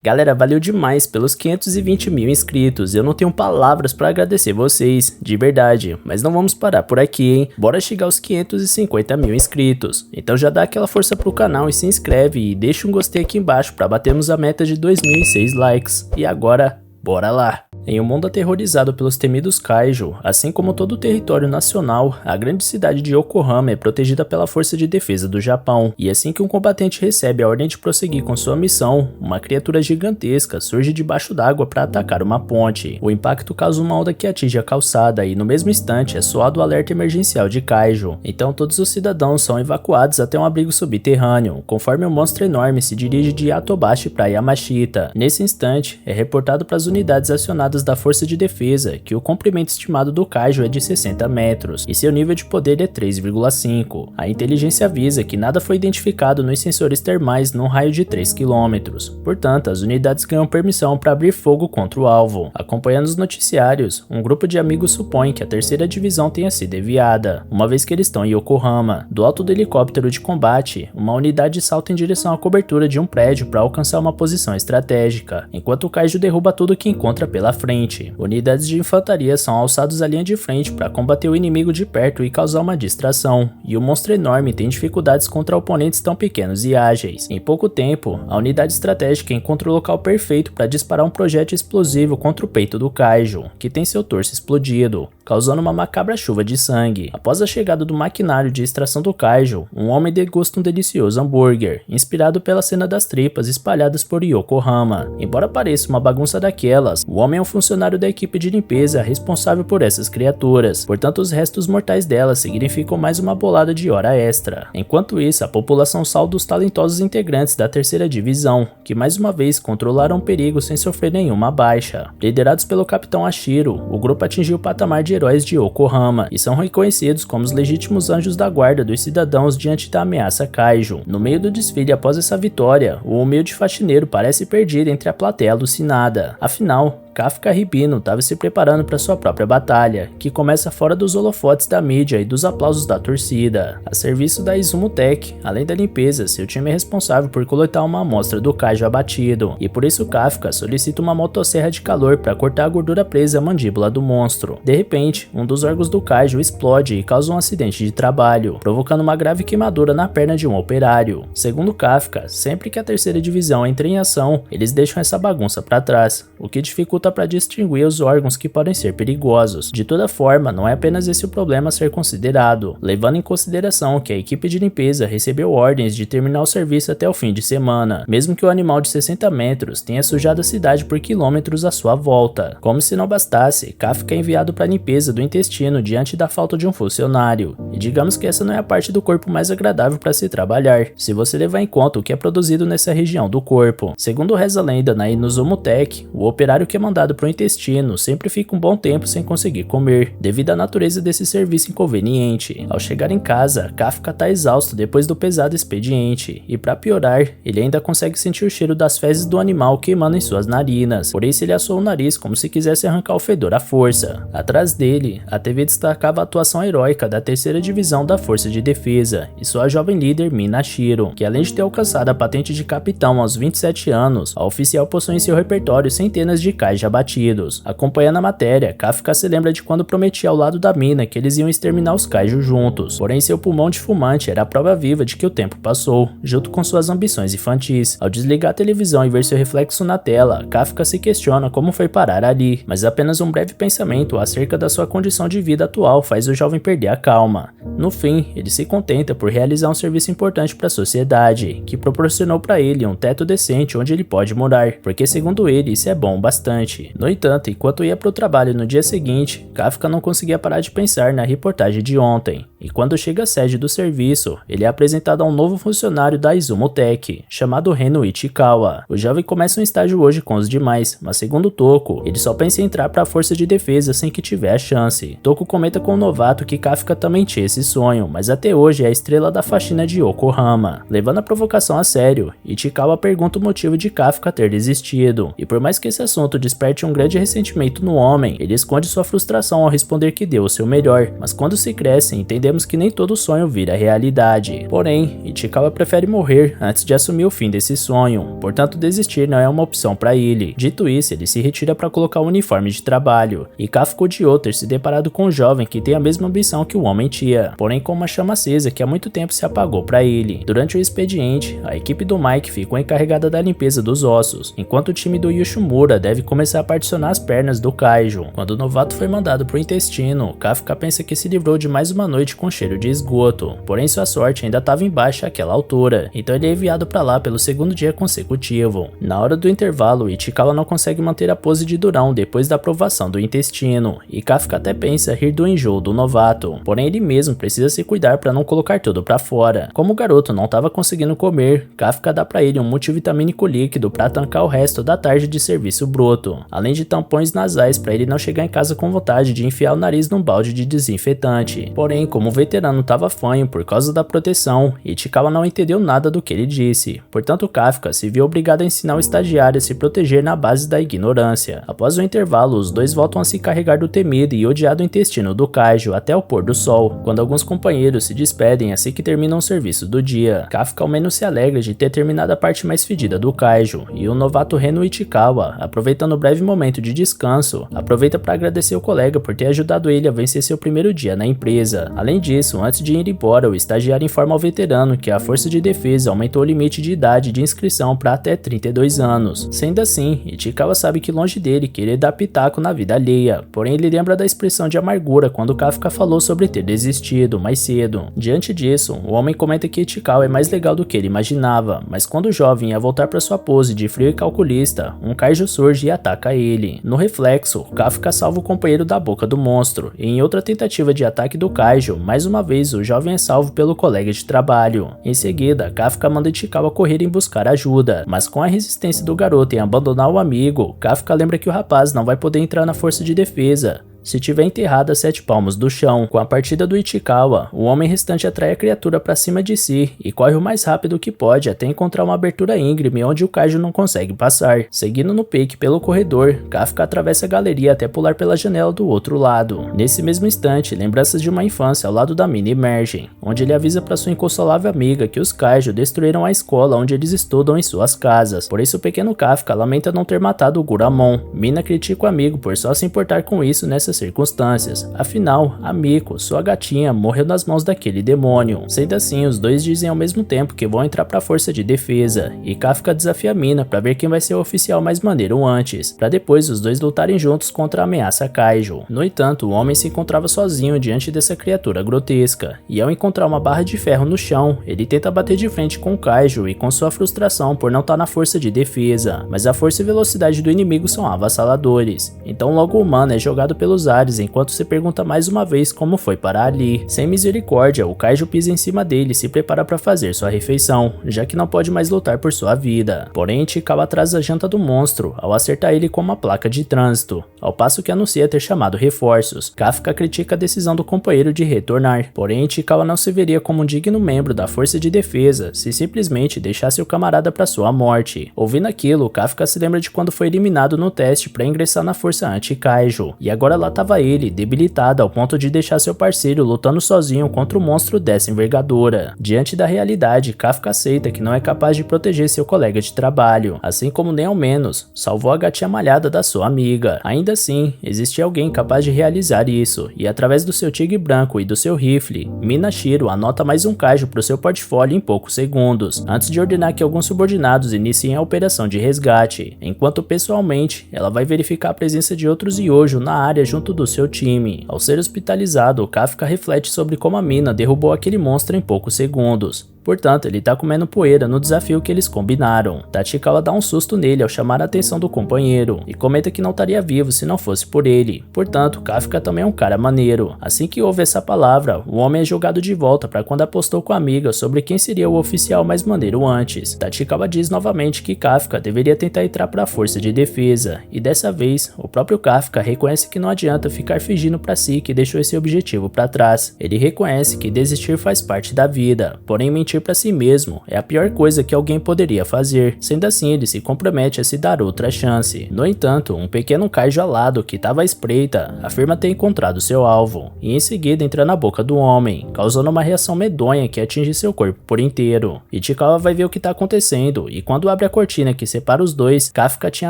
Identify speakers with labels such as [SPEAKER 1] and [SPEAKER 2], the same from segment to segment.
[SPEAKER 1] Galera, valeu demais pelos 520 mil inscritos, eu não tenho palavras pra agradecer vocês, de verdade, mas não vamos parar por aqui, hein? Bora chegar aos 550 mil inscritos, então já dá aquela força pro canal e se inscreve e deixa um gostei aqui embaixo pra batermos a meta de 2006 likes, e agora, bora lá! Em um mundo aterrorizado pelos temidos Kaiju, assim como todo o território nacional, a grande cidade de Yokohama é protegida pela Força de Defesa do Japão, e assim que um combatente recebe a ordem de prosseguir com sua missão, uma criatura gigantesca surge debaixo d'água para atacar uma ponte. O impacto causa uma onda que atinge a calçada e no mesmo instante é soado o alerta emergencial de Kaiju, então todos os cidadãos são evacuados até um abrigo subterrâneo, conforme o monstro enorme se dirige de Yatobashi para Yamashita. Nesse instante, é reportado para as unidades acionadas da Força de Defesa que o comprimento estimado do Kaiju é de 60 metros e seu nível de poder é 3,5. A inteligência avisa que nada foi identificado nos sensores termais num raio de 3 km, portanto as unidades ganham permissão para abrir fogo contra o alvo. Acompanhando os noticiários, um grupo de amigos supõe que a terceira divisão tenha sido enviada, uma vez que eles estão em Yokohama. Do alto do helicóptero de combate, uma unidade salta em direção à cobertura de um prédio para alcançar uma posição estratégica, enquanto o Kaiju derruba tudo que encontra pela frente. Unidades de infantaria são alçados à linha de frente para combater o inimigo de perto e causar uma distração, e o monstro enorme tem dificuldades contra oponentes tão pequenos e ágeis. Em pouco tempo, a unidade estratégica encontra o local perfeito para disparar um projétil explosivo contra o peito do Kaiju, que tem seu torso explodido, causando uma macabra chuva de sangue. Após a chegada do maquinário de extração do Kaiju, um homem degusta um delicioso hambúrguer, inspirado pela cena das tripas espalhadas por Yokohama. Embora pareça uma bagunça daquelas, o homem é um funcionário da equipe de limpeza responsável por essas criaturas, portanto os restos mortais delas significam mais uma bolada de hora extra. Enquanto isso, a população salda os talentosos integrantes da terceira divisão, que mais uma vez controlaram o perigo sem sofrer nenhuma baixa. Liderados pelo capitão Ashiro, o grupo atingiu o patamar de heróis de Yokohama e são reconhecidos como os legítimos anjos da guarda dos cidadãos diante da ameaça Kaiju. No meio do desfile após essa vitória, o humilde faxineiro parece perdido entre a plateia alucinada. Afinal, Kafka Ribino estava se preparando para sua própria batalha, que começa fora dos holofotes da mídia e dos aplausos da torcida. A serviço da Izumo Tech, além da limpeza, seu time é responsável por coletar uma amostra do Kaiju abatido, e por isso Kafka solicita uma motosserra de calor para cortar a gordura presa à mandíbula do monstro. De repente, um dos órgãos do Kaiju explode e causa um acidente de trabalho, provocando uma grave queimadura na perna de um operário. Segundo Kafka, sempre que a terceira divisão entra em ação, eles deixam essa bagunça para trás, o que dificulta para distinguir os órgãos que podem ser perigosos. De toda forma, não é apenas esse o problema a ser considerado, levando em consideração que a equipe de limpeza recebeu ordens de terminar o serviço até o fim de semana, mesmo que o animal de 60 metros tenha sujado a cidade por quilômetros à sua volta. Como se não bastasse, Kafka é enviado para a limpeza do intestino diante da falta de um funcionário, e digamos que essa não é a parte do corpo mais agradável para se trabalhar, se você levar em conta o que é produzido nessa região do corpo. Segundo reza a lenda na Izumo Tech, o operário que é mandado para o intestino sempre fica um bom tempo sem conseguir comer, devido à natureza desse serviço inconveniente. Ao chegar em casa, Kafka está exausto depois do pesado expediente, e para piorar, ele ainda consegue sentir o cheiro das fezes do animal queimando em suas narinas, por isso ele assou o nariz como se quisesse arrancar o fedor à força. Atrás dele, a TV destacava a atuação heróica da terceira divisão da Força de Defesa, e sua jovem líder Mina Shiro, que além de ter alcançado a patente de capitão aos 27 anos, a oficial possui em seu repertório centenas de Kaiju abatidos. Acompanhando a matéria, Kafka se lembra de quando prometia ao lado da mina que eles iam exterminar os Kaiju juntos, porém seu pulmão de fumante era a prova viva de que o tempo passou, junto com suas ambições infantis. Ao desligar a televisão e ver seu reflexo na tela, Kafka se questiona como foi parar ali, mas apenas um breve pensamento acerca da sua condição de vida atual faz o jovem perder a calma. No fim, ele se contenta por realizar um serviço importante para a sociedade, que proporcionou para ele um teto decente onde ele pode morar, porque segundo ele isso é bom bastante. No entanto, enquanto ia para o trabalho no dia seguinte, Kafka não conseguia parar de pensar na reportagem de ontem, e quando chega à sede do serviço, ele é apresentado a um novo funcionário da Izumo Tech, chamado Reno Ichikawa. O jovem começa um estágio hoje com os demais, mas segundo Toko, ele só pensa em entrar para a Força de Defesa assim que tiver a chance. Toko comenta com o novato que Kafka também tinha esse sonho, mas até hoje é a estrela da faxina de Yokohama. Levando a provocação a sério, Ichikawa pergunta o motivo de Kafka ter desistido, e por mais que esse assunto desperte um grande ressentimento no homem. Ele esconde sua frustração ao responder que deu o seu melhor, mas quando se cresce, entendemos que nem todo sonho vira realidade. Porém, Ichikawa prefere morrer antes de assumir o fim desse sonho, portanto desistir não é uma opção para ele. Dito isso, ele se retira para colocar o uniforme de trabalho, e K ficou odiou ter se deparado com um jovem que tem a mesma ambição que o homem tinha, porém com uma chama acesa que há muito tempo se apagou para ele. Durante o expediente, a equipe do Mike ficou encarregada da limpeza dos ossos, enquanto o time do Yoshimura deve começar a particionar as pernas do Kaijo. Quando o novato foi mandado pro intestino, Kafka pensa que se livrou de mais uma noite com cheiro de esgoto, porém sua sorte ainda estava em baixa àquela altura, então ele é enviado para lá pelo segundo dia consecutivo. Na hora do intervalo, Ichikawa não consegue manter a pose de durão depois da aprovação do intestino, e Kafka até pensa rir do enjoo do novato, porém ele mesmo precisa se cuidar para não colocar tudo para fora. Como o garoto não estava conseguindo comer, Kafka dá para ele um multivitamínico líquido para tancar o resto da tarde de serviço bruto, além de tampões nasais para ele não chegar em casa com vontade de enfiar o nariz num balde de desinfetante. Porém, como o veterano estava fanho por causa da proteção, Ichikawa não entendeu nada do que ele disse, portanto Kafka se viu obrigado a ensinar o estagiário a se proteger na base da ignorância. Após o intervalo, os dois voltam a se carregar do temido e odiado intestino do Kaijo até o pôr do sol, quando alguns companheiros se despedem assim que terminam o serviço do dia. Kafka ao menos se alegra de ter terminado a parte mais fedida do Kaijo, e o novato Reno Ichikawa, aproveitando o breve momento de descanso, aproveita para agradecer o colega por ter ajudado ele a vencer seu primeiro dia na empresa. Além disso, antes de ir embora, o estagiário informa ao veterano que a Força de Defesa aumentou o limite de idade de inscrição para até 32 anos. Sendo assim, Ichikawa sabe que longe dele querer dar pitaco na vida alheia, porém ele lembra da expressão de amargura quando Kafka falou sobre ter desistido mais cedo. Diante disso, o homem comenta que Ichikawa é mais legal do que ele imaginava, mas quando o jovem ia voltar para sua pose de frio e calculista, um Kaijo surge e ataca ele. No reflexo, Kafka salva o companheiro da boca do monstro, e em outra tentativa de ataque do Kaijo, mais uma vez o jovem é salvo pelo colega de trabalho. Em seguida, Kafka manda Ichikawa correr em buscar ajuda, mas com a resistência do garoto em abandonar o amigo, Kafka lembra que o rapaz não vai poder entrar na força de defesa se tiver enterrado a 7 palmos do chão. Com a partida do Ichikawa, o homem restante atrai a criatura para cima de si e corre o mais rápido que pode até encontrar uma abertura íngreme onde o Kaijo não consegue passar. Seguindo no pique pelo corredor, Kafka atravessa a galeria até pular pela janela do outro lado. Nesse mesmo instante, lembranças de uma infância ao lado da mina emergem, onde ele avisa para sua inconsolável amiga que os Kaijo destruíram a escola onde eles estudam em suas casas. Por isso o pequeno Kafka lamenta não ter matado o Guramon. Mina critica o amigo por só se importar com isso nessas circunstâncias, afinal, a Miko, sua gatinha, morreu nas mãos daquele demônio. Sendo assim, os dois dizem ao mesmo tempo que vão entrar para a força de defesa, e Kafka desafia a mina para ver quem vai ser o oficial mais maneiro antes, para depois os dois lutarem juntos contra a ameaça Kaijo. No entanto, o homem se encontrava sozinho diante dessa criatura grotesca, e ao encontrar uma barra de ferro no chão, ele tenta bater de frente com o Kaijo e com sua frustração por não estar na força de defesa, mas a força e velocidade do inimigo são avassaladores, então logo o humano é jogado pelos ares enquanto se pergunta mais uma vez como foi parar ali. Sem misericórdia, o Kaijo pisa em cima dele e se prepara para fazer sua refeição, já que não pode mais lutar por sua vida. Porém, Ichikawa atrasa a janta do monstro ao acertar ele com uma placa de trânsito, ao passo que anuncia ter chamado reforços. Kafka critica a decisão do companheiro de retornar, porém Ichikawa não se veria como um digno membro da força de defesa se simplesmente deixasse o camarada para sua morte. Ouvindo aquilo, Kafka se lembra de quando foi eliminado no teste para ingressar na força anti-Kaijo, e agora lá estava ele, debilitado ao ponto de deixar seu parceiro lutando sozinho contra um monstro dessa envergadura. Diante da realidade, Kafka aceita que não é capaz de proteger seu colega de trabalho, assim como nem ao menos salvou a gatinha malhada da sua amiga. Ainda assim, existe alguém capaz de realizar isso, e através do seu tigre branco e do seu rifle, Minashiro anota mais um Kaijo para o seu portfólio em poucos segundos, antes de ordenar que alguns subordinados iniciem a operação de resgate, enquanto pessoalmente ela vai verificar a presença de outros Yojo na área junto do seu time. Ao ser hospitalizado, Kafka reflete sobre como a mina derrubou aquele monstro em poucos segundos. Portanto, ele tá comendo poeira no desafio que eles combinaram. Tachikawa dá um susto nele ao chamar a atenção do companheiro, e comenta que não estaria vivo se não fosse por ele. Portanto, Kafka também é um cara maneiro. Assim que ouve essa palavra, o homem é jogado de volta para quando apostou com a amiga sobre quem seria o oficial mais maneiro antes. Tachikawa diz novamente que Kafka deveria tentar entrar para a força de defesa, e dessa vez, o próprio Kafka reconhece que não adianta ficar fingindo para si que deixou esse objetivo para trás. Ele reconhece que desistir faz parte da vida, porém mentir mentir pra si mesmo é a pior coisa que alguém poderia fazer. Sendo assim, ele se compromete a se dar outra chance. No entanto, um pequeno kaiju alado que estava à espreita afirma ter encontrado seu alvo, e em seguida entra na boca do homem, causando uma reação medonha que atinge seu corpo por inteiro. Ichikawa vai ver o que tá acontecendo, e quando abre a cortina que separa os dois, Kafka tinha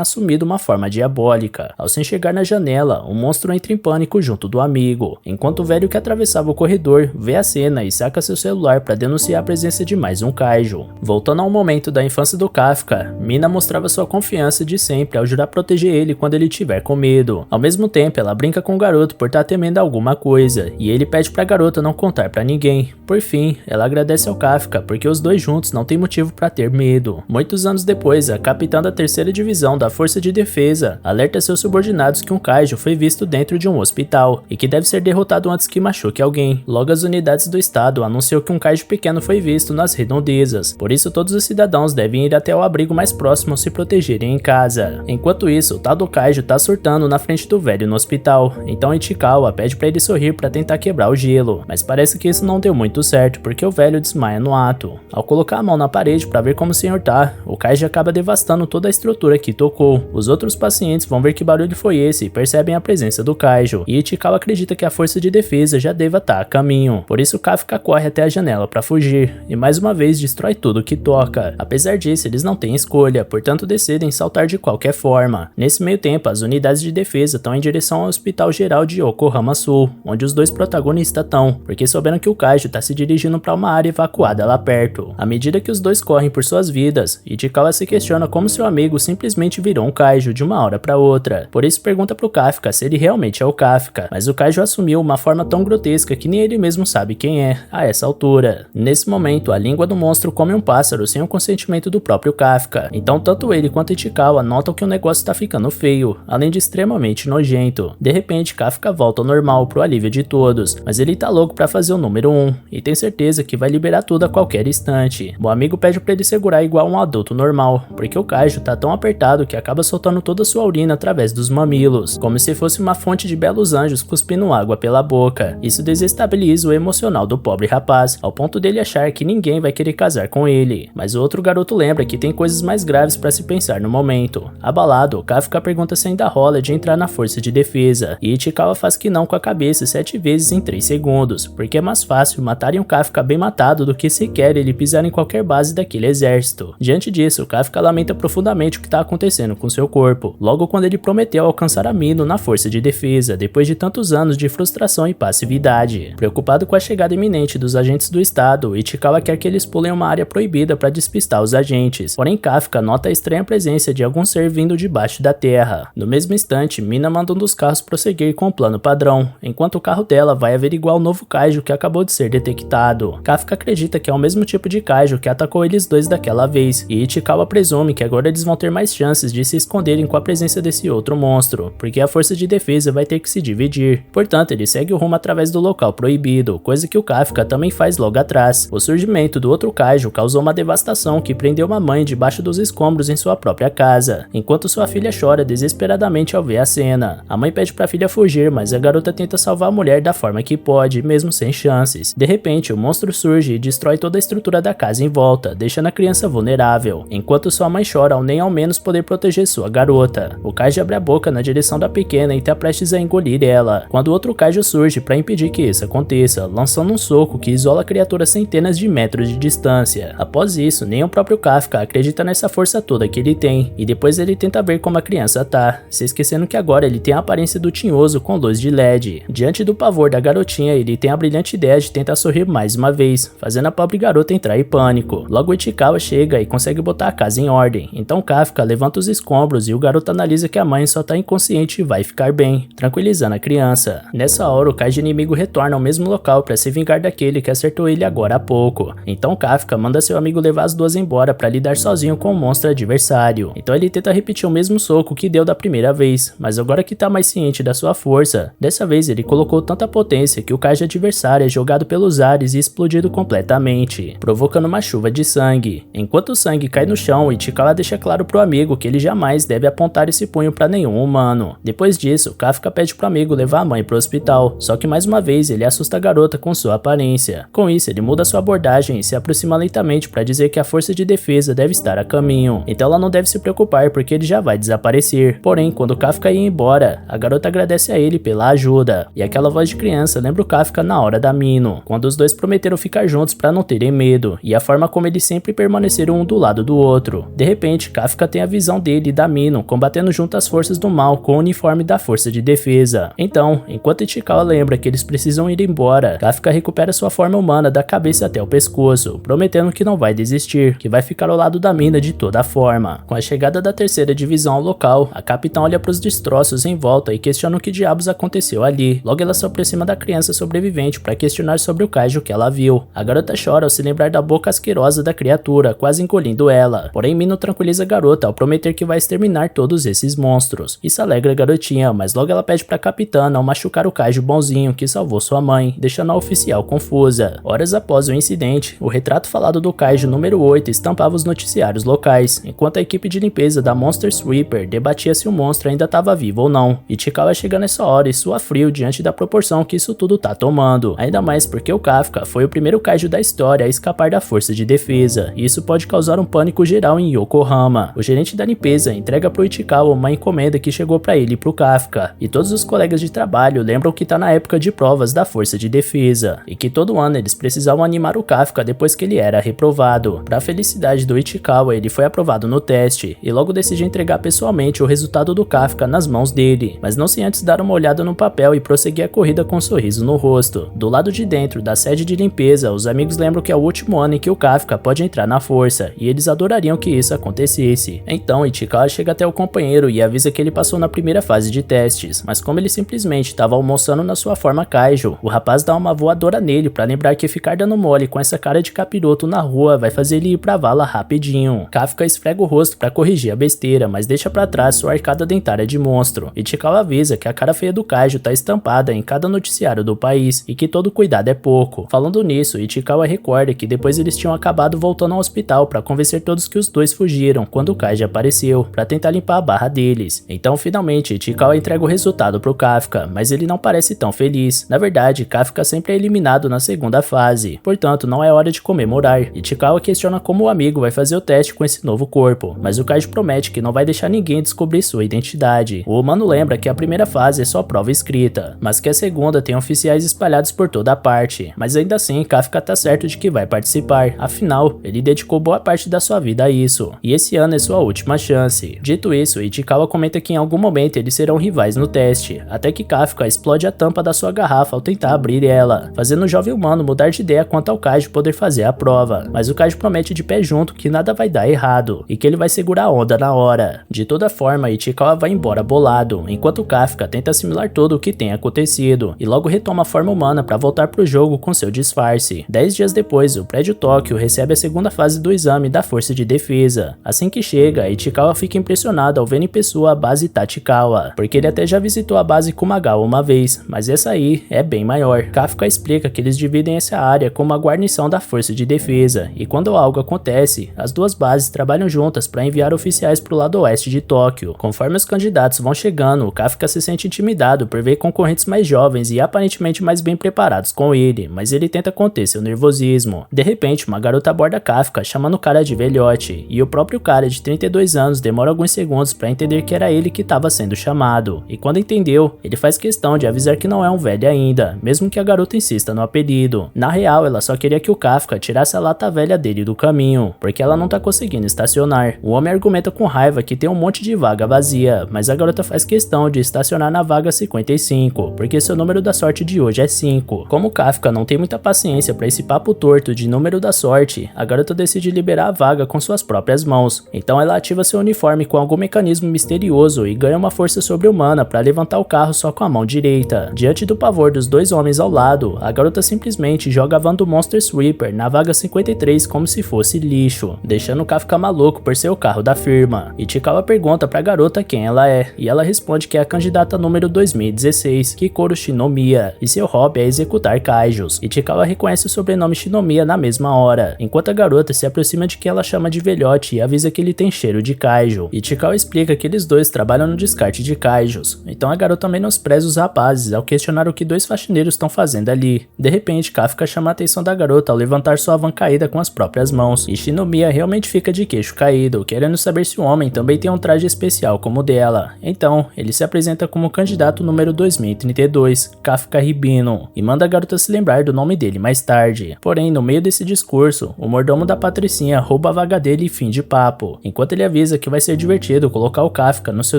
[SPEAKER 1] assumido uma forma diabólica. Ao se enxergar na janela, o monstro entra em pânico junto do amigo, enquanto o velho que atravessava o corredor vê a cena e saca seu celular para denunciar a presença de mais um kaiju. Voltando ao momento da infância do Kafka, Mina mostrava sua confiança de sempre ao jurar proteger ele quando ele tiver com medo. Ao mesmo tempo, ela brinca com o garoto por estar temendo alguma coisa, e ele pede pra garota não contar pra ninguém. Por fim, ela agradece ao Kafka porque os dois juntos não têm motivo pra ter medo. Muitos anos depois, a capitã da 3ª divisão da Força de Defesa alerta seus subordinados que um kaiju foi visto dentro de um hospital e que deve ser derrotado antes que machuque alguém. Logo, as unidades do estado anunciou que um kaiju pequeno foi visto nas redondezas, por isso todos os cidadãos devem ir até o abrigo mais próximo se protegerem em casa. Enquanto isso, o tal do kaiju tá surtando na frente do velho no hospital, então Ichikawa pede pra ele sorrir pra tentar quebrar o gelo, mas parece que isso não deu muito certo porque o velho desmaia no ato. Ao colocar a mão na parede pra ver como o senhor tá, o kaiju acaba devastando toda a estrutura que tocou. Os outros pacientes vão ver que barulho foi esse e percebem a presença do kaiju, e Ichikawa acredita que a força de defesa já deva estar a caminho, por isso Kafka corre até a janela pra fugir, e mais uma vez destrói tudo que toca. Apesar disso, eles não têm escolha, portanto decidem saltar de qualquer forma. Nesse meio tempo, as unidades de defesa estão em direção ao Hospital Geral de Yokohama Sul, onde os dois protagonistas estão, porque souberam que o kaiju está se dirigindo para uma área evacuada lá perto. À medida que os dois correm por suas vidas, Ichikawa se questiona como seu amigo simplesmente virou um kaiju de uma hora para outra. Por isso pergunta pro Kafka se ele realmente é o Kafka, mas o kaiju assumiu uma forma tão grotesca que nem ele mesmo sabe quem é, a essa altura. Nesse momento, a língua do monstro come um pássaro sem o consentimento do próprio Kafka, então tanto ele quanto Ichikawa notam que o negócio tá ficando feio, além de extremamente nojento. De repente, Kafka volta ao normal pro alívio de todos, mas ele tá louco pra fazer o número 1, e tem certeza que vai liberar tudo a qualquer instante. O amigo pede pra ele segurar igual um adulto normal, porque o kaiju tá tão apertado que acaba soltando toda a sua urina através dos mamilos, como se fosse uma fonte de belos anjos cuspindo água pela boca. Isso desestabiliza o emocional do pobre rapaz, ao ponto dele achar que ninguém vai querer casar com ele. Mas o outro garoto lembra que tem coisas mais graves pra se pensar no momento. Abalado, Kafka pergunta se ainda rola de entrar na força de defesa, e Ichikawa faz que não com a cabeça 7 vezes em 3 segundos, porque é mais fácil matarem um Kafka bem matado do que sequer ele pisar em qualquer base daquele exército. Diante disso, Kafka lamenta profundamente o que está acontecendo com seu corpo, logo quando ele prometeu alcançar a Mino na força de defesa, depois de tantos anos de frustração e passividade. Preocupado com a chegada iminente dos agentes do estado, Ichikawa quer que eles pulem uma área proibida para despistar os agentes, porém Kafka nota a estranha presença de algum ser vindo debaixo da terra. No mesmo instante, Mina manda um dos carros prosseguir com o plano padrão, enquanto o carro dela vai averiguar o novo kaiju que acabou de ser detectado. Kafka acredita que é o mesmo tipo de kaiju que atacou eles dois daquela vez, e Ichikawa presume que agora eles vão ter mais chances de se esconderem com a presença desse outro monstro, porque a força de defesa vai ter que se dividir. Portanto, ele segue o rumo através do local proibido, coisa que o Kafka também faz logo atrás. O surgimento do outro kaiju causou uma devastação que prendeu uma mãe debaixo dos escombros em sua própria casa, enquanto sua filha chora desesperadamente ao ver a cena. A mãe pede pra filha fugir, mas a garota tenta salvar a mulher da forma que pode, mesmo sem chances. De repente, o monstro surge e destrói toda a estrutura da casa em volta, deixando a criança vulnerável, enquanto sua mãe chora ao nem ao menos poder proteger sua garota. O kaiju abre a boca na direção da pequena e tá prestes a engolir ela, quando outro kaiju surge para impedir que isso aconteça, lançando um soco que isola a criatura a centenas de metros de distância. Após isso, nem o próprio Kafka acredita nessa força toda que ele tem, e depois ele tenta ver como a criança tá, se esquecendo que agora ele tem a aparência do tinhoso com luz de LED. Diante do pavor da garotinha, ele tem a brilhante ideia de tentar sorrir mais uma vez, fazendo a pobre garota entrar em pânico. Logo Ichikawa chega e consegue botar a casa em ordem, então Kafka levanta os escombros e o garoto analisa que a mãe só tá inconsciente e vai ficar bem, tranquilizando a criança. Nessa hora, o kaiju inimigo retorna ao mesmo local para se vingar daquele que acertou ele agora há pouco, então Kafka manda seu amigo levar as duas embora para lidar sozinho com o monstro adversário. Então ele tenta repetir o mesmo soco que deu da primeira vez, mas agora que tá mais ciente da sua força, dessa vez ele colocou tanta potência que o kaiju adversário é jogado pelos ares e explodido completamente, provocando uma chuva de sangue. Enquanto o sangue cai no chão, Ichikawa deixa claro pro amigo que ele jamais deve apontar esse punho para nenhum humano. Depois disso, Kafka pede pro amigo levar a mãe pro hospital, só que mais uma vez ele assusta a garota com sua aparência. Com isso, ele muda sua abordagem coragem e se aproxima lentamente para dizer que a força de defesa deve estar a caminho, então ela não deve se preocupar porque ele já vai desaparecer. Porém, quando Kafka ia embora, a garota agradece a ele pela ajuda, e aquela voz de criança lembra o Kafka na hora da Minho, quando os dois prometeram ficar juntos para não terem medo, e a forma como eles sempre permaneceram um do lado do outro. De repente, Kafka tem a visão dele e da Minho combatendo junto as forças do mal com o uniforme da força de defesa. Então, enquanto Ichikawa lembra que eles precisam ir embora, Kafka recupera sua forma humana da cabeça até o pescoço, prometendo que não vai desistir, que vai ficar ao lado da mina de toda forma. Com a chegada da terceira divisão ao local, a capitã olha para os destroços em volta e questiona o que diabos aconteceu ali. Logo ela se aproxima da criança sobrevivente para questionar sobre o kaiju que ela viu. A garota chora ao se lembrar da boca asquerosa da criatura, quase engolindo ela. Porém, Minho tranquiliza a garota ao prometer que vai exterminar todos esses monstros. Isso alegra a garotinha, mas logo ela pede para a capitã não machucar o kaiju bonzinho que salvou sua mãe, deixando a oficial confusa. Horas após o incidente, o retrato falado do kaiju número 8 estampava os noticiários locais, enquanto a equipe de limpeza da Monster Sweeper debatia se o monstro ainda estava vivo ou não. Ichikawa chega nessa hora e sua frio diante da proporção que isso tudo tá tomando, ainda mais porque o Kafka foi o primeiro kaiju da história a escapar da força de defesa, e isso pode causar um pânico geral em Yokohama. O gerente da limpeza entrega pro Ichikawa uma encomenda que chegou para ele e pro Kafka, e todos os colegas de trabalho lembram que tá na época de provas da força de defesa, e que todo ano eles precisavam animar o Kafka depois que ele era reprovado. Pra felicidade do Ichikawa, ele foi aprovado no teste, e logo decide entregar pessoalmente o resultado do Kafka nas mãos dele, mas não sem antes dar uma olhada no papel e prosseguir a corrida com um sorriso no rosto. Do lado de dentro da sede de limpeza, os amigos lembram que é o último ano em que o Kafka pode entrar na força, e eles adorariam que isso acontecesse. Então Ichikawa chega até o companheiro e avisa que ele passou na primeira fase de testes, mas como ele simplesmente estava almoçando na sua forma kaiju, o rapaz dá uma voadora nele para lembrar que ficar dando mole com essa cara de capiroto na rua vai fazer ele ir pra vala rapidinho. Kafka esfrega o rosto para corrigir a besteira, mas deixa para trás sua arcada dentária de monstro. Ichikawa avisa que a cara feia do kaiju tá estampada em cada noticiário do país e que todo cuidado é pouco. Falando nisso, Ichikawa recorda que depois eles tinham acabado voltando ao hospital para convencer todos que os dois fugiram quando o kaiju apareceu, para tentar limpar a barra deles. Então finalmente Ichikawa entrega o resultado pro Kafka, mas ele não parece tão feliz. Na verdade, Kafka sempre é eliminado na segunda fase, portanto não é hora de comemorar. Ichikawa questiona como o amigo vai fazer o teste com esse novo corpo, mas o kaiju promete que não vai deixar ninguém descobrir sua identidade. O humano lembra que a primeira fase é só prova escrita, mas que a segunda tem oficiais espalhados por toda a parte, mas ainda assim Kafka tá certo de que vai participar, afinal, ele dedicou boa parte da sua vida a isso, e esse ano é sua última chance. Dito isso, Ichikawa comenta que em algum momento eles serão rivais no teste, até que Kafka explode a tampa da sua garrafa ao tentar abrir ela, fazendo o jovem humano mudar de ideia quanto ao kaiju poder fazer a prova, mas o kaiju promete de pé junto que nada vai dar errado, e que ele vai segurar a onda na hora. De toda forma, Ichikawa vai embora bolado, enquanto Kafka tenta assimilar tudo o que tem acontecido, e logo retoma a forma humana para voltar pro jogo com seu disfarce. 10 dias depois, o prédio Tóquio recebe a segunda fase do exame da força de defesa. Assim que chega, Ichikawa fica impressionado ao ver em pessoa a base Tachikawa, porque ele até já visitou a base Kumagawa uma vez, mas essa aí é bem maior. Kafka explica que eles dividem essa área como uma guarnição da força de defesa, e quando algo acontece, as duas bases trabalham juntas para enviar oficiais pro lado oeste de Tóquio. Conforme os candidatos vão chegando, Kafka se sente intimidado por ver concorrentes mais jovens e aparentemente mais bem preparados com ele, mas ele tenta conter seu nervosismo. De repente, uma garota aborda Kafka chamando o cara de velhote, e o próprio cara de 32 anos demora alguns segundos para entender que era ele que estava sendo chamado, e quando entendeu, ele faz questão de avisar que não é um velho ainda, mesmo que a garota insista no apelido. Na real, ela só queria que o Kafka tirasse a lata velha dele do caminho, porque ela não tá conseguindo estacionar. O homem argumenta com raiva que tem um monte de vaga vazia, mas a garota faz questão de estacionar na vaga 55, porque seu número da sorte de hoje é 5. Como o Kafka não tem muita paciência para esse papo torto de número da sorte, a garota decide liberar a vaga com suas próprias mãos. Então ela ativa seu uniforme com algum mecanismo misterioso e ganha uma força sobre-humana para levantar o carro só com a mão direita. Diante do pavor dos dois homens ao lado, a garota simplesmente joga a van do Monster Sweeper na vaga 53 como se fosse lixo, deixando o Kafka maluco por ser o carro da firma. Ichikawa pergunta pra garota quem ela é, e ela responde que é a candidata número 2016, Kikoru Shinomiya, e seu hobby é executar kaijus. Ichikawa reconhece o sobrenome Shinomiya na mesma hora, enquanto a garota se aproxima de quem ela chama de velhote e avisa que ele tem cheiro de kaiju. Ichikawa explica que eles dois trabalham no descarte de kaijus, então a garota menospreza os rapazes ao questionar o que dois faxineiros estão fazendo ali. De repente, Kafka chama a atenção da garota garota ao levantar sua van caída com as próprias mãos, e Shinomiya realmente fica de queixo caído, querendo saber se o homem também tem um traje especial como o dela. Então, ele se apresenta como candidato número 2032, Kafka Ribino, e manda a garota se lembrar do nome dele mais tarde. Porém, no meio desse discurso, o mordomo da patricinha rouba a vaga dele e fim de papo, enquanto ele avisa que vai ser divertido colocar o Kafka no seu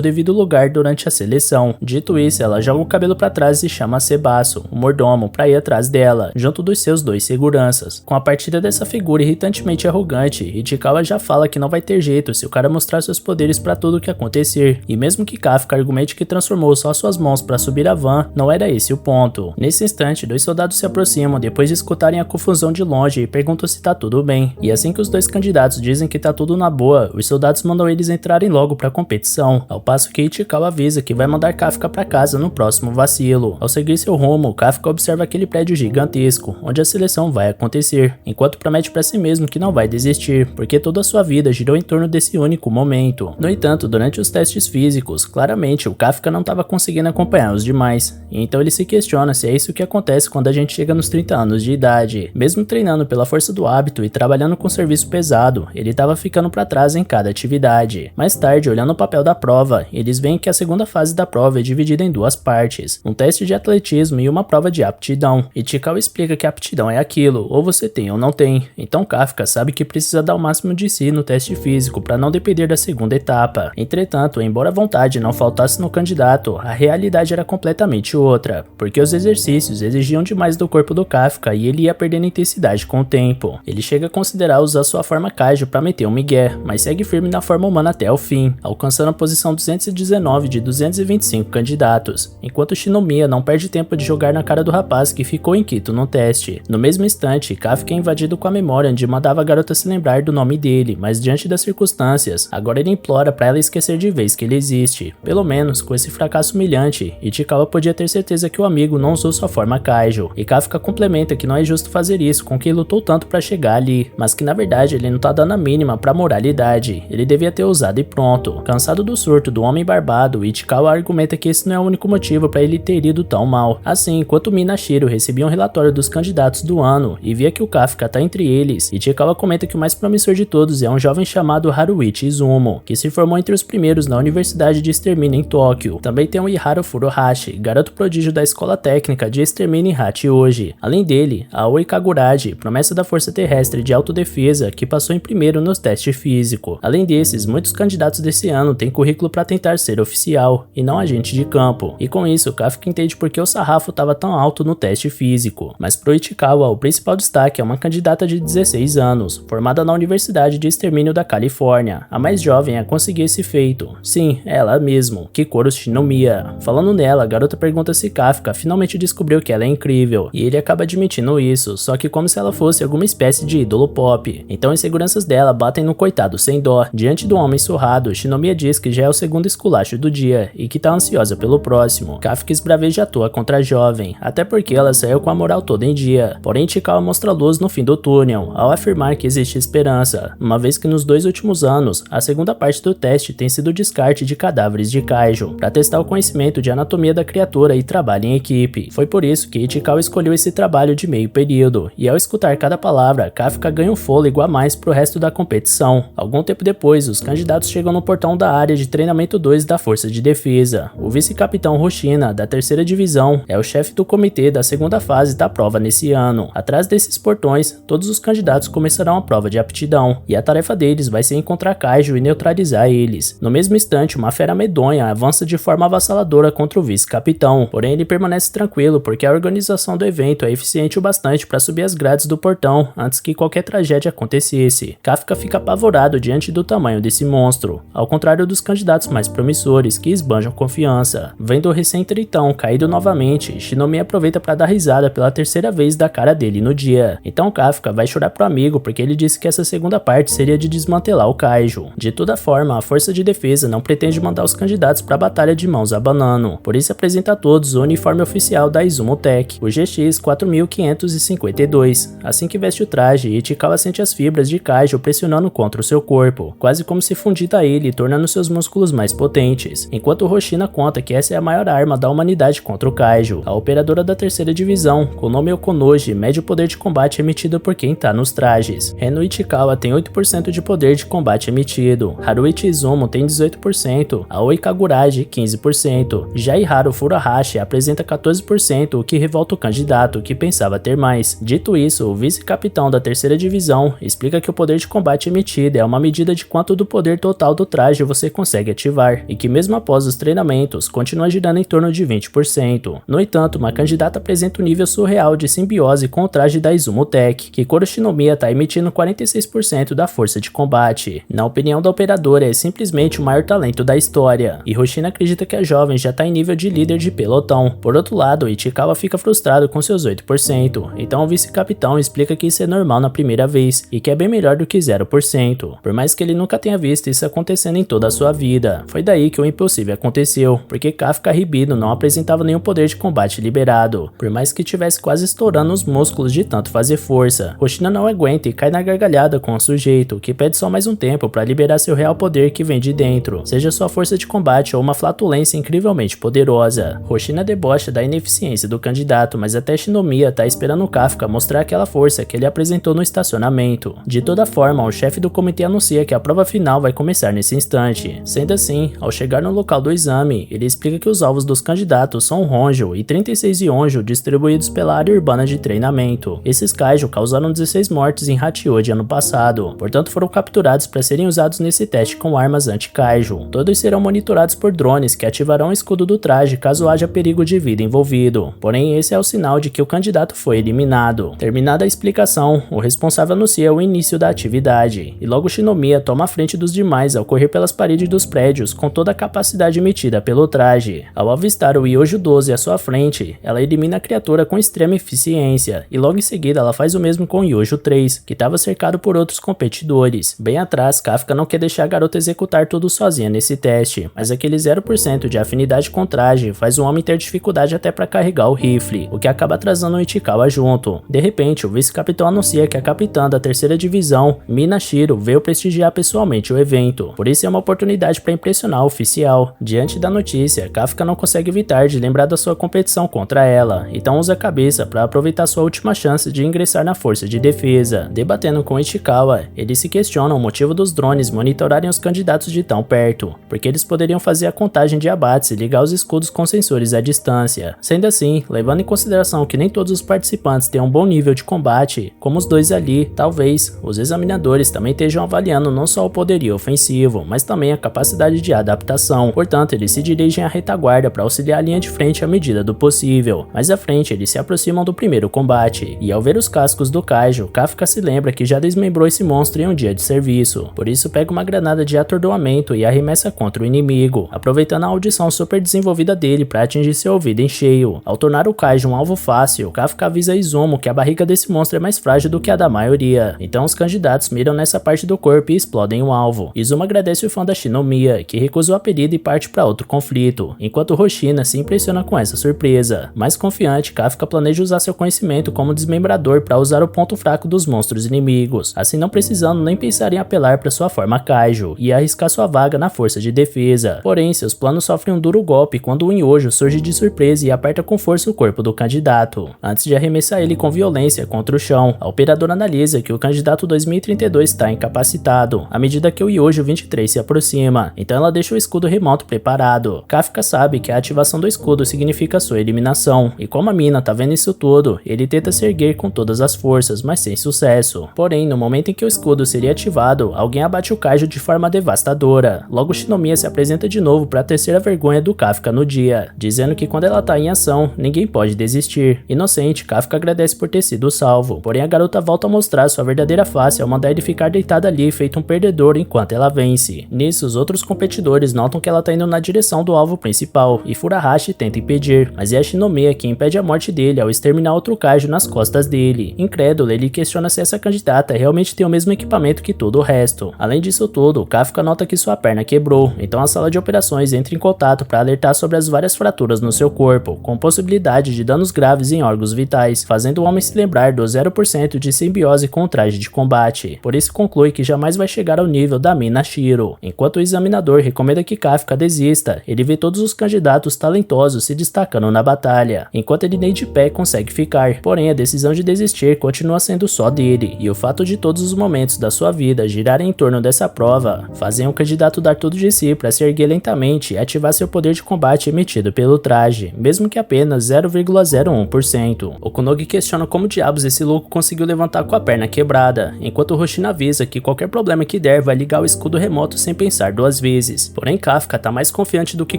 [SPEAKER 1] devido lugar durante a seleção. Dito isso, ela joga o cabelo pra trás e chama Sebasso, o mordomo, pra ir atrás dela, junto dos seus 2 seguranças. Com a partida dessa figura irritantemente arrogante, Ichikawa já fala que não vai ter jeito se o cara mostrar seus poderes pra tudo o que acontecer, e mesmo que Kafka argumente que transformou só suas mãos pra subir a van, não era esse o ponto. Nesse instante, 2 soldados se aproximam depois de escutarem a confusão de longe e perguntam se tá tudo bem, e assim que os 2 candidatos dizem que tá tudo na boa, os soldados mandam eles entrarem logo pra competição, ao passo que Ichikawa avisa que vai mandar Kafka pra casa no próximo vacilo. Ao seguir seu rumo, Kafka observa aquele prédio gigantesco, onde a seleção vai acontecer, enquanto promete pra si mesmo que não vai desistir, porque toda a sua vida girou em torno desse único momento. No entanto, durante os testes físicos, claramente o Kafka não estava conseguindo acompanhar os demais, e então ele se questiona se é isso que acontece quando a gente chega nos 30 anos de idade. Mesmo treinando pela força do hábito e trabalhando com serviço pesado, ele estava ficando para trás em cada atividade. Mais tarde, olhando o papel da prova, eles veem que a segunda fase da prova é dividida em 2 partes, um teste de atletismo e uma prova de aptidão. Ichikawa explica que a aptidão é aquilo, ou você tem ou não tem, então Kafka sabe que precisa dar o máximo de si no teste físico para não depender da segunda etapa. Entretanto, embora a vontade não faltasse no candidato, a realidade era completamente outra, porque os exercícios exigiam demais do corpo do Kafka e ele ia perdendo intensidade com o tempo. Ele chega a considerar usar sua forma Kaijo para meter um migué, mas segue firme na forma humana até o fim, alcançando a posição 219 de 225 candidatos, enquanto Shinomiya não perde tempo de jogar na cara do rapaz que ficou em quinto no teste. No mesmo instante, Kafka é invadido com a memória onde mandava a garota se lembrar do nome dele, mas diante das circunstâncias, agora ele implora para ela esquecer de vez que ele existe. Pelo menos, com esse fracasso humilhante, Ichikawa podia ter certeza que o amigo não usou sua forma Kaijo, e Kafka complementa que não é justo fazer isso com quem lutou tanto para chegar ali, mas que na verdade ele não tá dando a mínima pra moralidade, ele devia ter usado e pronto. Cansado do surto do homem barbado, Ichikawa argumenta que esse não é o único motivo para ele ter ido tão mal. Assim, enquanto Minashiro recebia um relatório dos candidatos do ano e via que o Kafka tá entre eles, Ichikawa comenta que o mais promissor de todos é um jovem chamado Haruichi Izumo, que se formou entre os primeiros na Universidade de Extermínio em Tóquio. Também tem o Iharu Furuhashi, garoto prodígio da Escola Técnica de Extermínio em Hachiyoji. Além dele, Aoi Kaguraji, promessa da Força Terrestre de Autodefesa, que passou em primeiro nos testes físicos. Além desses, muitos candidatos desse ano têm currículo para tentar ser oficial, e não agente de campo. E com isso, Kafka entende por que o sarrafo estava tão alto no teste físico. Mas pro Ichikawa, o principal destaque é uma candidata de 16 anos, formada na Universidade de Extermínio da Califórnia, a mais jovem a conseguir esse feito. Sim, ela mesmo, Kikoru Shinomiya. Falando nela, a garota pergunta se Kafka finalmente descobriu que ela é incrível, e ele acaba admitindo isso, só que como se ela fosse alguma espécie de ídolo pop. Então as inseguranças dela batem no coitado sem dó. Diante do homem surrado, Shinomiya diz que já é o segundo esculacho do dia, e que tá ansiosa pelo próximo. Kafka esbraveja à toa contra a jovem, até porque ela saiu com a moral toda em dia. Porém, Ichikawa mostra luz no fim do túnel, ao afirmar que existe esperança, uma vez que nos 2 últimos anos, a segunda parte do teste tem sido o descarte de cadáveres de Kaijo, para testar o conhecimento de anatomia da criatura e trabalho em equipe. Foi por isso que Ichikawa escolheu esse trabalho de meio período, e ao escutar cada palavra, Kafka ganha um fôlego a mais pro resto da competição. Algum tempo depois, os candidatos chegam no portão da área de treinamento 2 da Força de Defesa. O vice-capitão Hoshina, da 3ª divisão, é o chefe do comitê da segunda fase da prova nesse ano. Atrás desses portões, todos os candidatos começarão a prova de aptidão, e a tarefa deles vai ser encontrar Kaijo e neutralizar eles. No mesmo instante, uma fera medonha avança de forma avassaladora contra o vice-capitão, porém ele permanece tranquilo porque a organização do evento é eficiente o bastante para subir as grades do portão antes que qualquer tragédia acontecesse. Kafka fica apavorado diante do tamanho desse monstro, ao contrário dos candidatos mais promissores que esbanjam confiança. Vendo o recém-tritão caído novamente, Shinomiya aproveita para dar risada pela 3ª vez da cara dele no dia. Então Kafka vai chorar pro amigo porque ele disse que essa segunda parte seria de desmantelar o Kaijo. De toda forma, a Força de Defesa não pretende mandar os candidatos para a batalha de mãos abanando, por isso apresenta a todos o uniforme oficial da Izumo Tech, o GX 4552. Assim que veste o traje, Ichikawa sente as fibras de Kaijo pressionando contra o seu corpo, quase como se fundida a ele, tornando seus músculos mais potentes, enquanto Hoshina conta que essa é a maior arma da humanidade contra o Kaijo. A operadora da 3ª divisão, com o nome Okonoji, mede o poder de de combate emitido por quem tá nos trajes. Reno Ichikawa tem 8% de poder de combate emitido, Haruichi Izumo tem 18%, Aoi Kagurashi 15%, já Haru Furuhashi apresenta 14%, o que revolta o candidato, que pensava ter mais. Dito isso, o vice-capitão da terceira divisão explica que o poder de combate emitido é uma medida de quanto do poder total do traje você consegue ativar, e que mesmo após os treinamentos, continua girando em torno de 20%. No entanto, uma candidata apresenta um nível surreal de simbiose com o traje da Izumo Tech, que Koro Shinomiya está emitindo 46% da força de combate. Na opinião da operadora, é simplesmente o maior talento da história, e Hoshina acredita que a jovem já está em nível de líder de pelotão. Por outro lado, Ichikawa fica frustrado com seus 8%, então o vice-capitão explica que isso é normal na primeira vez, e que é bem melhor do que 0%, por mais que ele nunca tenha visto isso acontecendo em toda a sua vida. Foi daí que o impossível aconteceu, porque Kafka Ribido não apresentava nenhum poder de combate liberado, por mais que tivesse quase estourando os músculos de tanto fazer força. Hoshina não aguenta e cai na gargalhada com o sujeito, que pede só mais um tempo para liberar seu real poder que vem de dentro, seja sua força de combate ou uma flatulência incrivelmente poderosa. Hoshina debocha da ineficiência do candidato, mas até Shinomiya tá esperando Kafka mostrar aquela força que ele apresentou no estacionamento. De toda forma, o chefe do comitê anuncia que a prova final vai começar nesse instante. Sendo assim, ao chegar no local do exame, ele explica que os alvos dos candidatos são Honjo e 36 Yonjo distribuídos pela área urbana de treinamento. Esses Kaiju causaram 16 mortes em Hachioji ano passado, portanto foram capturados para serem usados nesse teste com armas anti-Kaiju. Todos serão monitorados por drones que ativarão o escudo do traje caso haja perigo de vida envolvido. Porém, esse é o sinal de que o candidato foi eliminado. Terminada a explicação, o responsável anuncia o início da atividade, e logo Shinomiya toma a frente dos demais ao correr pelas paredes dos prédios com toda a capacidade emitida pelo traje. Ao avistar o Yojo 12 à sua frente, ela elimina a criatura com extrema eficiência, e logo em seguida ela faz o mesmo com o Yojo 3, que estava cercado por outros competidores. Bem atrás, Kafka não quer deixar a garota executar tudo sozinha nesse teste, mas aquele 0% de afinidade com o traje faz o homem ter dificuldade até para carregar o rifle, o que acaba atrasando o Ichikawa junto. De repente, o vice-capitão anuncia que a capitã da terceira divisão, Minashiro, veio prestigiar pessoalmente o evento, por isso é uma oportunidade para impressionar o oficial. Diante da notícia, Kafka não consegue evitar de lembrar da sua competição contra ela, então usa a cabeça para aproveitar sua última chance de ingressar na força de defesa. Debatendo com Ichikawa, ele se questiona o motivo dos drones monitorarem os candidatos de tão perto, porque eles poderiam fazer a contagem de abates e ligar os escudos com sensores à distância. Sendo assim, levando em consideração que nem todos os participantes têm um bom nível de combate, como os dois ali, talvez os examinadores também estejam avaliando não só o poderio ofensivo, mas também a capacidade de adaptação. Portanto, eles se dirigem à retaguarda para auxiliar a linha de frente à medida do possível. Mais à frente, eles se aproximam do primeiro combate, e ao ver os cascos do Kaiju, Kafka se lembra que já desmembrou esse monstro em um dia de serviço. Por isso, pega uma granada de atordoamento e arremessa contra o inimigo, aproveitando a audição super desenvolvida dele para atingir seu ouvido em cheio. Ao tornar o Kaiju um alvo fácil, Kafka avisa Izumo que a barriga desse monstro é mais frágil do que a da maioria, então os candidatos miram nessa parte do corpo e explodem o alvo. Izumo agradece o fã da Shinomiya, que recusou a pedida e parte para outro conflito, enquanto Hoshina se impressiona com essa surpresa. Mais confiante, Kafka planeja usar seu conhecimento como desmembrador para usar o ponto fraco dos monstros inimigos, assim não precisando nem pensar em apelar para sua forma Kaiju e arriscar sua vaga na força de defesa. Porém, seus planos sofrem um duro golpe quando o Yojo surge de surpresa e aperta com força o corpo do candidato. Antes de arremessar ele com violência contra o chão, a operadora analisa que o candidato 2032 está incapacitado, à medida que o Yojo 23 se aproxima, então ela deixa o escudo remoto preparado. Kafka sabe que a ativação do escudo significa sua eliminação, e como a mina tá vendo isso tudo, ele tenta se erguer com todas as forças, mas sem sucesso. Porém, no momento em que o escudo seria ativado, alguém abate o Kaiju de forma devastadora. Logo Shinomiya se apresenta de novo para a terceira vergonha do Kafka no dia, dizendo que quando ela tá em ação, ninguém pode desistir. Inocente, Kafka agradece por ter sido salvo, porém a garota volta a mostrar sua verdadeira face ao mandar ele ficar deitado ali feito um perdedor enquanto ela vence. Nisso, os outros competidores notam que ela tá indo na direção do alvo principal, e Furuhashi tenta impedir, mas é a Shinomiya que impede a morte dele ao exterminar outro Kaiju nas costas dele. Incrédulo, ele questiona se essa candidata realmente tem o mesmo equipamento que todo o resto. Além disso tudo, Kafka nota que sua perna quebrou, então a sala de operações entra em contato para alertar sobre as várias fraturas no seu corpo, com possibilidade de danos graves em órgãos vitais, fazendo o homem se lembrar do 0% de simbiose com o traje de combate. Por isso conclui que jamais vai chegar ao nível da Minashiro. Enquanto o examinador recomenda que Kafka desista, ele vê todos os candidatos talentosos se destacando na batalha, enquanto ele nem de pé consegue ficar. Porém, a decisão decisão de desistir continua sendo só dele, e o fato de todos os momentos da sua vida girarem em torno dessa prova fazem o candidato dar tudo de si para se erguer lentamente e ativar seu poder de combate emitido pelo traje, mesmo que apenas 0,01%. Okunogi questiona como diabos esse louco conseguiu levantar com a perna quebrada, enquanto Hoshina avisa que qualquer problema que der vai ligar o escudo remoto sem pensar duas vezes. Porém, Kafka tá mais confiante do que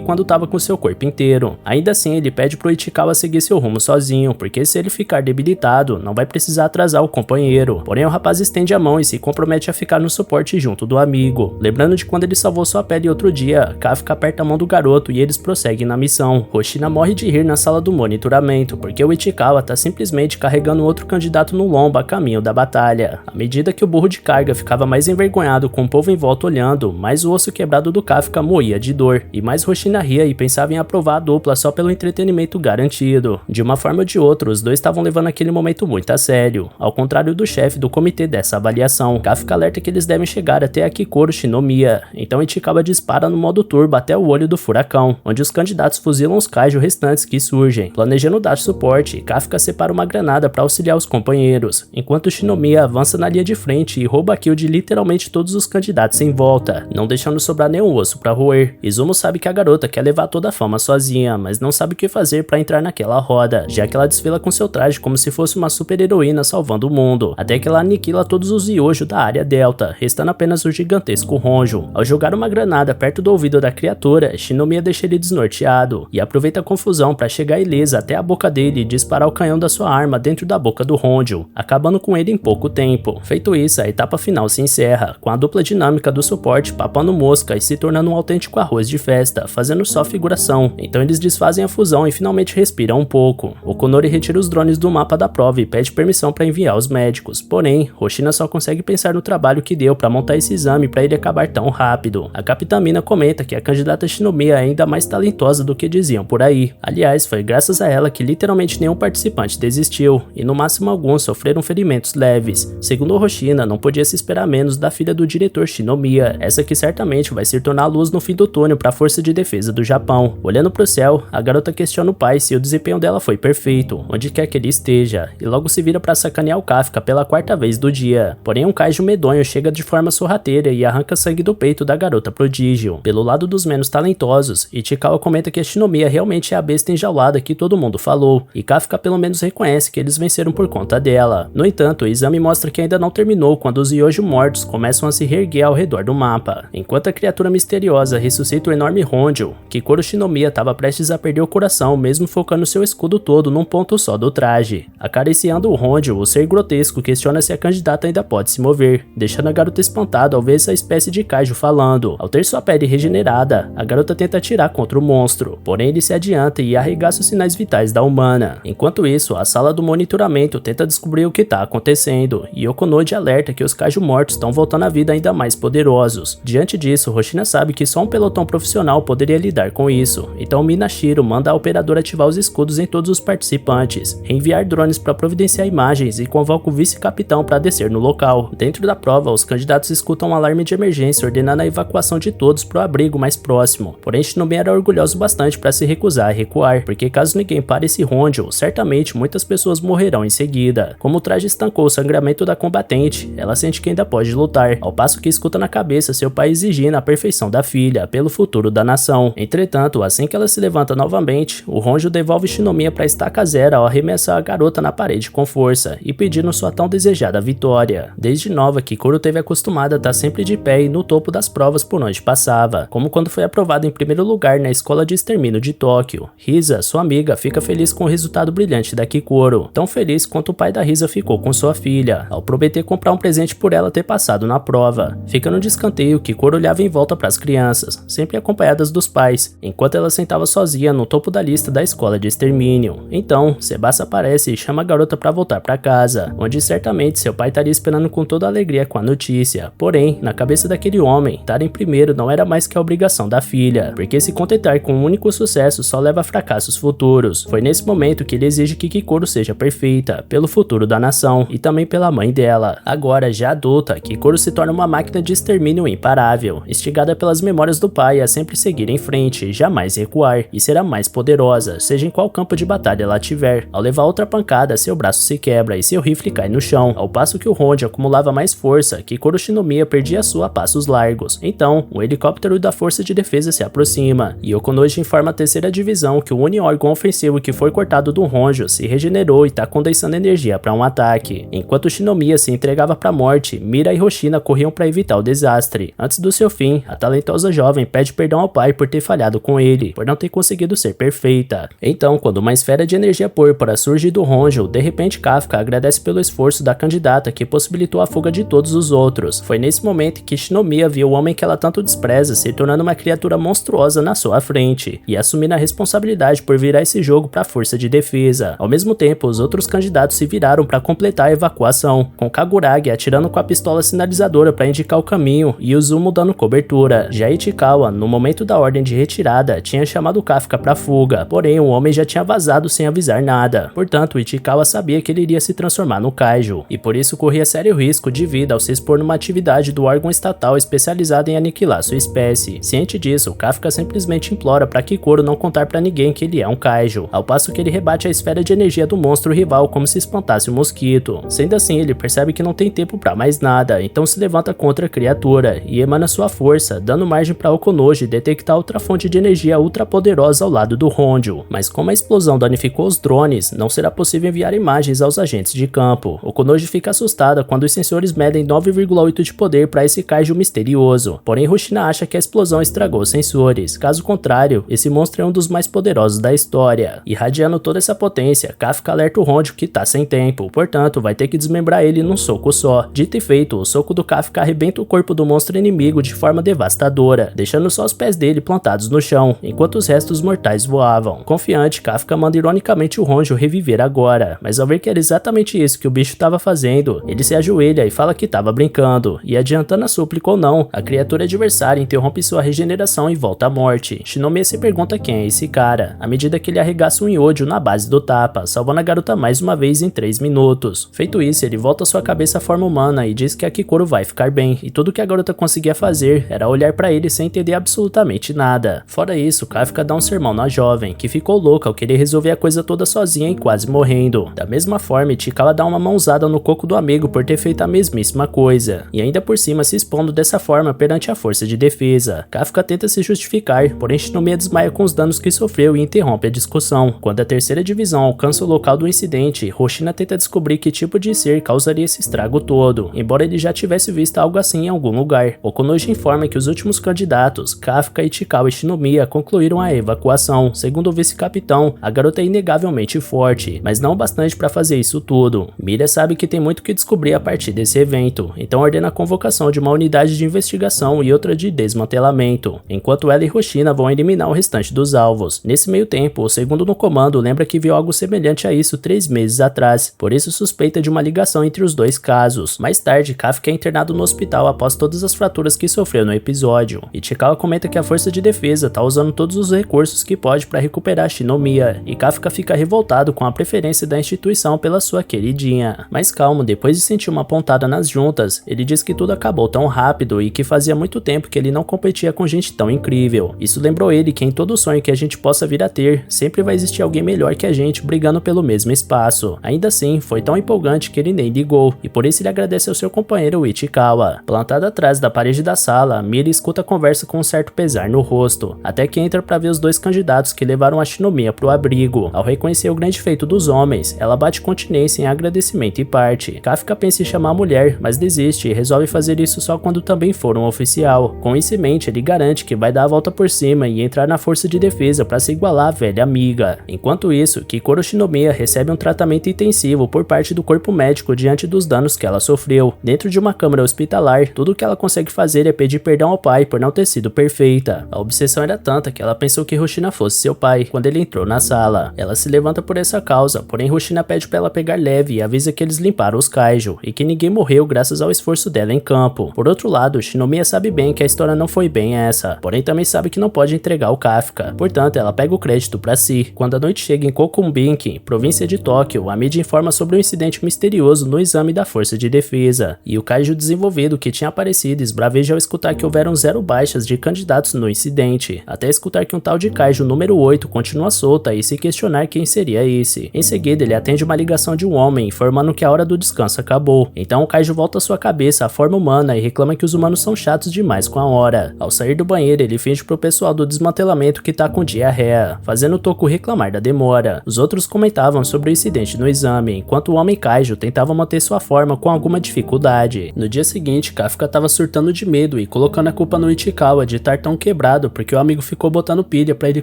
[SPEAKER 1] quando tava com seu corpo inteiro. Ainda assim, ele pede pro Ichikawa seguir seu rumo sozinho, porque se ele ficar debilitado, não vai precisar atrasar o companheiro. Porém, o rapaz estende a mão e se compromete a ficar no suporte junto do amigo. Lembrando de quando ele salvou sua pele outro dia, Kafka aperta a mão do garoto e eles prosseguem na missão. Hoshina morre de rir na sala do monitoramento, porque o Ichikawa tá simplesmente carregando outro candidato no lombo a caminho da batalha. À medida que o burro de carga ficava mais envergonhado com o povo em volta olhando, mais o osso quebrado do Kafka moía de dor, e mais Hoshina ria e pensava em aprovar a dupla só pelo entretenimento garantido. De uma forma ou de outra, os dois estavam levando aquele momento muito a sério, ao contrário do chefe do comitê dessa avaliação. Kafka alerta que eles devem chegar até a Kikoro Shinomiya, então Ichikawa dispara no modo turbo até o olho do furacão, onde os candidatos fuzilam os kaiju restantes que surgem. Planejando dar suporte, Kafka separa uma granada para auxiliar os companheiros, enquanto Shinomiya avança na linha de frente e rouba a kill de literalmente todos os candidatos em volta, não deixando sobrar nenhum osso para roer. Izumo sabe que a garota quer levar toda a fama sozinha, mas não sabe o que fazer para entrar naquela roda, já que ela desfila com seu traje como se fosse uma super heroína salvando o mundo, até que ela aniquila todos os Yojo da área Delta, restando apenas o gigantesco Honjo. Ao jogar uma granada perto do ouvido da criatura, Shinomiya deixa ele desnorteado e aproveita a confusão para chegar ilesa até a boca dele e disparar o canhão da sua arma dentro da boca do Honjo, acabando com ele em pouco tempo. Feito isso, a etapa final se encerra, com a dupla dinâmica do suporte papando mosca e se tornando um autêntico arroz de festa, fazendo só figuração. Então eles desfazem a fusão e finalmente respiram um pouco. Okunori retira os drones do mapa da prova e pede permissão para enviar os médicos, porém, Hoshina só consegue pensar no trabalho que deu para montar esse exame para ele acabar tão rápido. A Capitã Mina comenta que a candidata Shinomiya é ainda mais talentosa do que diziam por aí. Aliás, foi graças a ela que literalmente nenhum participante desistiu, e no máximo alguns sofreram ferimentos leves. Segundo Hoshina, não podia se esperar menos da filha do diretor Shinomiya, essa que certamente vai se tornar a luz no fim do túnel para a Força de Defesa do Japão. Olhando pro céu, a garota questiona o pai se o desempenho dela foi perfeito, onde quer que ele esteja, e logo se vira para sacanear o Kafka pela quarta vez do dia. Porém, um kaiju medonho chega de forma sorrateira e arranca sangue do peito da garota prodígio. Pelo lado dos menos talentosos, Ichikawa comenta que a Shinomiya realmente é a besta enjaulada que todo mundo falou, e Kafka pelo menos reconhece que eles venceram por conta dela. No entanto, o exame mostra que ainda não terminou quando os Yojo mortos começam a se reerguer ao redor do mapa. Enquanto a criatura misteriosa ressuscita o enorme Honjo, Kikoro Shinomiya estava prestes a perder o coração mesmo focando seu escudo todo num ponto só do traje. Acariciando o Honjo, o ser grotesco questiona se a candidata ainda pode se mover, deixando a garota espantada ao ver essa espécie de kaiju falando. Ao ter sua pele regenerada, a garota tenta atirar contra o monstro, porém ele se adianta e arregaça os sinais vitais da humana. Enquanto isso, a sala do monitoramento tenta descobrir o que está acontecendo, e Okunori alerta que os kaiju mortos estão voltando à vida ainda mais poderosos. Diante disso, Hoshina sabe que só um pelotão profissional poderia lidar com isso, então Minashiro manda a operadora ativar os escudos em todos os participantes, enviar drones para providenciar imagens e convoca o vice-capitão para descer no local. Dentro da prova, os candidatos escutam um alarme de emergência ordenando a evacuação de todos para o abrigo mais próximo, porém Shinomiya era orgulhoso bastante para se recusar a recuar, porque caso ninguém pare esse Honjo, certamente muitas pessoas morrerão em seguida. Como o traje estancou o sangramento da combatente, ela sente que ainda pode lutar, ao passo que escuta na cabeça seu pai exigindo a perfeição da filha, pelo futuro da nação. Entretanto, assim que ela se levanta novamente, o Honjo devolve Shinomiya para a estaca zero ao arremessar a garota na parede com força, e pedindo sua tão desejada vitória. Desde nova, Kikoro teve acostumada a estar sempre de pé e no topo das provas por onde passava, como quando foi aprovada em primeiro lugar na escola de extermínio de Tóquio. Risa, sua amiga, fica feliz com o resultado brilhante da Kikoro, tão feliz quanto o pai da Risa ficou com sua filha, ao prometer comprar um presente por ela ter passado na prova. Ficando de escanteio, Kikoro olhava em volta para as crianças, sempre acompanhadas dos pais, enquanto ela sentava sozinha no topo da lista da escola de extermínio. Então, Sebasa aparece e chama a garota para voltar para casa, onde certamente seu pai estaria esperando com toda alegria com a notícia. Porém, na cabeça daquele homem, estar em primeiro não era mais que a obrigação da filha, porque se contentar com um único sucesso só leva a fracassos futuros. Foi nesse momento que ele exige que Kikoro seja perfeita, pelo futuro da nação e também pela mãe dela. Agora, já adulta, Kikoro se torna uma máquina de extermínio imparável, instigada pelas memórias do pai a sempre seguir em frente, jamais recuar, e será mais poderosa, seja em qual campo de batalha ela tiver. Ao levar outra pancada, porrada, seu braço se quebra e seu rifle cai no chão, ao passo que o Honde acumulava mais força, Kikoro Shinomiya perdia sua a passos largos. Então, um helicóptero da Força de Defesa se aproxima, e Okonoji informa a terceira divisão que o uni-órgão ofensivo que foi cortado do Honjo se regenerou e tá condensando energia para um ataque. Enquanto Shinomiya se entregava para a morte, Mira e Hoshina corriam para evitar o desastre. Antes do seu fim, a talentosa jovem pede perdão ao pai por ter falhado com ele, por não ter conseguido ser perfeita. Então, quando uma esfera de energia púrpura surge do Honjo, de repente Kafka agradece pelo esforço da candidata que possibilitou a fuga de todos os outros. Foi nesse momento que Shinomiya viu o homem que ela tanto despreza se tornando uma criatura monstruosa na sua frente, e assumindo a responsabilidade por virar esse jogo para a Força de Defesa. Ao mesmo tempo, os outros candidatos se viraram para completar a evacuação, com Kaguragi atirando com a pistola sinalizadora para indicar o caminho e Uzumo dando cobertura. Já Ichikawa, no momento da ordem de retirada, tinha chamado Kafka para fuga, porém o homem já tinha vazado sem avisar nada. Portanto, Ichikawa sabia que ele iria se transformar no Kaiju, e por isso corria sério risco de vida ao se expor numa atividade do órgão estatal especializado em aniquilar sua espécie. Ciente disso, Kafka simplesmente implora para Kikoro não contar para ninguém que ele é um Kaiju, ao passo que ele rebate a esfera de energia do monstro rival como se espantasse um mosquito. Sendo assim, ele percebe que não tem tempo para mais nada, então se levanta contra a criatura e emana sua força, dando margem para Okonoji detectar outra fonte de energia ultra poderosa ao lado do Honjo. Mas como a explosão danificou os drones, não será possível enviar imagens aos agentes de campo. Okonoji fica assustada quando os sensores medem 9,8 de poder para esse Kaiju misterioso, porém Hoshina acha que a explosão estragou os sensores. Caso contrário, esse monstro é um dos mais poderosos da história. Irradiando toda essa potência, Kafka alerta o Honjo que tá sem tempo, portanto vai ter que desmembrar ele num soco só. Dito e feito, o soco do Kafka arrebenta o corpo do monstro inimigo de forma devastadora, deixando só os pés dele plantados no chão, enquanto os restos mortais voavam. Confiante, Kafka manda ironicamente o Honjo reviver agora, mas ao ver que era exatamente isso que o bicho estava fazendo, ele se ajoelha e fala que estava brincando, e adiantando a súplica ou não, a criatura adversária interrompe sua regeneração e volta à morte. Shinomiya se pergunta quem é esse cara, à medida que ele arregaça um iodio na base do tapa, salvando a garota mais uma vez em 3 minutos. Feito isso, ele volta sua cabeça à forma humana e diz que a Kikoro vai ficar bem, e tudo que a garota conseguia fazer era olhar pra ele sem entender absolutamente nada. Fora isso, Kafka dá um sermão na jovem, que ficou louca ao querer resolver a coisa toda sozinha e quase morrendo. Da mesma forma, Ichikawa dá uma mãozada no coco do amigo por ter feito a mesmíssima coisa, e ainda por cima se expondo dessa forma perante a Força de Defesa. Kafka tenta se justificar, porém Shinomiya desmaia com os danos que sofreu e interrompe a discussão. Quando a terceira divisão alcança o local do incidente, Hoshina tenta descobrir que tipo de ser causaria esse estrago todo, embora ele já tivesse visto algo assim em algum lugar. Okonoji informa que os últimos candidatos, Kafka, Ichikawa e Shinomiya, concluíram a evacuação. Segundo o vice-capitão, a garota é inegavelmente forte, mas não o bastante para fazer isso tudo. Mira sabe que tem muito que descobrir a partir desse evento, então ordena a convocação de uma unidade de investigação e outra de desmantelamento, enquanto ela e Hoshina vão eliminar o restante dos alvos. Nesse meio tempo, o segundo no comando lembra que viu algo semelhante a isso 3 meses atrás, por isso suspeita de uma ligação entre os dois casos. Mais tarde, Kafka é internado no hospital após todas as fraturas que sofreu no episódio. Ichikawa comenta que a Força de Defesa tá usando todos os recursos que pode para recuperar Shinomiya, e Kafka fica revoltado com a preferência da instituição pela sua queridinha. Mas calmo, depois de sentir uma pontada nas juntas, ele diz que tudo acabou tão rápido e que fazia muito tempo que ele não competia com gente tão incrível. Isso lembrou ele que em todo sonho que a gente possa vir a ter, sempre vai existir alguém melhor que a gente brigando pelo mesmo espaço. Ainda assim, foi tão empolgante que ele nem ligou, e por isso ele agradece ao seu companheiro Ichikawa. Plantada atrás da parede da sala, Mira escuta a conversa com um certo pesar no rosto, até que entra para ver os dois candidatos que levaram a Shinomiya pro abrigo. Ao reconhecer o grande feito dos homens, ela bate continência em agradecimento e parte. Kafka pensa em chamar a mulher, mas desiste e resolve fazer isso só quando também for um oficial. Com isso em mente, ele garante que vai dar a volta por cima e entrar na Força de Defesa para se igualar à velha amiga. Enquanto isso, Kikoro Shinomiya recebe um tratamento intensivo por parte do corpo médico diante dos danos que ela sofreu. Dentro de uma câmara hospitalar, tudo o que ela consegue fazer é pedir perdão ao pai por não ter sido perfeita. A obsessão era tanta que ela pensou que Hoshina fosse seu pai quando ele entrou na sala. Ela se levanta por essa causa, porém Hoshina pede para ela pegar leve e avisa que eles limparam os Kaiju e que ninguém morreu graças ao esforço dela em campo. Por outro lado, Shinomiya sabe bem que a história não foi bem essa, porém também sabe que não pode entregar o Kafka. Portanto, ela pega o crédito para si. Quando a noite chega em Kokumbinki, província de Tóquio, a mídia informa sobre um incidente misterioso no exame da Força de Defesa, e o Kaiju desenvolvido que tinha aparecido esbraveja ao escutar que houveram 0 baixas de candidatos no incidente, até escutar que um tal de Kaiju número 8 continua solta e se questionar quem seria esse. Em seguida, seguida, ele atende uma ligação de um homem, informando que a hora do descanso acabou. Então o Kaiju volta à sua cabeça à forma humana e reclama que os humanos são chatos demais com a hora. Ao sair do banheiro, ele finge pro pessoal do desmantelamento que tá com diarreia, fazendo o Toku reclamar da demora. Os outros comentavam sobre o incidente no exame, enquanto o homem Kaiju tentava manter sua forma com alguma dificuldade. No dia seguinte, Kafka tava surtando de medo e colocando a culpa no Ichikawa de estar tão quebrado porque o amigo ficou botando pilha pra ele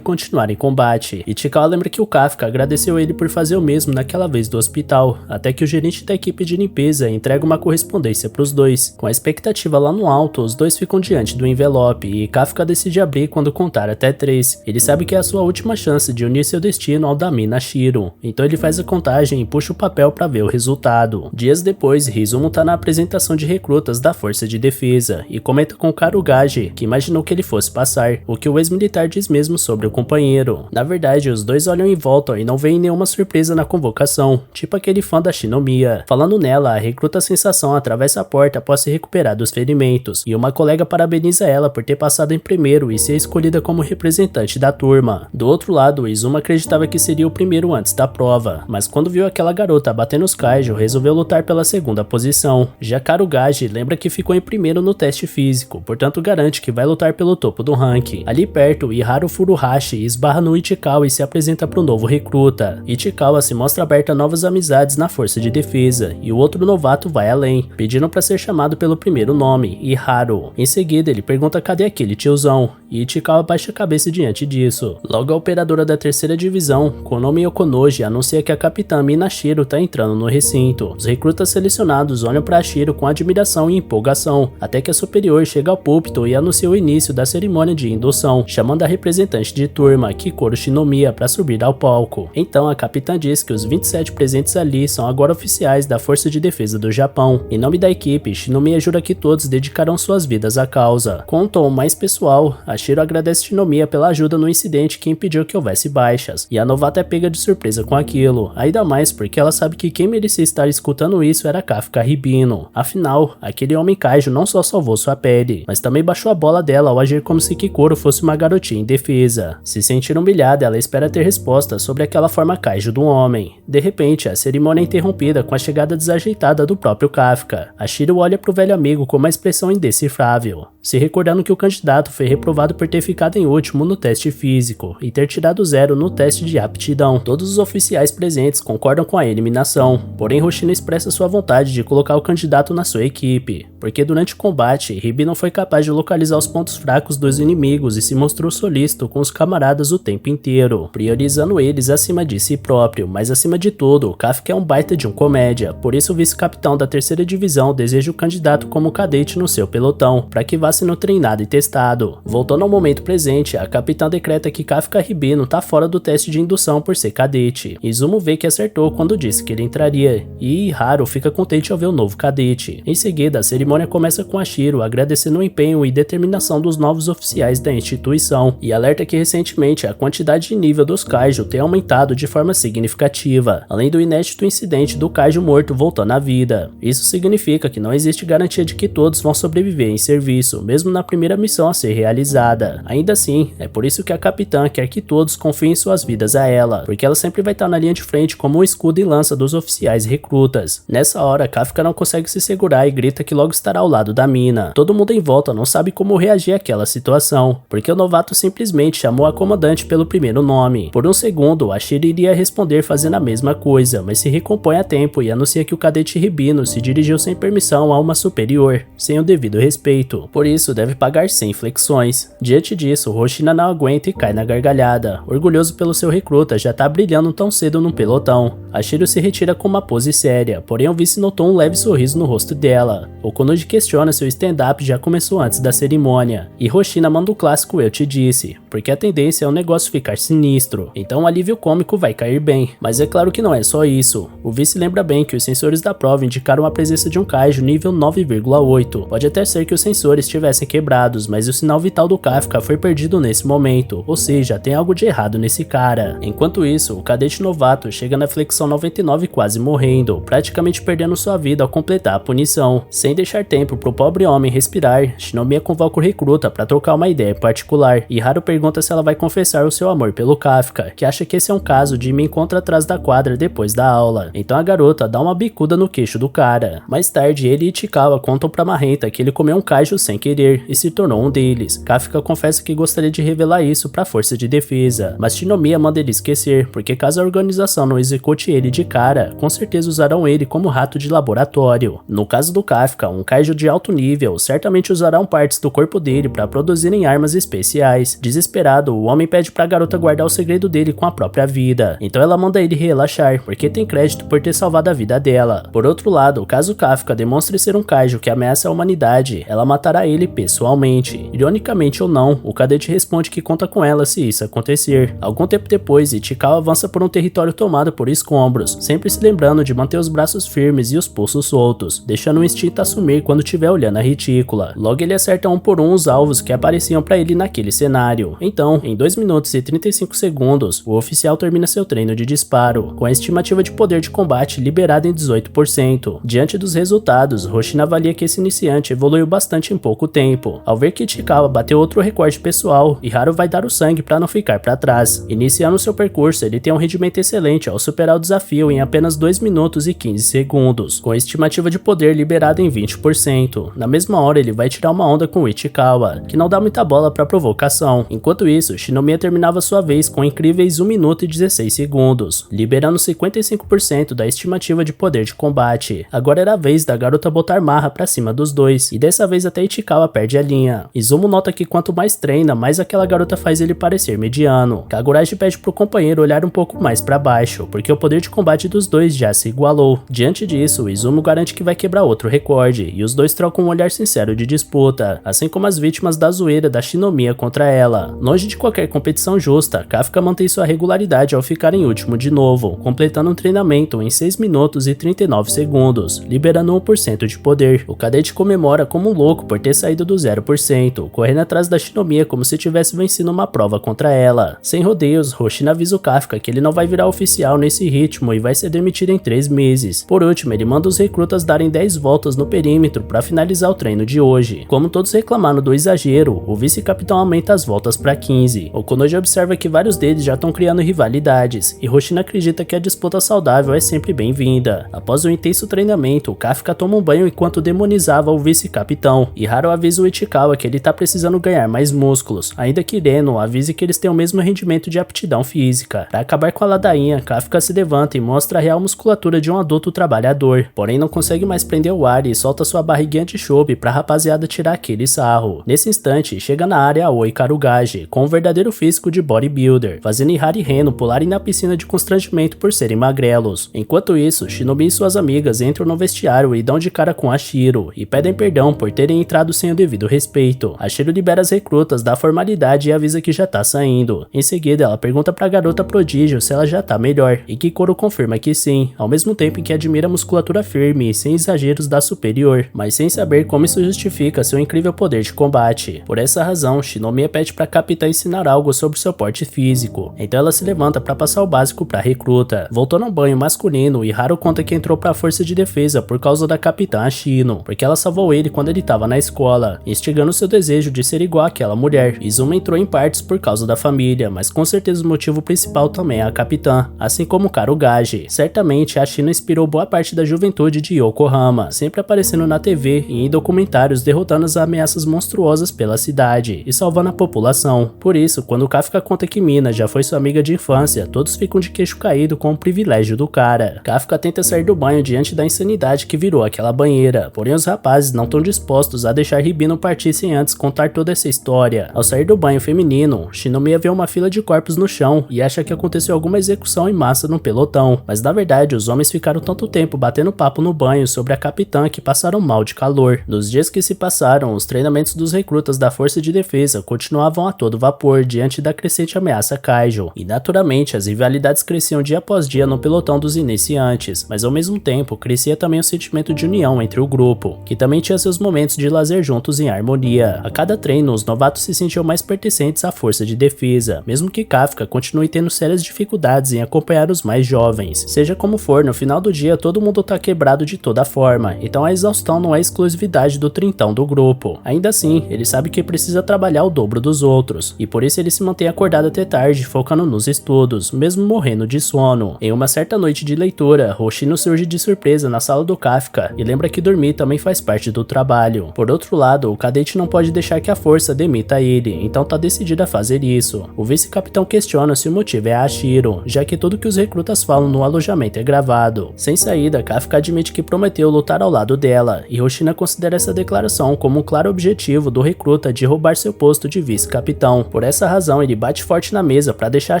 [SPEAKER 1] continuar em combate. Ichikawa lembra que o Kafka agradeceu ele por fazer o mesmo naquela vez do hospital, até que o gerente da equipe de limpeza entrega uma correspondência pros dois. Com a expectativa lá no alto, os dois ficam diante do envelope e Kafka decide abrir quando contar até 3. Ele sabe que é a sua última chance de unir seu destino ao da mina Shiro, então ele faz a contagem e puxa o papel pra ver o resultado. Dias depois, Rizumu tá na apresentação de recrutas da Força de Defesa e comenta com Karugage que imaginou que ele fosse passar, o que o ex-militar diz mesmo sobre o companheiro. Na verdade, os dois olham em volta e não veem nenhuma surpresa na convocação, tipo aquele fã da Shinomiya. Falando nela, a recruta Sensação atravessa a porta após se recuperar dos ferimentos, e uma colega parabeniza ela por ter passado em primeiro e ser escolhida como representante da turma. Do outro lado, Izuma acreditava que seria o primeiro antes da prova, mas quando viu aquela garota batendo os kaiju, resolveu lutar pela segunda posição. Já Karugage lembra que ficou em primeiro no teste físico, portanto garante que vai lutar pelo topo do ranking. Ali perto, Iharu Furuhashi esbarra no Ichikawa e se apresenta para o novo recruta. Ichikawa se mostra aberto a novas amizades na Força de Defesa, e o outro novato vai além, pedindo para ser chamado pelo primeiro nome, Iharu. Em seguida, ele pergunta cadê aquele tiozão, e Ichikawa baixa a cabeça diante disso. Logo, a operadora da terceira divisão, Konomi Okonoji, anuncia que a capitã Mina Shiro tá entrando no recinto. Os recrutas selecionados olham para Shiro com admiração e empolgação, até que a superior chega ao púlpito e anuncia o início da cerimônia de indução, chamando a representante de turma, Kikoru Shinomiya, para subir ao palco. Então a capitã diz que os 27 presentes ali são agora oficiais da Força de Defesa do Japão. Em nome da equipe, Shinomiya jura que todos dedicarão suas vidas à causa. Com um tom mais pessoal, a Shiro agradece Shinomiya pela ajuda no incidente que impediu que houvesse baixas, e a novata é pega de surpresa com aquilo, ainda mais porque ela sabe que quem merecia estar escutando isso era Kafka Ribino. Afinal, aquele homem kaiju não só salvou sua pele, mas também baixou a bola dela ao agir como se Kikoru fosse uma garotinha indefesa. Se sentir humilhada, ela espera ter respostas sobre aquela forma kaiju do homem. De repente, a cerimônia é interrompida com a chegada desajeitada do próprio Kafka. A Shiro olha pro velho amigo com uma expressão indecifrável, se recordando que o candidato foi reprovado por ter ficado em último no teste físico e ter tirado 0 no teste de aptidão. Todos os oficiais presentes concordam com a eliminação, porém Hoshino expressa sua vontade de colocar o candidato na sua equipe, porque durante o combate, Ribi não foi capaz de localizar os pontos fracos dos inimigos e se mostrou solícito com os camaradas o tempo inteiro, priorizando eles acima de si próprio. Mas acima de tudo, Kafka é um baita de um comédia, por isso o vice-capitão da terceira divisão deseja o candidato como cadete no seu pelotão, para que vá sendo treinado e testado. Voltando ao momento presente, a capitã decreta que Kafka Ribino tá fora do teste de indução por ser cadete. Izumo vê que acertou quando disse que ele entraria, e Haru fica contente ao ver o novo cadete. Em seguida, a cerimônia começa com a Shiro agradecendo o empenho e determinação dos novos oficiais da instituição, e alerta que recentemente a quantidade de nível dos kaiju tem aumentado de forma significativa, além do inédito incidente do kaiju morto voltando à vida. Isso significa que não existe garantia de que todos vão sobreviver em serviço, mesmo na primeira missão a ser realizada. Ainda assim, é por isso que a capitã quer que todos confiem suas vidas a ela, porque ela sempre vai estar na linha de frente como um escudo e lança dos oficiais recrutas. Nessa hora, Kafka não consegue se segurar e grita que logo estará ao lado da mina. Todo mundo em volta não sabe como reagir àquela situação, porque o novato simplesmente chamou a comandante pelo primeiro nome. Por um segundo, a Shiro iria responder fazendo a mesma coisa, mas se recompõe a tempo e anuncia que o cadete Ribino se dirigiu sem permissão a uma superior, sem o devido respeito. Por isso, deve pagar 100 flexões. Diante disso, Hoshina não aguenta e cai na gargalhada. Orgulhoso pelo seu recruta já tá brilhando tão cedo no pelotão. A Shiro se retira com uma pose séria, porém o vice notou um leve sorriso no rosto dela. Okonoji questiona se o stand-up já começou antes da cerimônia, e Hoshina manda o clássico "eu te disse", porque a tendência é o negócio ficar sinistro, então o alívio cômico vai cair bem. Mas é claro que não é só isso. O vice lembra bem que os sensores da prova indicaram a presença de um kaiju nível 9,8. Pode até ser que os sensores estivessem quebrados, mas o sinal vital do Kafka foi perdido nesse momento, ou seja, tem algo de errado nesse cara. Enquanto isso, o cadete novato chega na flexão 99 quase morrendo, praticamente perdendo sua vida ao completar a punição. Sem deixar tempo pro pobre homem respirar, Shinomiya convoca o recruta para trocar uma ideia em particular, e Haru pergunta pergunta se ela vai confessar o seu amor pelo Kafka, que acha que esse é um caso de me encontra atrás da quadra depois da aula. Então a garota dá uma bicuda no queixo do cara. Mais tarde, ele e Ichikawa contam pra Marrenta que ele comeu um kaiju sem querer e se tornou um deles. Kafka confessa que gostaria de revelar isso pra força de defesa, mas Shinomiya manda ele esquecer, porque caso a organização não execute ele de cara, com certeza usarão ele como rato de laboratório. No caso do Kafka, um kaiju de alto nível certamente usarão partes do corpo dele pra produzirem armas especiais. Desesperado, o homem pede pra garota guardar o segredo dele com a própria vida. Então ela manda ele relaxar, porque tem crédito por ter salvado a vida dela. Por outro lado, caso Kafka demonstre ser um kaiju que ameaça a humanidade, ela matará ele pessoalmente. Ironicamente ou não, o cadete responde que conta com ela se isso acontecer. Algum tempo depois, Ichikawa avança por um território tomado por escombros, sempre se lembrando de manter os braços firmes e os pulsos soltos, deixando o instinto assumir quando estiver olhando a retícula. Logo ele acerta um por um os alvos que apareciam para ele naquele cenário. Então, em 2 minutos e 35 segundos, o oficial termina seu treino de disparo, com a estimativa de poder de combate liberada em 18%. Diante dos resultados, Hoshina avalia que esse iniciante evoluiu bastante em pouco tempo. Ao ver que Ichikawa bateu outro recorde pessoal, Iharu vai dar o sangue para não ficar para trás. Iniciando seu percurso, ele tem um rendimento excelente ao superar o desafio em apenas 2 minutos e 15 segundos, com a estimativa de poder liberada em 20%. Na mesma hora, ele vai tirar uma onda com Ichikawa, que não dá muita bola para provocação. Enquanto isso, Shinomiya terminava sua vez com incríveis 1 minuto e 16 segundos, liberando 55% da estimativa de poder de combate. Agora era a vez da garota botar marra pra cima dos dois, e dessa vez até Ichikawa perde a linha. Izumo nota que quanto mais treina, mais aquela garota faz ele parecer mediano. Kagurashi pede pro companheiro olhar um pouco mais pra baixo, porque o poder de combate dos dois já se igualou. Diante disso, Izumo garante que vai quebrar outro recorde, e os dois trocam um olhar sincero de disputa, assim como as vítimas da zoeira da Shinomiya contra ela. Longe de qualquer competição justa, Kafka mantém sua regularidade ao ficar em último de novo, completando um treinamento em 6 minutos e 39 segundos, liberando 1% de poder. O cadete comemora como um louco por ter saído do 0%, correndo atrás da Shinomiya como se tivesse vencido uma prova contra ela. Sem rodeios, Hoshina avisa o Kafka que ele não vai virar oficial nesse ritmo e vai ser demitido em 3 meses. Por último, ele manda os recrutas darem 10 voltas no perímetro para finalizar o treino de hoje. Como todos reclamaram do exagero, o vice-capitão aumenta as voltas para 15. O Konoji observa que vários deles já estão criando rivalidades, e Hoshina acredita que a disputa saudável é sempre bem-vinda. Após o intenso treinamento, o Kafka toma um banho enquanto demonizava o vice-capitão, e Haru avisa o Ichikawa que ele tá precisando ganhar mais músculos, ainda que Reno avise que eles têm o mesmo rendimento de aptidão física. Para acabar com a ladainha, Kafka se levanta e mostra a real musculatura de um adulto trabalhador, porém não consegue mais prender o ar e solta sua barriguinha de chope pra rapaziada tirar aquele sarro. Nesse instante, chega na área Aoi Karugage, com um verdadeiro físico de bodybuilder, fazendo Ihara e Reno pularem na piscina de constrangimento por serem magrelos. Enquanto isso, Shinobi e suas amigas entram no vestiário e dão de cara com a Shiro, e pedem perdão por terem entrado sem o devido respeito. A Shiro libera as recrutas da formalidade e avisa que já tá saindo. Em seguida, ela pergunta pra garota prodígio se ela já tá melhor, e Kikoro confirma que sim, ao mesmo tempo em que admira a musculatura firme e sem exageros da superior, mas sem saber como isso justifica seu incrível poder de combate. Por essa razão, Shinomiya pede pra capitã ensinar algo sobre seu porte físico, então ela se levanta pra passar o básico pra recruta. Voltando ao banho masculino, Iharu conta que entrou pra força de defesa por causa da capitã Ashino, porque ela salvou ele quando ele tava na escola, instigando seu desejo de ser igual àquela mulher. Izuma entrou em partes por causa da família, mas com certeza o motivo principal também é a capitã, assim como Karugage. Certamente, Ashino inspirou boa parte da juventude de Yokohama, sempre aparecendo na TV e em documentários derrotando as ameaças monstruosas pela cidade e salvando a população. Por isso, quando Kafka conta que Mina já foi sua amiga de infância, todos ficam de queixo caído com o privilégio do cara. Kafka tenta sair do banho diante da insanidade que virou aquela banheira, porém os rapazes não estão dispostos a deixar Hibino partir sem antes contar toda essa história. Ao sair do banho feminino, Shinomiya vê uma fila de corpos no chão e acha que aconteceu alguma execução em massa no pelotão, mas na verdade os homens ficaram tanto tempo batendo papo no banho sobre a capitã que passaram mal de calor. Nos dias que se passaram, os treinamentos dos recrutas da força de defesa continuavam a todo vapor diante da crescente ameaça Kaiju, e naturalmente as rivalidades cresciam dia após dia no pelotão dos iniciantes, mas ao mesmo tempo crescia também o sentimento de união entre o grupo, que também tinha seus momentos de lazer juntos em harmonia. A cada treino, os novatos se sentiam mais pertencentes à força de defesa, mesmo que Kafka continue tendo sérias dificuldades em acompanhar os mais jovens. Seja como for, no final do dia todo mundo tá quebrado de toda forma, então a exaustão não é exclusividade do trintão do grupo. Ainda assim, ele sabe que precisa trabalhar o dobro dos outros, outros, e por isso ele se mantém acordado até tarde, focando nos estudos, mesmo morrendo de sono. Em uma certa noite de leitura, Hoshino surge de surpresa na sala do Kafka e lembra que dormir também faz parte do trabalho. Por outro lado, o cadete não pode deixar que a força demita ele, então tá decidido a fazer isso. O vice-capitão questiona se o motivo é a Ashiro, já que tudo que os recrutas falam no alojamento é gravado. Sem saída, Kafka admite que prometeu lutar ao lado dela, e Hoshino considera essa declaração como um claro objetivo do recruta de roubar seu posto de vice-capitão. Por essa razão, ele bate forte na mesa para deixar a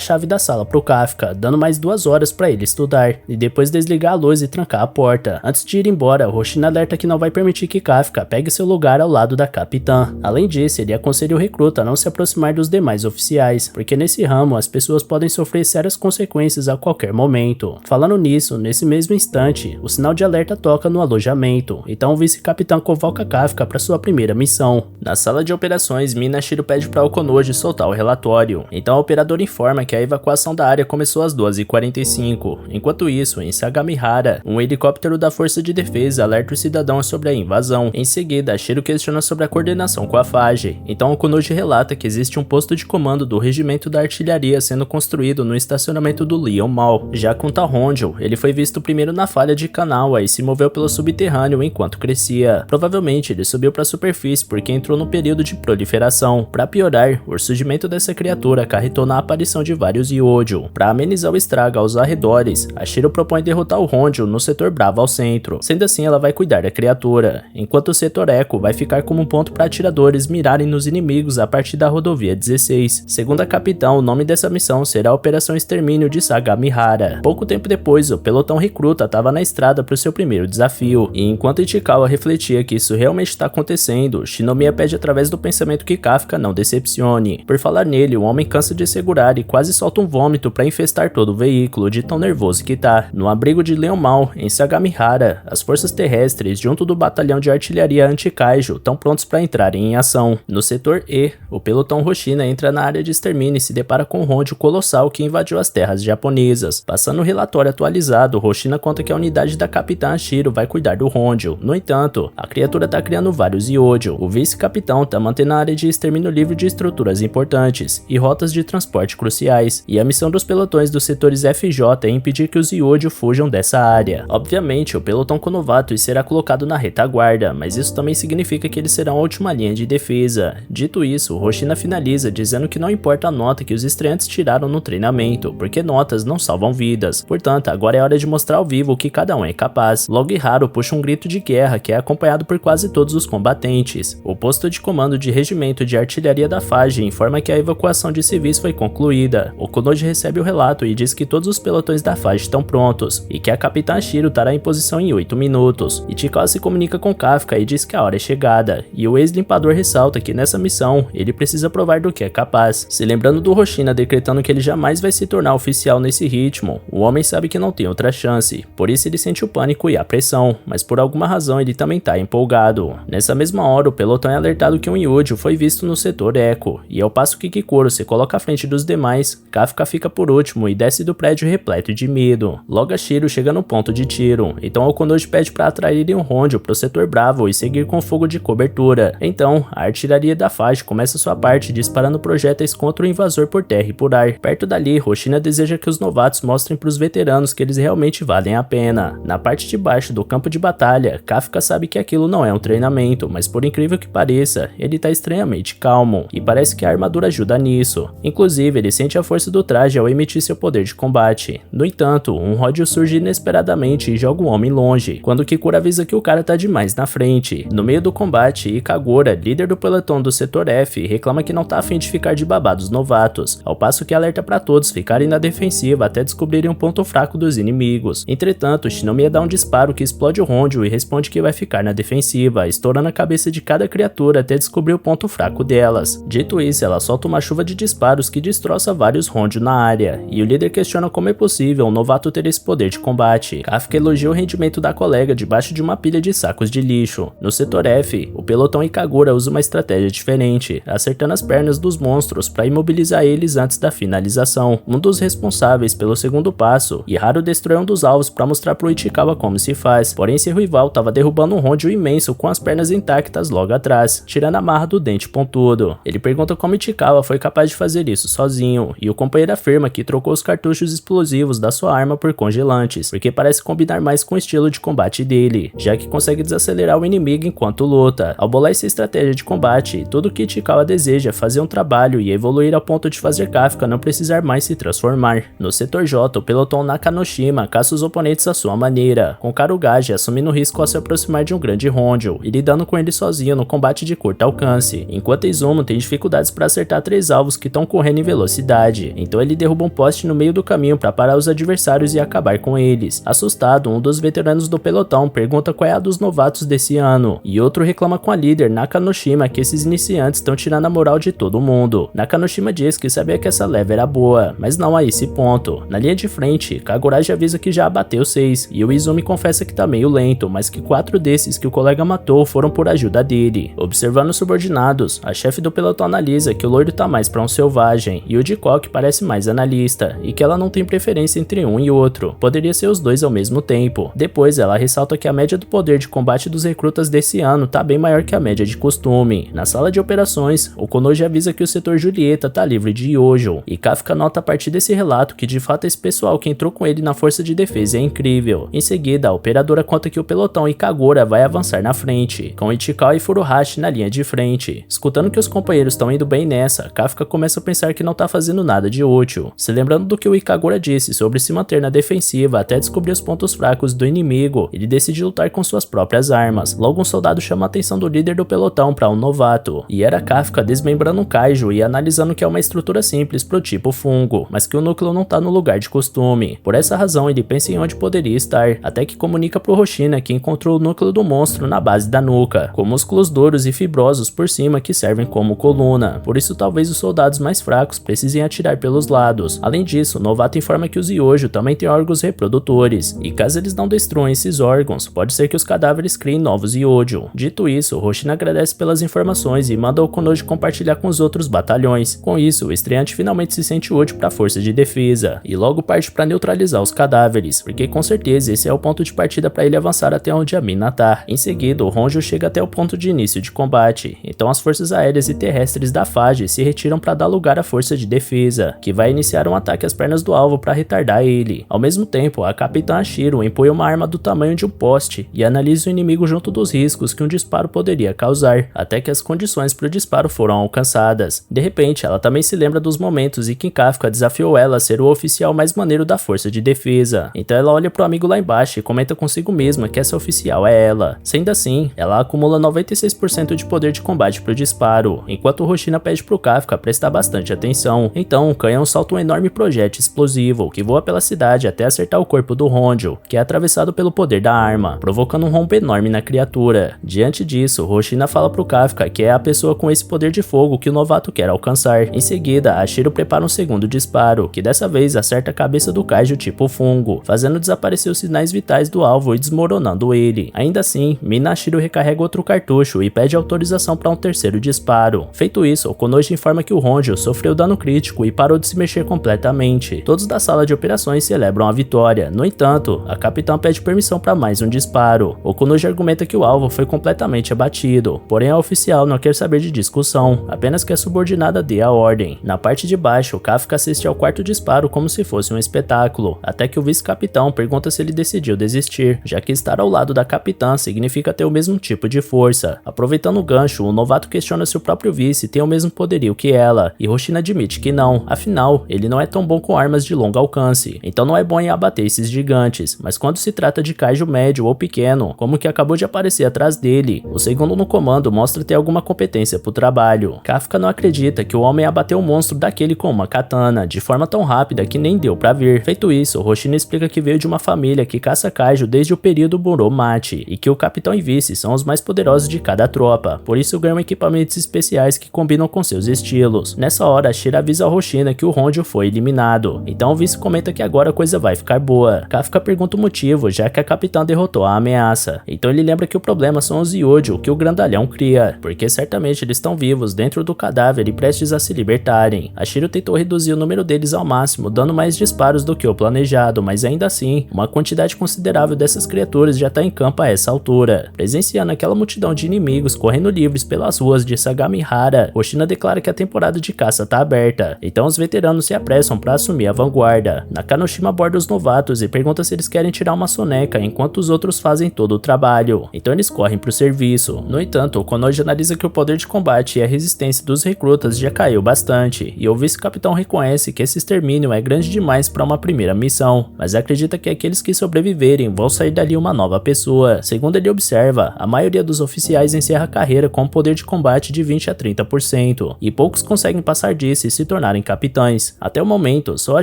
[SPEAKER 1] chave da sala pro Kafka, dando mais 2 horas para ele estudar, e depois desligar a luz e trancar a porta. Antes de ir embora, Hoshino alerta que não vai permitir que Kafka pegue seu lugar ao lado da capitã. Além disso, ele aconselha o recruta a não se aproximar dos demais oficiais, porque nesse ramo as pessoas podem sofrer sérias consequências a qualquer momento. Falando nisso, nesse mesmo instante, o sinal de alerta toca no alojamento, então o vice-capitão convoca Kafka para sua primeira missão. Na sala de operações, Minashiro pede para Okonoji soltar o relatório, então a operadora informa que a evacuação da área começou às 12h45. Enquanto isso, em Sagamihara, um helicóptero da Força de Defesa alerta os cidadãos sobre a invasão. Em seguida, Shiro questiona sobre a coordenação com a FAGE, então Okonoji relata que existe um posto de comando do regimento da artilharia sendo construído no estacionamento do Leon Mall. Já quanto a Honjo, ele foi visto primeiro na falha de Kanawa e se moveu pelo subterrâneo enquanto crescia. Provavelmente ele subiu para a superfície porque entrou no período de proliferação. Para piorar, o surgimento dessa criatura acarretou na aparição de vários Yojo. Para amenizar o estrago aos arredores, a Shiro propõe derrotar o Honjo no setor Bravo ao centro. Sendo assim, ela vai cuidar da criatura, enquanto o setor Echo vai ficar como um ponto para atiradores mirarem nos inimigos a partir da rodovia 16. Segundo a capitã, o nome dessa missão será a Operação Extermínio de Sagamihara. Pouco tempo depois, o pelotão recruta estava na estrada para o seu primeiro desafio, e enquanto Ichikawa refletia que isso realmente está acontecendo, Shinomiya pede através do pensamento que Kafka não decepcione. Por falar nele, o homem cansa de segurar e quase solta um vômito para infestar todo o veículo, de tão nervoso que tá. No abrigo de Leon Mall, em Sagamihara, as forças terrestres, junto do batalhão de artilharia anti-kaiju, estão prontos para entrarem em ação. No setor E, o pelotão Hoshino entra na área de extermínio e se depara com um Honjo colossal que invadiu as terras japonesas. Passando o relatório atualizado, Hoshino conta que a unidade da capitã Shiro vai cuidar do Honjo. No entanto, a criatura tá criando vários Yojo. O vice-capitão tá mantendo a área de extermínio livre de estruturas importantes e rotas de transporte cruciais, e a missão dos pelotões dos setores FJ é impedir que os Yojo fujam dessa área. Obviamente, o pelotão com novatos será colocado na retaguarda, mas isso também significa que eles serão a última linha de defesa. Dito isso, Hoshino finaliza dizendo que não importa a nota que os estreantes tiraram no treinamento, porque notas não salvam vidas. Portanto, agora é hora de mostrar ao vivo o que cada um é capaz. Logo Haru puxa um grito de guerra que é acompanhado por quase todos os combatentes. O posto de comando de regimento de artilharia da FAGE informa que a evacuação de civis foi concluída. Okonoji recebe o relato e diz que todos os pelotões da FAGE estão prontos, e que a capitã Shiro estará em posição em 8 minutos. Ichikawa se comunica com Kafka e diz que a hora é chegada, e o ex-limpador ressalta que nessa missão ele precisa provar do que é capaz. Se lembrando do Hoshino decretando que ele jamais vai se tornar oficial nesse ritmo, o homem sabe que não tem outra chance, por isso ele sente o pânico e a pressão, mas por alguma razão ele também tá empolgado. Nessa mesma hora, o pelotão é alertado que um Yojo foi visto no setor Echo, e ao passo que Kikuro se coloca à frente dos demais, Kafka fica por último e desce do prédio repleto de medo. Logo a Shiro chega no ponto de tiro, então Okonoji pede para atraírem um Honjo pro setor Bravo e seguir com fogo de cobertura. Então, a artilharia da FAGE começa sua parte disparando projéteis contra o invasor por terra e por ar. Perto dali, Hoshino deseja que os novatos mostrem para os veteranos que eles realmente valem a pena. Na parte de baixo do campo de batalha, Kafka sabe que aquilo não é um treinamento, mas por incrível que pareça, ele tá estranhamente calmo, e parece que a armadura ajuda nisso. Inclusive, ele sente a força do traje ao emitir seu poder de combate. No entanto, um Ródio surge inesperadamente e joga um homem longe, quando Kikuro avisa que o cara tá demais na frente. No meio do combate, Ikagura, líder do pelotão do setor F, reclama que não tá afim de ficar de babá dos novatos, ao passo que alerta para todos ficarem na defensiva até descobrirem um ponto fraco dos inimigos. Entretanto, Shinomiya dá um disparo que explode o Honjo e responde que vai ficar na defensiva, estourando a cabeça de cada criatura até descobrir o ponto fraco delas. Dito isso, ela solta uma chuva de disparos que destroça vários Honjo na área, e o líder questiona como é possível um novato ter esse poder de combate. Kafka elogia o rendimento da colega debaixo de uma pilha de sacos de lixo. No setor F, o pelotão Ikagura usa uma estratégia diferente, acertando as pernas dos monstros para imobilizar eles antes da finalização. Um dos responsáveis pelo segundo passo, Haru destrói um dos alvos para mostrar pro Ichikawa como se faz, porém seu rival estava derrubando um Honjo imenso com as pernas intactas logo atrás, tirando a marra do dente pontudo. Ele pergunta pergunta como Ichikawa foi capaz de fazer isso sozinho, e o companheiro afirma que trocou os cartuchos explosivos da sua arma por congelantes, porque parece combinar mais com o estilo de combate dele, já que consegue desacelerar o inimigo enquanto luta. Ao bolar essa estratégia de combate, tudo que Ichikawa deseja é fazer um trabalho e evoluir ao ponto de fazer Kafka não precisar mais se transformar. No setor J, o pelotão Nakanoshima caça os oponentes à sua maneira, com Karugage assumindo o risco ao se aproximar de um grande Honjo e lidando com ele sozinho no combate de curto alcance, enquanto Izumo tem dificuldades para acertar 3 alvos que estão correndo em velocidade, então ele derruba um poste no meio do caminho para parar os adversários e acabar com eles. Assustado, um dos veteranos do pelotão pergunta qual é a dos novatos desse ano, e outro reclama com a líder Nakanoshima que esses iniciantes estão tirando a moral de todo mundo. Nakanoshima diz que sabia que essa leva era boa, mas não a esse ponto. Na linha de frente, Kagurashi avisa que já abateu 6, e o Izumi confessa que tá meio lento, mas que 4 desses que o colega matou foram por ajuda dele. Observando os subordinados, a chefe do pelotão analisa que o loiro tá mais pra um selvagem, e o de Koki parece mais analista, e que ela não tem preferência entre um e outro, poderia ser os dois ao mesmo tempo. Depois ela ressalta que a média do poder de combate dos recrutas desse ano tá bem maior que a média de costume. Na sala de operações, o Konoji avisa que o setor Julieta tá livre de Yojo, e Kafka nota a partir desse relato que de fato esse pessoal que entrou com ele na força de defesa é incrível. Em seguida, a operadora conta que o pelotão e Kagura vai avançar na frente, com Ichikawa e Furuhashi na linha de frente. Escutando que os companheiros estão indo bem nessa, Kafka começa a pensar que não tá fazendo nada de útil, se lembrando do que o Ikagura disse sobre se manter na defensiva até descobrir os pontos fracos do inimigo. Ele decide lutar com suas próprias armas. Logo um soldado chama a atenção do líder do pelotão para um novato, e era Kafka desmembrando um kaiju e analisando que é uma estrutura simples pro tipo fungo, mas que o núcleo não tá no lugar de costume. Por essa razão ele pensa em onde poderia estar, até que comunica pro Hoshina que encontrou o núcleo do monstro na base da nuca, com músculos duros e fibrosos por cima que servem como coluna, por isso talvez os soldados mais fracos precisem atirar pelos lados. Além disso, o novato informa que os Yojo também têm órgãos reprodutores, e caso eles não destruam esses órgãos, pode ser que os cadáveres criem novos Yojo. Dito isso, Hoshina agradece pelas informações e manda o Konoji compartilhar com os outros batalhões. Com isso, o estreante finalmente se sente útil para a força de defesa, e logo parte para neutralizar os cadáveres, porque com certeza esse é o ponto de partida para ele avançar até onde a mina tá. Em seguida, o Honjo chega até o ponto de início de combate, então as forças aéreas e terrestres da FAGE se retiram para dar lugar à força de defesa, que vai iniciar um ataque às pernas do alvo para retardar ele. Ao mesmo tempo, a capitã Ashiro impõe uma arma do tamanho de um poste e analisa o inimigo junto dos riscos que um disparo poderia causar, até que as condições para o disparo foram alcançadas. De repente, ela também se lembra dos momentos em que Kafka desafiou ela a ser o oficial mais maneiro da força de defesa, então ela olha pro amigo lá embaixo e comenta consigo mesma que essa oficial é ela. Sendo assim, ela acumula 96% de poder de combate pro disparo, enquanto Hoshina pede pro Kafka prestar bastante atenção. Então, o canhão solta um enorme projétil explosivo que voa pela cidade até acertar o corpo do Honjo, que é atravessado pelo poder da arma, provocando um rombo enorme na criatura. Diante disso, Hoshina fala pro Kafka que é a pessoa com esse poder de fogo que o novato quer alcançar. Em seguida, Ashiro prepara um segundo disparo, que dessa vez acerta a cabeça do kaiju tipo fungo, fazendo desaparecer os sinais vitais do alvo e desmoronando ele. Ainda assim, Mina Ashiro recarrega outro cartucho e pede autorização para um terceiro disparo. Feito isso, o Konoji informa que o Honjo sofreu dano crítico e parou de se mexer completamente. Todos da sala de operações celebram a vitória. No entanto, a capitã pede permissão para mais um disparo. O Konoji argumenta que o alvo foi completamente abatido, porém a oficial não quer saber de discussão, apenas que a subordinada dê a ordem. Na parte de baixo, Kafka assiste ao quarto disparo como se fosse um espetáculo, até que o vice-capitão pergunta se ele decidiu desistir, já que estar ao lado da capitã significa ter o mesmo tipo de força. Aproveitando o gancho, o novato questiona se o próprio vice tem o mesmo poderio que ela, e Hoshina admite que não, afinal, ele não é tão bom com armas de longo alcance, então não é bom em abater esses gigantes, mas quando se trata de kaiju médio ou pequeno, como o que acabou de aparecer atrás dele, o segundo no comando mostra ter alguma competência pro trabalho. Kafka não acredita que o homem abateu um monstro daquele com uma katana, de forma tão rápida que nem deu pra ver. Feito isso, Hoshina explica que veio de uma família que caça kaiju desde o período Muromachi, e que o capitão e vice são os mais poderosos de cada tropa, por isso ganham equipamentos especiais que combinam com seus estilos. Nessa hora, Shira avisa a Hoshina que o Honjo foi eliminado, então o vice comenta que agora a coisa vai ficar boa. Kafka pergunta o motivo, já que a capitã derrotou a ameaça, então ele lembra que o problema são os Yojo que o grandalhão cria, porque certamente eles estão vivos dentro do cadáver e prestes a se libertarem. A Shiro tentou reduzir o número deles ao máximo, dando mais disparos do que o planejado, mas ainda assim, uma quantidade considerável dessas criaturas já está em campo a essa altura, presenciando aquela multidão de inimigos correndo livres pelas ruas de Sagamihara. dia, Hoshina declara que a temporada de caça tá aberta, então os veteranos se apressam para assumir a vanguarda. Nakanoshima aborda os novatos e pergunta se eles querem tirar uma soneca enquanto os outros fazem todo o trabalho, então eles correm pro serviço. No entanto, o Konoji analisa que o poder de combate e a resistência dos recrutas já caiu bastante, e o vice-capitão reconhece que esse extermínio é grande demais para uma primeira missão, mas acredita que aqueles que sobreviverem vão sair dali uma nova pessoa. Segundo ele observa, a maioria dos oficiais encerra a carreira com um poder de combate de 20 a 30%, e poucos conseguem passar disso e se tornarem capitães. Até o momento, só a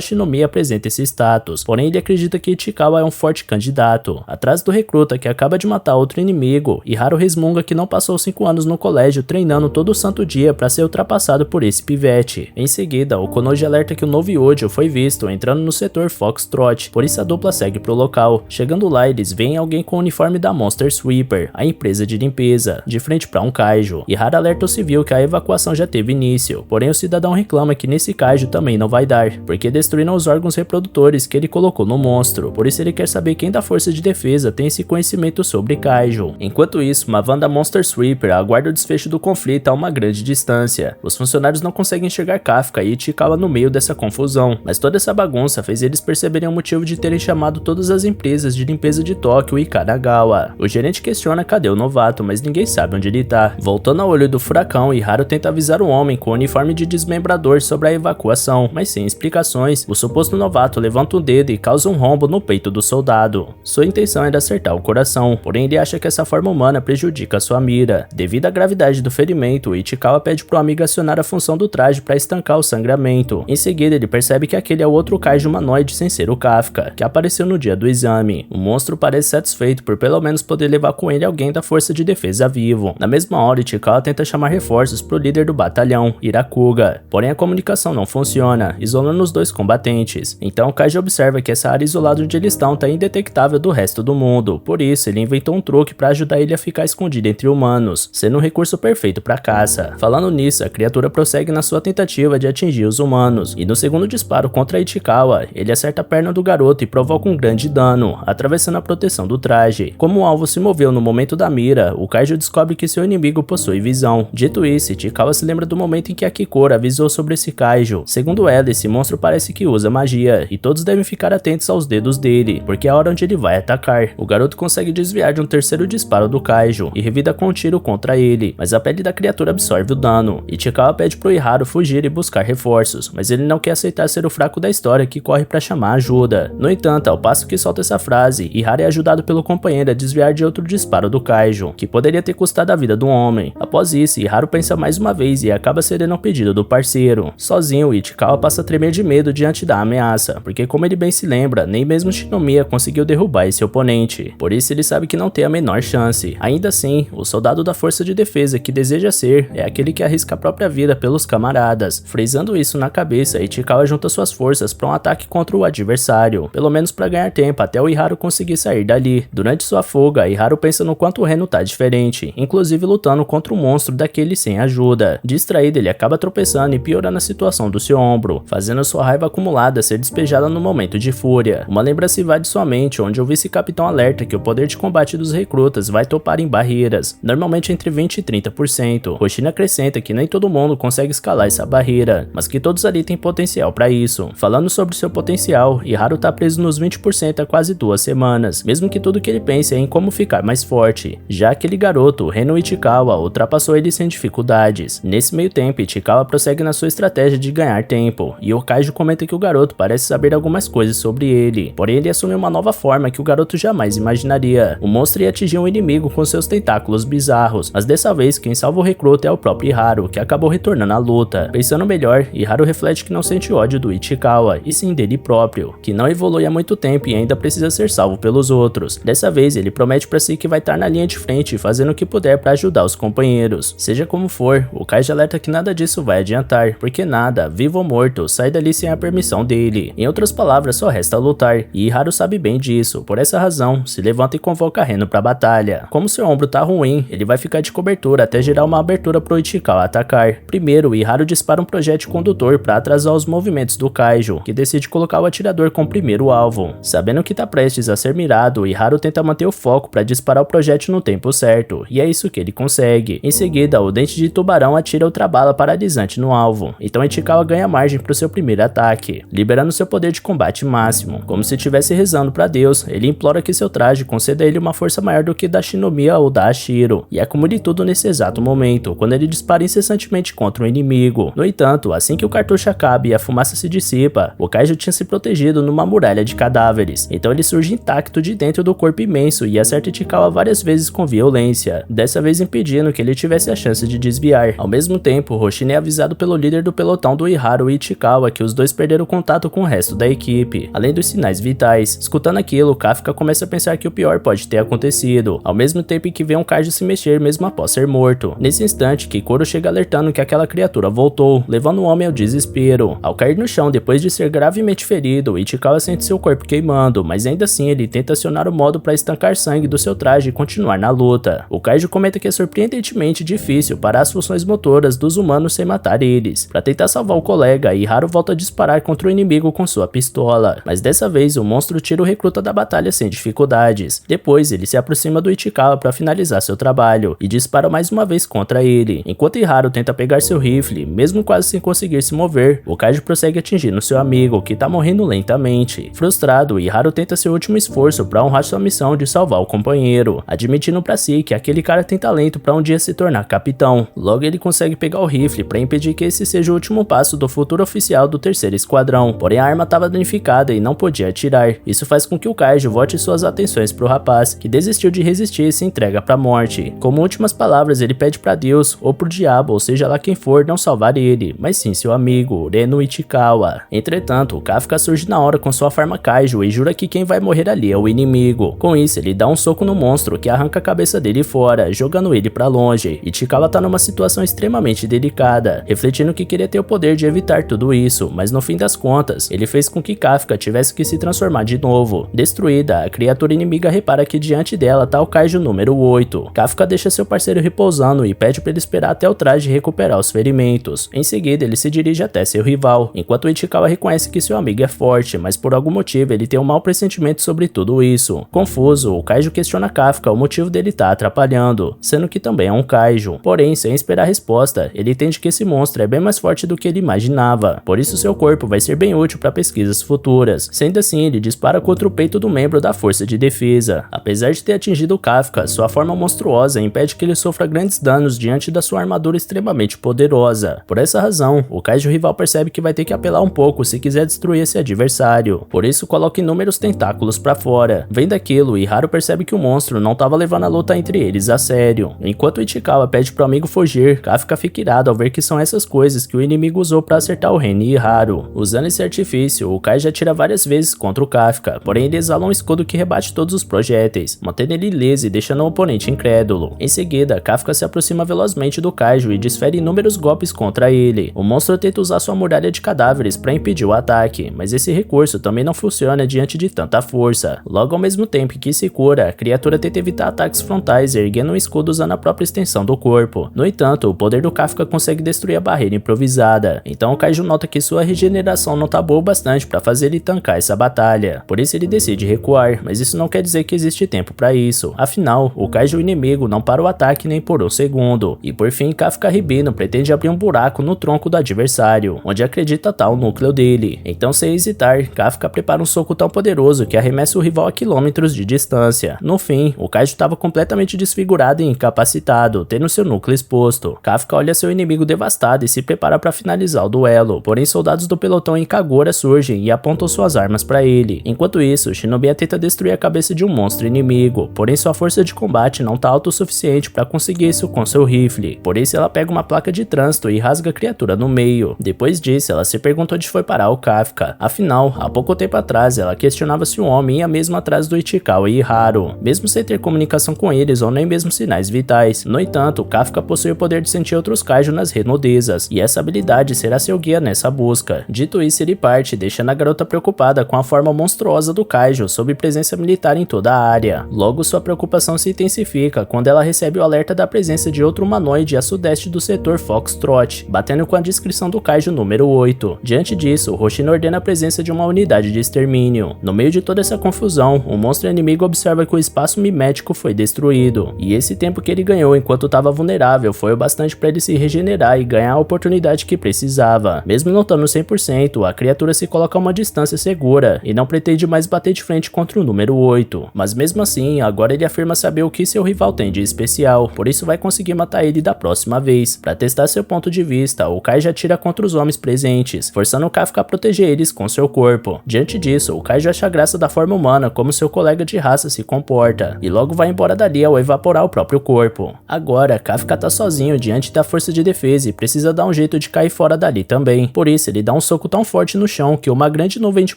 [SPEAKER 1] Shinomiya apresenta esse status, porém ele acredita que Ichikawa é um forte candidato. Atrás do recruta que acaba de matar outro inimigo, e Haru resmunga que não passou 5 anos no colégio treinando todo santo dia para ser ultrapassado por esse pivete. Em seguida, o Konoji alerta que o novo Yojo foi visto entrando no setor Foxtrot, por isso a dupla segue pro local. Chegando lá, eles veem alguém com o uniforme da Monster Sweeper, a empresa de limpeza, de frente para um kaiju, e Haru alerta o civil que a evacuação já teve início, porém o cidadão reclama que nesse kaiju também não vai dar, porque destruíram os órgãos reprodutores que ele colocou no monstro, por isso ele quer saber quem da força de defesa tem esse conhecimento sobre kaiju. Enquanto isso, uma van da Monster Sweeper aguarda o desfecho do conflito a uma grande distância. Os funcionários não conseguem enxergar Kafka e Ichikawa no meio dessa confusão, mas toda essa bagunça fez eles perceberem o motivo de terem chamado todas as empresas de limpeza de Tóquio e Kanagawa. O gerente questiona cadê o novato, mas ninguém sabe onde ele tá. Voltando ao olho do furacão, Haru tenta avisar o homem com o uniforme de desmembrador sobre a evacuação, mas sem explicações, o suposto novato levanta o dedo e causa um rombo no peito do soldado. Sua intenção era acertar o coração, porém ele acha que essa forma humana prejudica sua mira. Devido à gravidade do ferimento, Ichikawa pede pro amigo acionar a função do traje para estancar o sangramento. Em seguida, ele percebe que aquele é o outro kaiju humanoide sem ser o Kafka, que apareceu no dia do exame. O monstro parece satisfeito por pelo menos poder levar com ele alguém da força de defesa vivo. Na mesma hora, Ichikawa tenta chamar reforços pro líder do batalhão, Irakuga, porém a comunicação não funciona, isolando os dois combatentes. Então o kaiju observa que essa área isolada onde eles estão tá indetectável do resto do mundo, por isso ele inventou um truque para ajudar ele a ficar escondido entre humanos, sendo um recurso perfeito para caça. Falando nisso, a criatura prossegue na sua tentativa de atingir os humanos, e no segundo disparo contra Ichikawa, ele acerta a perna do garoto e provoca um grande dano, atravessando a proteção do traje. Como o alvo se moveu no momento da mira, o kaiju descobre que seu inimigo possui visão. Dito isso, Ichikawa se lembra do momento em que a Kikora avisou sobre esse kaiju. Segundo ela, esse monstro parece que usa magia, e todos devem ficar atentos aos dedos dele, porque é a hora onde ele vai atacar. O garoto consegue desviar de um terceiro disparo do kaiju, e revida com um tiro contra ele, mas a pele da criatura absorve o dano. Ichikawa pede pro Haru fugir e buscar reforços, mas ele não quer aceitar ser o fraco da história que corre para chamar ajuda. No entanto, ao passo que solta essa frase, Haru é ajudado pelo companheiro a desviar de outro disparo do kaiju, que poderia ter custado a vida do homem. Após isso, Haru pensa mais uma vez e acaba cedendo ao pedido do parceiro. Sozinho, Ichikawa passa a tremer de medo diante da ameaça, porque como ele bem se lembra, nem mesmo Shinomiya conseguiu derrubar esse oponente. Por isso ele sabe que não tem a menor chance. Ainda assim, o soldado da força de defesa que deseja ser é aquele que arrisca a própria vida pelos camaradas. Frisando isso na cabeça, Ichikawa junta suas forças para um ataque contra o adversário, pelo menos para ganhar tempo até o Haru conseguir sair dali. Durante sua fuga, Haru pensa no quanto o Reno tá diferente, inclusive lutando contra um monstro daquele sem ajuda. Distraído, ele acaba tropeçando e piorando a situação do seu ombro, fazendo sua raiva acumulada ser despejada no momento de fúria. Uma lembrança invade sua mente, onde o vice-capitão alerta que o poder de combate dos recrutas vai topar em barreiras, normalmente entre 20 e 30%. Hoshina acrescenta que nem todo mundo consegue escalar essa barreira, mas que todos ali têm potencial para isso. Falando sobre seu potencial, Haru tá preso nos 20% há quase 2 semanas, mesmo que tudo que ele pense é em como ficar mais forte. Já aquele garoto, Reno Ichikawa, ultrapassou ele sem dificuldades. Nesse meio tempo, Ichikawa prossegue na sua estratégia de ganhar tempo, e o kaiju comenta que o garoto parece saber algumas coisas sobre ele, porém ele assume uma nova forma que o garoto jamais imaginaria. O monstro ia atingir um inimigo com seus tentáculos bizarros, mas dessa vez quem salva o recruta é o próprio Haru, que acabou retornando à luta. Pensando melhor, Haru reflete que não sente ódio do Ichikawa, e sim dele próprio, que não evolui há muito tempo e ainda precisa ser salvo pelos outros. Dessa vez ele promete pra si que vai estar na linha de frente fazendo o que puder para ajudar os companheiros. Seja como for, o kaiju alerta que nada disso vai adiantar, porque nada, vivo ou morto, sai dali sem a permissão dele. Em outras palavras, só resta lutar, e Haru sabe bem disso. Por essa razão, se levanta e convoca Reno pra batalha. Como seu ombro tá ruim, ele vai ficar de cobertura até gerar uma abertura pro Ichikawa atacar. Primeiro, Haru dispara um projétil condutor para atrasar os movimentos do kaiju, que decide colocar o atirador como primeiro alvo. Sabendo que tá prestes a ser mirado, Haru tenta manter o foco para disparar o projétil no tempo certo, e é isso que ele consegue. Em seguida, o dente de tubarão tubarão atira outra bala paralisante no alvo, então Ichikawa ganha margem para o seu primeiro ataque, liberando seu poder de combate máximo. Como se estivesse rezando para Deus, ele implora que seu traje conceda a ele uma força maior do que da Shinomiya ou da Ashiro, e acumule tudo nesse exato momento, quando ele dispara incessantemente contra o inimigo. No entanto, assim que o cartucho acaba e a fumaça se dissipa, o Kaiju tinha se protegido numa muralha de cadáveres, então ele surge intacto de dentro do corpo imenso e acerta Ichikawa várias vezes com violência, dessa vez impedindo que ele tivesse a chance de desviar. Ao mesmo tempo, Hoshine é avisado pelo líder do pelotão do Iharu e Ichikawa que os dois perderam contato com o resto da equipe, além dos sinais vitais. Escutando aquilo, Kafka começa a pensar que o pior pode ter acontecido, ao mesmo tempo em que vê um Kaiju se mexer mesmo após ser morto. Nesse instante, Kikoro chega alertando que aquela criatura voltou, levando o homem ao desespero. Ao cair no chão depois de ser gravemente ferido, Ichikawa sente seu corpo queimando, mas ainda assim ele tenta acionar o modo para estancar sangue do seu traje e continuar na luta. O Kaiju comenta que é surpreendentemente difícil parar as funções motoras dos humanos sem matar eles. Para tentar salvar o colega, Iharu volta a disparar contra o inimigo com sua pistola, mas dessa vez o monstro tira o recruta da batalha sem dificuldades. Depois ele se aproxima do Ichikawa para finalizar seu trabalho e dispara mais uma vez contra ele. Enquanto Iharu tenta pegar seu rifle, mesmo quase sem conseguir se mover, o Kaiju prossegue atingindo seu amigo, que tá morrendo lentamente. Frustrado, Iharu tenta seu último esforço para honrar sua missão de salvar o companheiro, admitindo para si que aquele cara tem talento para um dia se tornar capitão. Logo ele consegue pegar o rifle para impedir que esse seja o último passo do futuro oficial do terceiro esquadrão, porém a arma estava danificada e não podia atirar. Isso faz com que o Kaiju volte suas atenções pro rapaz, que desistiu de resistir e se entrega pra morte. Como últimas palavras, ele pede para Deus, ou pro diabo, ou seja lá quem for, não salvar ele, mas sim seu amigo, Reno Ichikawa. Entretanto, Kafka surge na hora com sua forma Kaiju e jura que quem vai morrer ali é o inimigo. Com isso, ele dá um soco no monstro que arranca a cabeça dele fora, jogando ele pra longe. Ichikawa tá numa situação extremamente delicada, refletindo que queria ter o poder de evitar tudo isso, mas no fim das contas, ele fez com que Kafka tivesse que se transformar de novo. Destruída, a criatura inimiga repara que diante dela tá o Kaiju número 8. Kafka deixa seu parceiro repousando e pede para ele esperar até o traje recuperar os ferimentos. Em seguida, ele se dirige até seu rival, enquanto Ichikawa reconhece que seu amigo é forte, mas por algum motivo ele tem um mau pressentimento sobre tudo isso. Confuso, o Kaiju questiona Kafka o motivo dele estar atrapalhando, sendo que também é um Kaiju. Porém, sem esperar a resposta, ele entende que esse monstro é bem mais forte do que ele imaginava, por isso seu corpo vai ser bem útil para pesquisas futuras. Sendo assim, ele dispara contra o peito do membro da força de defesa. Apesar de ter atingido Kafka, sua forma monstruosa impede que ele sofra grandes danos diante da sua armadura extremamente poderosa. Por essa razão, o Kaiju rival percebe que vai ter que apelar um pouco se quiser destruir esse adversário. Por isso, coloca inúmeros tentáculos para fora. Vendo aquilo, Iharu percebe que o monstro não estava levando a luta entre eles a sério. Enquanto Ichikawa pede pro amigo fugir, Kafka fica irado ao ver que são essas coisas que o inimigo usou para acertar o Ren e Iharu. Usando esse artifício, o Kaiju atira várias vezes contra o Kafka, porém ele exala um escudo que rebate todos os projéteis, mantendo ele ileso e deixando o oponente incrédulo. Em seguida, Kafka se aproxima velozmente do Kaiju e desfere inúmeros golpes contra ele. O monstro tenta usar sua muralha de cadáveres para impedir o ataque, mas esse recurso também não funciona diante de tanta força. Logo, ao mesmo tempo que se cura, a criatura tenta evitar ataques frontais, erguendo um escudo usando a própria extensão do corpo. No entanto, o poder do Kafka consegue destruir a barreira improvisada, então o Kaiju nota que sua regeneração não tá boa o bastante para fazer ele tancar essa batalha. Por isso ele decide recuar, mas isso não quer dizer que existe tempo para isso. Afinal, o Kaiju inimigo não para o ataque nem por um segundo. E por fim, Kafka Ribino pretende abrir um buraco no tronco do adversário, onde acredita estar o núcleo dele. Então, sem hesitar, Kafka prepara um soco tão poderoso que arremessa o rival a quilômetros de distância. No fim, o Kaiju estava completamente desfigurado e incapacitado, tendo seu núcleo exposto. Kafka olha seu inimigo devastado e se prepara para finalizar o duelo, porém soldados do pelotão em Kagura surgem e apontam suas armas para ele. Enquanto isso, Shinomiya tenta destruir a cabeça de um monstro inimigo, porém sua força de combate não tá alta o suficiente para conseguir isso com seu rifle. Por isso ela pega uma placa de trânsito e rasga a criatura no meio. Depois disso, ela se pergunta onde foi parar o Kafka. Afinal, há pouco tempo atrás, ela questionava se o homem ia mesmo atrás do Ichikawa e Iharu, mesmo sem ter comunicação com eles ou nem mesmo sinais vitais. No entanto, Kafka possui o poder de sentir outros Kaiju nas redondezas, e essa habilidade será seu guia nessa busca. Dito isso, ele parte, deixando a garota preocupada com a forma monstruosa do Kaiju sob presença militar em toda a área. Logo, sua preocupação se intensifica quando ela recebe o alerta da presença de outro humanoide a sudeste do setor Foxtrot, batendo com a descrição do Kaiju número 8. Diante disso, Hoshine ordena a presença de uma unidade de extermínio. No meio de toda essa confusão, o monstro inimigo observa que o espaço mimético foi destruído, e esse tempo que ele ganhou enquanto estava vulnerável foi bastante para ele se regenerar e ganhar a oportunidade que precisava. Mesmo não estando 100%, a criatura se coloca a uma distância segura e não pretende mais bater de frente contra o número 8. Mas mesmo assim, agora ele afirma saber o que seu rival tem de especial, por isso vai conseguir matar ele da próxima vez. Para testar seu ponto de vista, o Kaiju atira contra os homens presentes, forçando o Kafka a proteger eles com seu corpo. Diante disso, o Kaiju acha graça da forma humana como seu colega de raça se comporta, e logo vai embora dali ao evaporar o próprio corpo. Agora, Kafka tá sozinho diante da força de defesa e precisa dar um jeito de cair fora dali também. Por isso, ele dá um soco tão forte no chão que uma grande nuvem de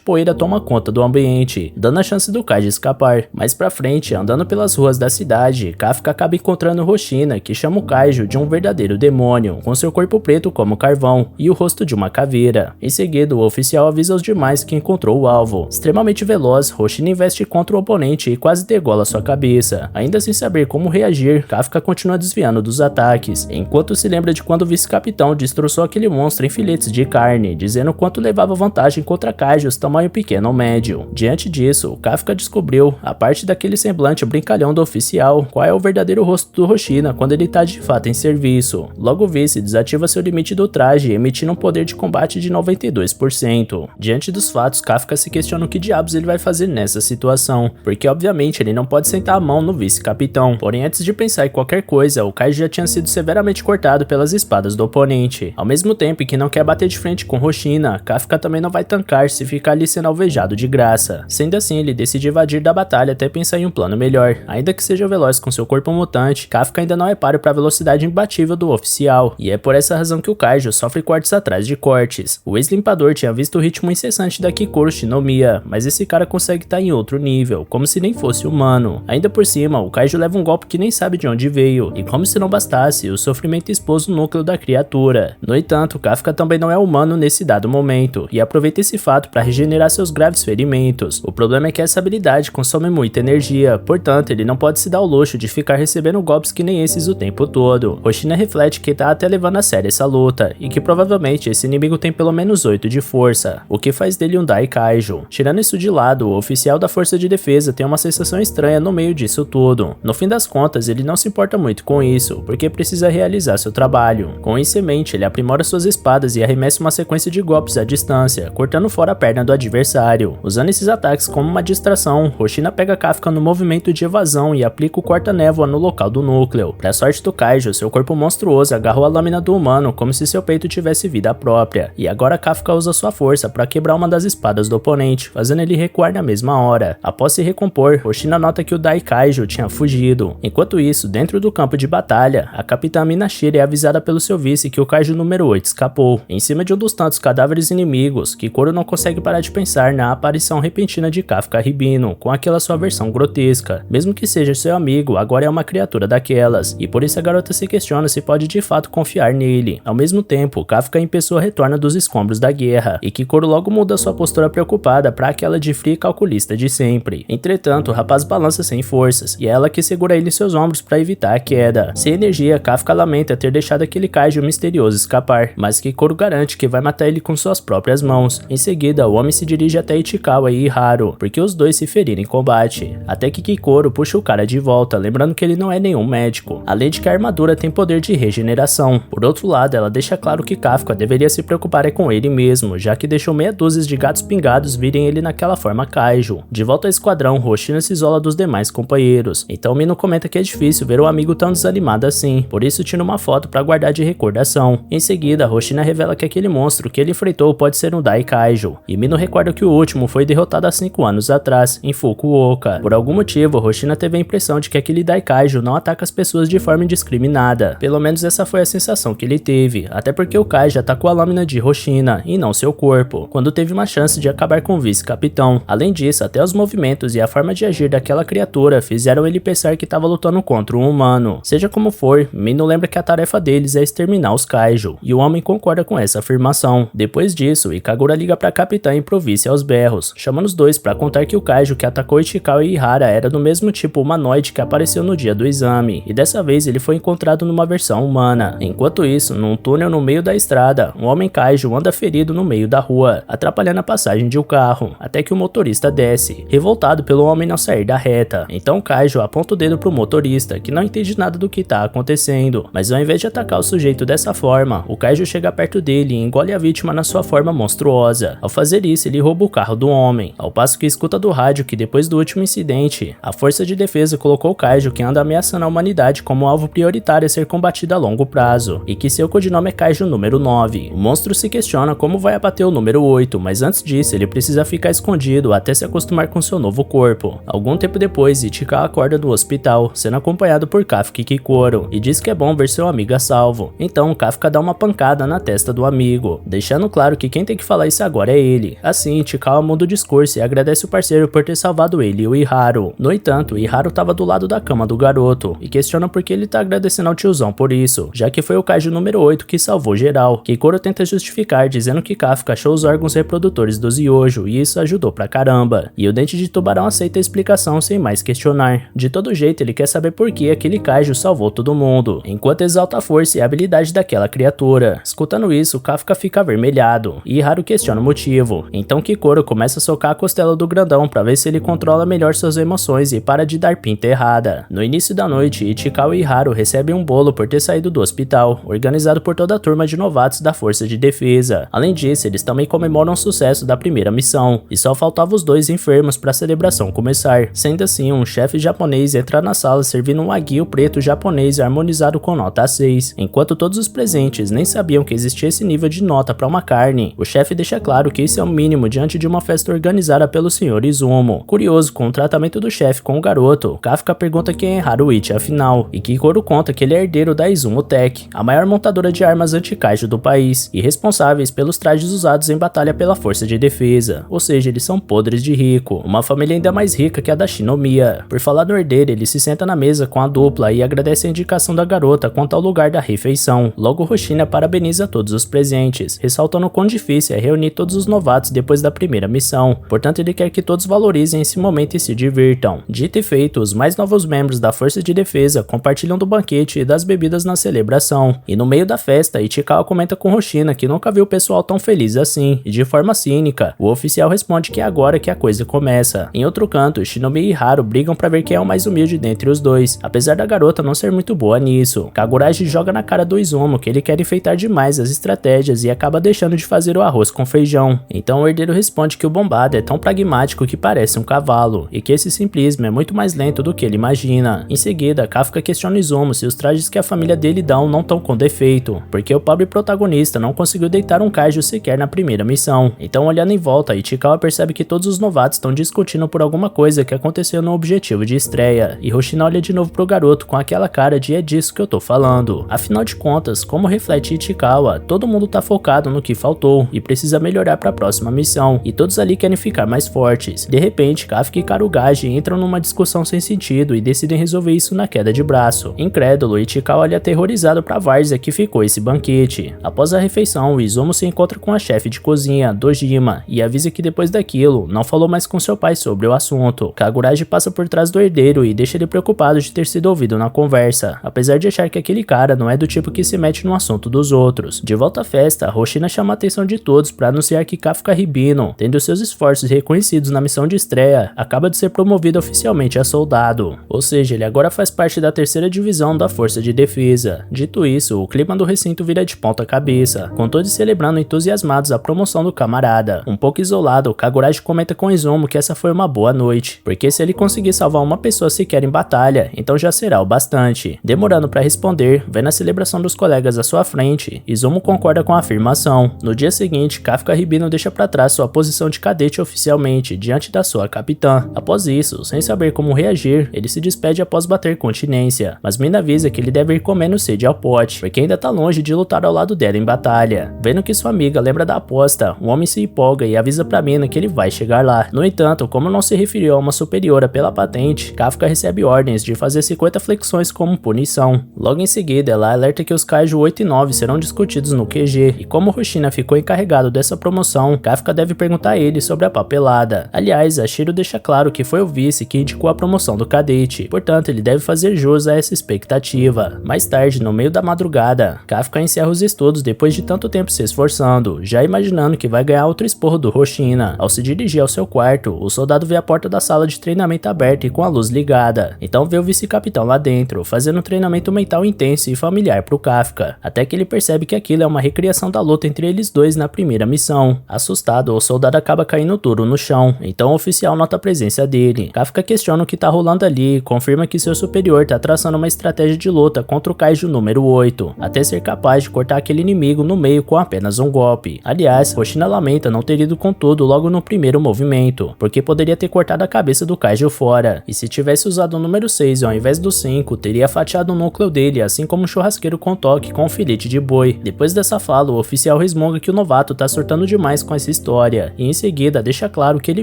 [SPEAKER 1] poeira toma conta do ambiente, dando a chance do Kaiju escapar. Mais pra frente, andando pelas ruas da cidade, Kafka acaba encontrando Hoshina, que chama o Kaiju de um verdadeiro demônio, com seu corpo preto como carvão e o rosto de uma caveira. Em seguida, o oficial avisa os demais que encontrou o alvo. Extremamente veloz, Hoshina investe contra o oponente e quase degola sua cabeça. Ainda sem saber como reagir, Kafka continua desviando dos ataques, enquanto se lembra de quando o vice-capitão destroçou aquele monstro em filetes de carne, dizendo quanto levava vantagem contra Kaijus tamanho pequeno ou médio. Diante disso, Kafka descobriu, a parte daquele semblante brincalhão do oficial, qual é o verdadeiro rosto do Hoshina quando ele tá de fato em serviço. Logo o vice desativa seu limite do traje, emitindo um poder de combate de 92%. Diante dos fatos, Kafka se questiona o que diabos ele vai fazer nessa situação, porque obviamente ele não pode sentar a mão no vice-capitão. Porém, antes de pensar em qualquer coisa, o Kaiju já tinha sido severamente cortado pelas espadas do oponente. Ao mesmo tempo que não quer bater de frente com Hoshina, Kafka também não vai tancar se ficar ali sendo alvejado de graça. Sendo assim, ele decide evadir da batalha até pensar em um plano melhor. Ainda que seja veloz com seu corpo mutante, Kafka ainda não é páreo para a velocidade imbatível do oficial, e é por essa razão que o Kaiju sofre cortes atrás de cortes. O ex-limpador tinha visto o ritmo incessante da Kikoru Shinomiya, mas esse cara consegue estar em outro nível, como se nem fosse humano. Ainda por cima, o Kaiju leva um golpe que nem sabe de onde veio, e como se não bastasse, o sofrimento expôs no núcleo da criatura. No entanto, Kafka também não é humano nesse dado momento, e aproveita esse fato para regenerar seus graves ferimentos. O problema é que essa habilidade consome muita energia, portanto ele não pode se dar o luxo de ficar recebendo golpes que nem esses o tempo todo. Hoshina reflete que tá até levando a sério essa luta, e que provavelmente esse inimigo tem pelo menos 8 de força, o que faz dele um Dai Kaiju. Tirando isso de lado, o oficial da força de defesa tem uma sensação estranha no meio disso tudo. No fim das contas, ele não se importa muito com isso, porque precisa realizar seu trabalho. Com isso em mente, ele aprimora suas espadas e arremessa uma sequência de golpes à distância, cortando fora a perna do adversário. Usando esses ataques como uma distração, Hoshina pega Kafka no movimento de evasão e aplica o corta-névoa no local do núcleo. Pra sorte do Kaiju, seu corpo monstruoso agarrou a lâmina do humano como se seu peito tivesse vida própria, e agora Kafka usa sua força para quebrar uma das espadas do oponente, fazendo ele recuar na mesma hora. Após se recompor, Hoshina nota que o Dai Kaiju tinha fugido. Enquanto isso, dentro do campo de batalha, a capitã Minashiro é avisada pelo seu vice que o Kaiju número 8 escapou. Em cima de um dos tantos cadáveres inimigos, Kikoru não consegue parar de pensar na aparição repentina de Kafka Ribino, com aquela sua versão grotesca. Mesmo que seja seu amigo, agora é uma criatura daquelas, e por isso a garota se questiona se pode de fato confiar nele. Ao mesmo tempo, Kafka em pessoa retorna dos escombros da guerra, e Kikoru logo muda sua postura preocupada para aquela de fria e calculista de sempre. Entretanto, o rapaz balança sem forças, e é ela que segura ele em seus ombros para evitar a queda. Sem energia, Kafka lamenta ter deixado aquele Kaiju misterioso escapar, mas Kikoru garante que vai matar ele com suas próprias mãos. Em seguida, o homem se dirige até Ichikawa e Iharu, porque os dois se feriram em combate, até que Kikoru puxa o cara de volta, lembrando que ele não é nenhum médico, além de que a armadura tem poder de regeneração. Por outro lado, ela deixa claro que Kafka deveria se preocupar com ele mesmo, já que deixou meia dúzia de gatos pingados virem ele naquela forma Kaiju. De volta ao esquadrão, Hoshina se isola dos demais companheiros, então Mino comenta que é difícil ver o amigo tão desanimado assim, por isso tira uma foto para guardar de recordação. Em seguida, Hoshina revela que aquele monstro que ele enfrentou pode ser um Dai Kaiju, e Mino recorda que o último foi derrotado há 5 anos atrás, em Fukuoka. Por algum motivo, Hoshina teve a impressão de que aquele Dai Kaiju não ataca as pessoas de forma indiscriminada. Pelo menos essa foi a sensação que ele teve, até porque o Kaiju atacou a lâmina de Hoshina, e não seu corpo, quando teve uma chance de acabar com o vice-capitão. Além disso, até os movimentos e a forma de agir daquela criatura fizeram ele pensar que estava lutando contra um humano. Seja como for, Mino lembra que a tarefa deles é exterminar os Kaiju, e o homem concorda com essa afirmação. Depois disso, Ikagura liga pra capitã e improvisa aos berros, chamando os dois para contar que o Kaiju que atacou Ichikawa e Ihara era do mesmo tipo humanoide que apareceu no dia do exame, e dessa vez ele foi encontrado numa versão humana. Enquanto isso, num túnel no meio da estrada, um homem Kaiju anda ferido no meio da rua, atrapalhando a passagem de um carro, até que o motorista desce, revoltado pelo homem não sair da reta. Então Kaiju aponta o dedo pro motorista, que não entende nada do que tá acontecendo, fugindo, mas ao invés de atacar o sujeito dessa forma, o kaiju chega perto dele e engole a vítima na sua forma monstruosa. Ao fazer isso, ele rouba o carro do homem, ao passo que escuta do rádio que depois do último incidente, a força de defesa colocou o kaiju que anda ameaçando a humanidade como alvo prioritário a ser combatido a longo prazo, e que seu codinome é Kaiju número 9. O monstro se questiona como vai abater o número 8, mas antes disso ele precisa ficar escondido até se acostumar com seu novo corpo. Algum tempo depois, Ichikawa acorda no hospital, sendo acompanhado por Kafka e Kikoro, e diz que é bom ver seu amigo a salvo. Então Kafka dá uma pancada na testa do amigo, deixando claro que quem tem que falar isso agora é ele. Assim, Ichikawa muda o discurso e agradece o parceiro por ter salvado ele e o Iharu. No entanto, Iharu estava do lado da cama do garoto, e questiona por que ele tá agradecendo ao tiozão por isso, já que foi o Kaiju número 8 que salvou geral. Kikoro tenta justificar, dizendo que Kafka achou os órgãos reprodutores do Zyujo, e isso ajudou pra caramba. E o Dente de Tubarão aceita a explicação sem mais questionar. De todo jeito, ele quer saber por que aquele Kaiju salvou todo mundo, enquanto exalta a força e a habilidade daquela criatura. Escutando isso, Kafka fica avermelhado, e Iharu questiona o motivo. Então Kikoro começa a socar a costela do grandão pra ver se ele controla melhor suas emoções e para de dar pinta errada. No início da noite, Ichikawa e Iharu recebem um bolo por ter saído do hospital, organizado por toda a turma de novatos da Força de Defesa. Além disso, eles também comemoram o sucesso da primeira missão, e só faltavam os dois enfermos para a celebração começar. Sendo assim, um chefe japonês entra na sala servindo um aguio preto japonês harmonizado com nota 6. Enquanto todos os presentes nem sabiam que existia esse nível de nota para uma carne, o chefe deixa claro que isso é o mínimo diante de uma festa organizada pelo Sr. Izumo. Curioso com o tratamento do chefe com o garoto, Kafka pergunta quem é Haruichi afinal, e Kikoro conta que ele é herdeiro da Izumo Tech, a maior montadora de armas anti-kaiju do país, e responsáveis pelos trajes usados em batalha pela Força de Defesa, ou seja, eles são podres de rico, uma família ainda mais rica que a da Shinomiya. Por falar no herdeiro, ele se senta na mesa com a dupla e agradece a indicação da garota quanto ao lugar da refeição. Logo Hoshina parabeniza todos os presentes, ressaltando o quão difícil é reunir todos os novatos depois da primeira missão, portanto ele quer que todos valorizem esse momento e se divirtam. Dito e feito, os mais novos membros da Força de Defesa compartilham do banquete e das bebidas na celebração, e no meio da festa, Ichikawa comenta com Hoshina que nunca viu o pessoal tão feliz assim, e de forma cínica, o oficial responde que é agora que a coisa começa. Em outro canto, Shinomiya e Haru brigam pra ver quem é o mais humilde dentre os dois, apesar da garota não ser muito boa nisso. Kagurashi joga na cara do Izumo que ele quer enfeitar demais as estratégias e acaba deixando de fazer o arroz com feijão. Então o herdeiro responde que o bombado é tão pragmático que parece um cavalo, e que esse simplismo é muito mais lento do que ele imagina. Em seguida, Kafka questiona Izumo se os trajes que a família dele dão não estão com defeito, porque o pobre protagonista não conseguiu deitar um kaiju sequer na primeira missão. Então olhando em volta, Ichikawa percebe que todos os novatos estão discutindo por alguma coisa que aconteceu no objetivo de estreia, e Hoshina olha de novo pro garoto com aquela cara de é disso que eu tô falando. Afinal de contas, como reflete Ichikawa, todo mundo tá focado no que faltou e precisa melhorar pra próxima missão, e todos ali querem ficar mais fortes. De repente, Kafka e Karugaji entram numa discussão sem sentido e decidem resolver isso na queda de braço. Incrédulo, Ichikawa olha aterrorizado pra várzea que ficou esse banquete. Após a refeição, Izumo se encontra com a chefe de cozinha, Dojima, e avisa que depois daquilo, não falou mais com seu pai sobre o assunto. Kagurashi passa por trás do herdeiro e deixa ele preocupado de ter sido ouvido na conversa, apesar de achar que aquele cara não é do tipo que se mete no assunto dos outros. De volta à festa, Hoshina chama a atenção de todos para anunciar que Kafka Ribino, tendo seus esforços reconhecidos na missão de estreia, acaba de ser promovido oficialmente a soldado. Ou seja, ele agora faz parte da terceira divisão da Força de Defesa. Dito isso, o clima do recinto vira de ponta cabeça, com todos celebrando entusiasmados a promoção do camarada. Um pouco isolado, Kagurashi comenta com Izumo que essa foi uma boa noite, porque se ele conseguir salvar uma pessoa sequer em batalha, então já será o bastante. Demorando para responder, vendo a celebração dos colegas à sua frente, Izumo concorda com a afirmação. No dia seguinte, Kafka Ribino deixa para trás sua posição de cadete oficialmente, diante da sua capitã. Após isso, sem saber como reagir, ele se despede após bater continência, mas Mina avisa que ele deve ir comendo sede ao pote, porque ainda tá longe de lutar ao lado dela em batalha. Vendo que sua amiga lembra da aposta, o homem se empolga e avisa pra Mina que ele vai chegar lá. No entanto, como não se referiu a uma superiora pela patente, Kafka recebe ordens de fazer 50 flexões como punição. Logo em seguida, ela alerta que os Kaiju 8 e 9 serão discutidos no QG, e como Hoshina ficou encarregado dessa promoção, Kafka deve perguntar a ele sobre a papelada. Aliás, a Shiro deixa claro que foi o vice que indicou a promoção do cadete, portanto ele deve fazer jus a essa expectativa. Mais tarde, no meio da madrugada, Kafka encerra os estudos depois de tanto tempo se esforçando, já imaginando que vai ganhar outro esporro do Hoshina. Ao se dirigir ao seu quarto, o soldado vê a porta da sala de treinamento aberta e com a luz ligada, então vê o vice-capitão lá dentro, fazendo um treinamento mental mental intenso e familiar pro Kafka, até que ele percebe que aquilo é uma recriação da luta entre eles dois na primeira missão. Assustado, o soldado acaba caindo duro no chão, então o oficial nota a presença dele. Kafka questiona o que tá rolando ali e confirma que seu superior tá traçando uma estratégia de luta contra o Kaiju número 8, até ser capaz de cortar aquele inimigo no meio com apenas um golpe. Aliás, Hoshina lamenta não ter ido com tudo logo no primeiro movimento, porque poderia ter cortado a cabeça do Kaiju fora, e se tivesse usado o número 6 ao invés do 5, teria fatiado o núcleo dele, assim como um churrasqueiro com toque com um filete de boi. Depois dessa fala, o oficial resmunga que o novato tá surtando demais com essa história, e em seguida deixa claro que ele